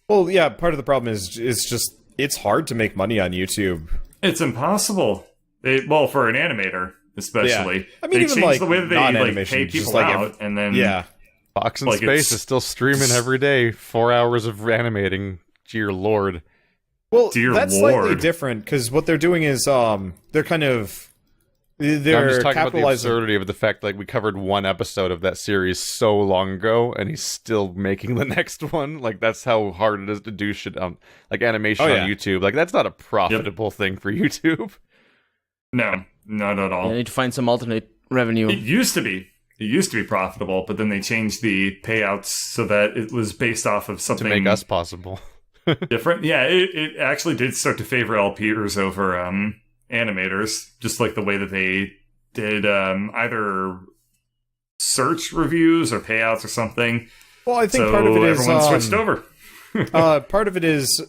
Well, yeah, part of the problem is it's hard to make money on YouTube. It's impossible. For an animator, especially. Yeah. I mean, they even change like the way that they pay people out, and then Fox in Like, Space it's- is still streaming every day. 4 hours of animating. Dear Lord. Well, Dear that's slightly Lord. different because what they're doing is they're kind of they're I'm just talking about the capitalizing. absurdity of the fact like we covered one episode of that series so long ago, and he's still making the next one. Like that's how hard it is to do shit on like animation Oh, on yeah. YouTube. Like that's not a profitable thing for YouTube. No, not at all. I need to find some alternate revenue. It used to be. It used to be profitable, but then they changed the payouts so that it was based off of To something make us possible. different. Yeah, it actually did start to favor LPers over animators, just like the way that they did either search reviews or payouts or something. Well, I think So part of it is everyone switched over. part of it is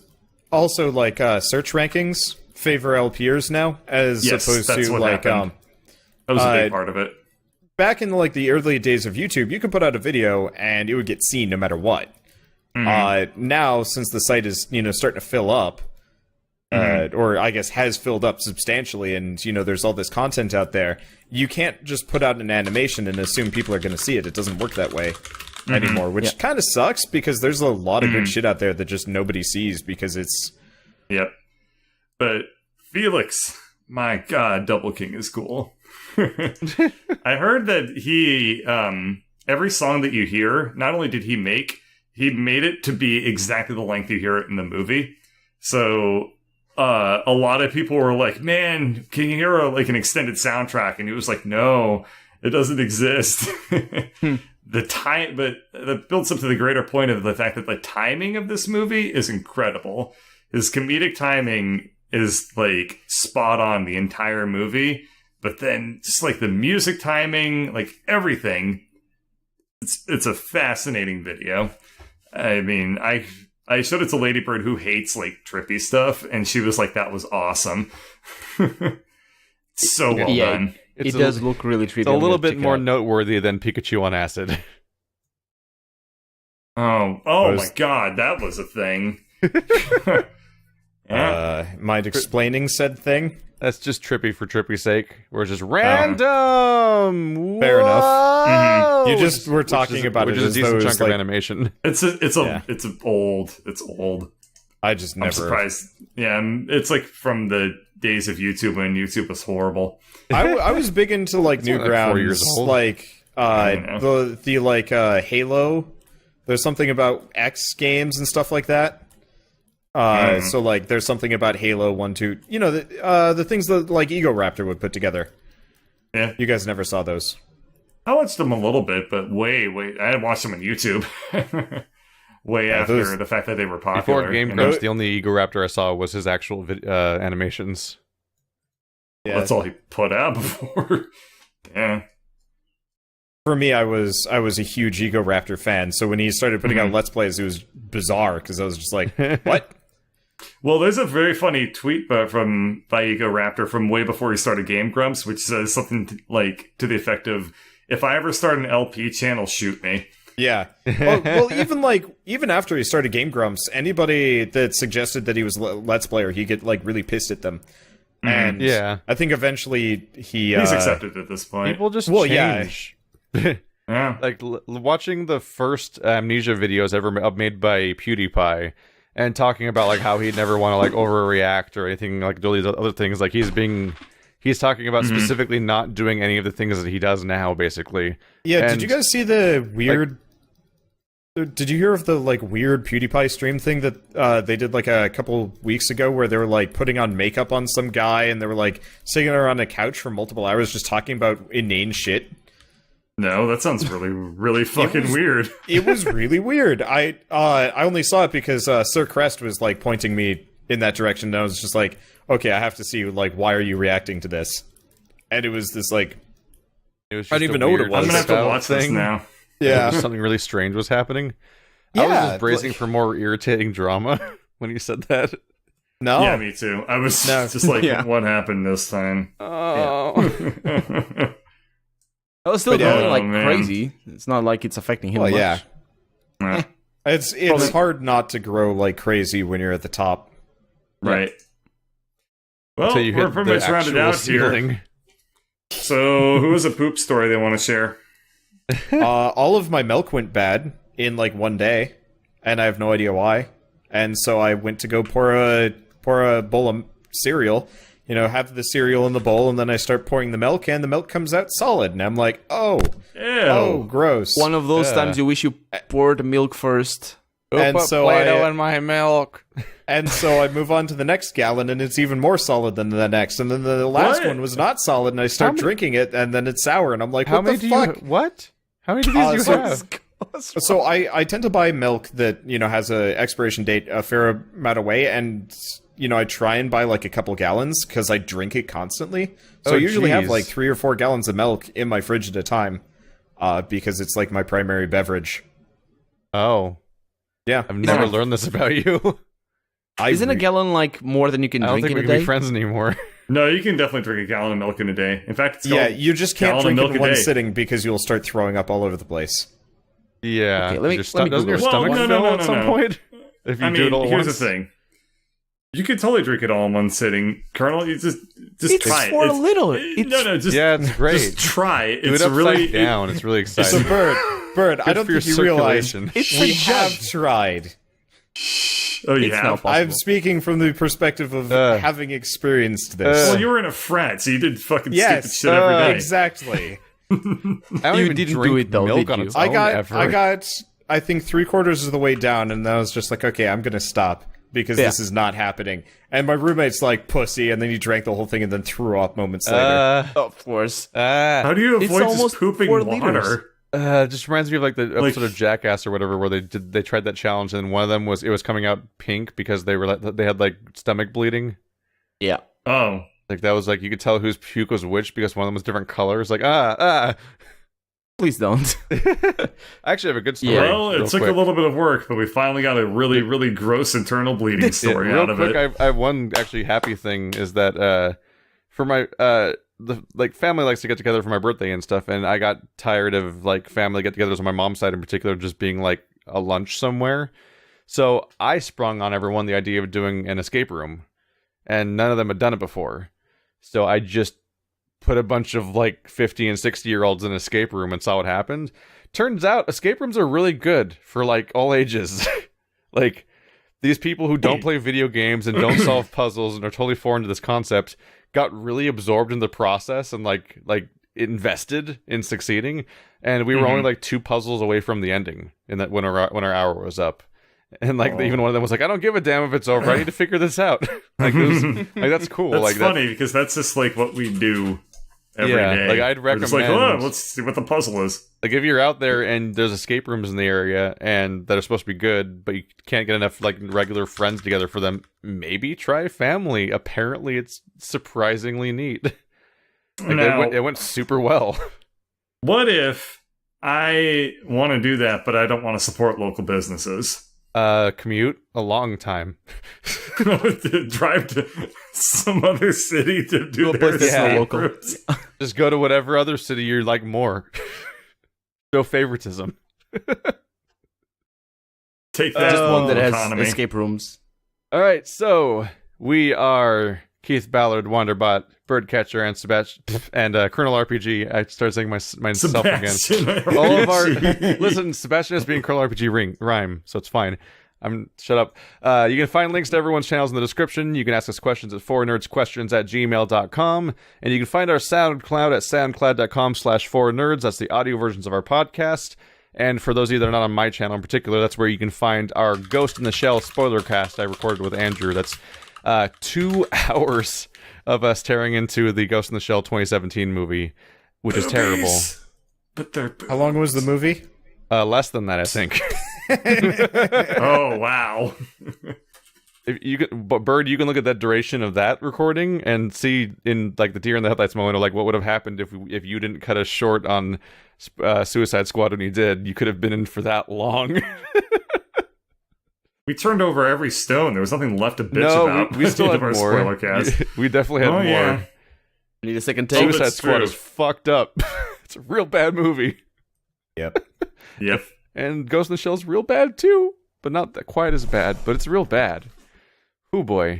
also like search rankings favor LPers now as Yes, opposed that's to what like happened. That was a big uh, part of it. back in like the early days of YouTube, you could put out a video and it would get seen no matter what. Now, since the site is starting to fill up, or I guess has filled up substantially, and there's all this content out there, you can't just put out an animation and assume people are going to see it. It doesn't work that way anymore, which kind of sucks because there's a lot of good shit out there that just nobody sees because it's. Yep. But Felix, my God, Double King is cool. I heard that he, every song that you hear, not only did he made it to be exactly the length you hear it in the movie. So, a lot of people were like, man, can you hear an extended soundtrack? And he was like, no, it doesn't exist. But that builds up to the greater point of the fact that the timing of this movie is incredible. His comedic timing is like spot on the entire movie, but then just like the music timing, like everything, it's a fascinating video. I mean, I showed it to Ladybird who hates like trippy stuff, and she was like, "That was awesome." So well done. It does look really trippy. It's a little bit more noteworthy than Pikachu on acid. Oh my God, that was a thing. Mind explaining said thing? That's just trippy for trippy's sake. We're just random. Fair enough. Whoa! You just were talking about it which is as a though decent it was chunk of like animation. It's old. It's old. I just I'm never. surprised. Yeah, it's like from the days of YouTube when YouTube was horrible. I was big into like only like 4 Newgrounds, years old. like I don't the like Halo. There's something about X games and stuff like that. So like there's something about Halo 1, 2. The things that like Ego Raptor would put together. Yeah, You guys never saw those. I watched them a little bit, but way. I had watched them on YouTube. Way after those- the fact that they were popular. Before Game you know? Grumps, the only Ego Raptor I saw was his actual animations. Yeah. That's all he put out before. Yeah. For me, I was a huge Ego Raptor fan. So when he started putting out Let's Plays, it was bizarre because I was just like, what? Well, there's a very funny tweet by Ego Raptor from way before he started Game Grumps, which says something to the effect of, "If I ever start an LP channel, shoot me." Yeah. Well, even after he started Game Grumps, anybody that suggested that he was Let's Player, he get like really pissed at them. And Yeah. I think eventually He's accepted at this point. People just yeah. change. Yeah. Like watching the first Amnesia videos ever made by PewDiePie and talking about like how he'd never want to like overreact or anything, like do these other things. Like he's talking about specifically not doing any of the things that he does now, basically. Yeah, And, did you guys see the weird... did you hear of the like weird PewDiePie stream thing that they did like a couple weeks ago where they were like putting on makeup on some guy and they were like sitting around a couch for multiple hours just talking about inane shit? No, that sounds really, really fucking weird. It was really weird. I only saw it because Sir Crest was like pointing me in that direction, and I was just like, okay, I have to see like why are you reacting to this? And it was this like It was I don't just even a know what it weird was. I'm gonna have to style watch this thing. now. yeah. Something really strange was happening. I was Yeah, just bracing like- for more irritating drama when you said that. No. Yeah, me too. I was No. just like, Yeah. what happened this time? Oh. I was still But yeah. going like Oh, man. crazy. It's not like it's affecting him Well, much. yeah. Yeah. It's hard not to grow like crazy when you're at the top. Right. Well, Until you we're hit pretty the much rounded actual out here. ceiling. So, who has a poop story they want to share? All of my milk went bad in like one day, and I have no idea why. And so I went to go pour a bowl of cereal, have the cereal in the bowl, and then I start pouring the milk, and the milk comes out solid, and I'm like, oh, gross. One of those times you wish you poured the milk first. And put so Play-Doh in my milk. And so I move on to the next gallon, and it's even more solid than the next. And then the last one was not solid, and I start drinking it, and then it's sour, and I'm like, what the fuck? What? How many of these do you have? So I tend to buy milk that, has a expiration date a fair amount away, and, I try and buy like a couple gallons, because I drink it constantly. So I usually have like 3 or 4 gallons of milk in my fridge at a time, because it's like my primary beverage. Oh. Yeah. I've never learned this about you. Isn't a gallon like more than you can drink in a day? I don't think we can be friends anymore. No, you can definitely drink a gallon of milk in a day. In fact, you just can't drink it in one sitting because you'll start throwing up all over the place. Yeah. Okay, let me doesn't your stomach fill at some point? If you do it all here's once? the thing. You could totally drink it all in one sitting, Colonel. You just try it. For a little. It's great. Just try. It's do it really upside down. It's really exciting. So, Bird, I don't think you realize we have tried. Oh, you have? I'm speaking from the perspective of having experienced this. Well, you were in a frat, so you did fucking stupid shit every day. Exactly. I don't even didn't drink do it, though, milk did on you? its own ever. I got, I think 3/4 of the way down, and then I was just like, okay, I'm gonna stop, because this is not happening. And my roommate's like, pussy, and then he drank the whole thing and then threw up moments later. Of course. How do you avoid just pooping 4 water? liters. It just reminds me of like the episode of Jackass or whatever, where they tried that challenge, and one of them was coming out pink because they had like stomach bleeding. Yeah. Oh, like that was like you could tell whose puke was which because one of them was different colors. Like Please don't. I actually have a good story. Well, it took a little bit of work, but we finally got a really, really gross internal bleeding story out of it. I have one actually happy thing is that for my the family likes to get together for my birthday and stuff, and I got tired of like family get-togethers on my mom's side in particular just being like a lunch somewhere. So I sprung on everyone the idea of doing an escape room, and none of them had done it before. So I just put a bunch of like 50 and 60-year-olds in an escape room and saw what happened. Turns out escape rooms are really good for like all ages. Like these people who don't play video games and don't solve puzzles and are totally foreign to this concept got really absorbed in the process and like invested in succeeding. And we were only like 2 puzzles away from the ending in that when our hour was up. And like even one of them was like, I don't give a damn if it's over. I need to figure this out. Like, that's cool. That's like funny because that's just like what we do every day. Like I'd recommend. It's like, oh, let's see what the puzzle is. Like if you're out there and there's escape rooms in the area and that are supposed to be good, but you can't get enough like regular friends together for them, maybe try family. Apparently, it's surprisingly neat. Like Now, it went super well. What if I want to do that, but I don't want to support local businesses? Commute a long time. To drive to some other city to do their escape rooms. Just go to whatever other city you like more. No favoritism. Take that. Just one that has economy. escape rooms. All right, so we are Keith Ballard, Wanderbot, Birdcatcher, and Sebastian, and Colonel RPG. I started saying myself again. All of our listen, Sebastian is being Colonel RPG rhyme, so it's fine. Shut up. You can find links to everyone's channels in the description. You can ask us questions at fournerdsquestions@gmail.com, and you can find our SoundCloud at soundcloud.com/fournerds. That's the audio versions of our podcast. And for those of you that are not on my channel in particular, that's where you can find our Ghost in the Shell spoiler cast I recorded with Andrew. That's 2 hours of us tearing into the Ghost in the Shell 2017 movie, which is terrible. But they're How long was the movie? Less than that, I think. Oh, wow. But Bird, you can look at that duration of that recording and see in like the deer in the headlights moment of like what would have happened if you didn't cut us short on Suicide Squad when you did. You could have been in for that long. We turned over every stone. There was nothing left to bitch about. We still had our more. spoiler cast. We definitely had more. Yeah. Need a second take. Suicide Squad is fucked up. It's a real bad movie. Yep. Yep. And Ghost in the Shell's real bad too, but not quite as bad. But it's real bad. Oh boy.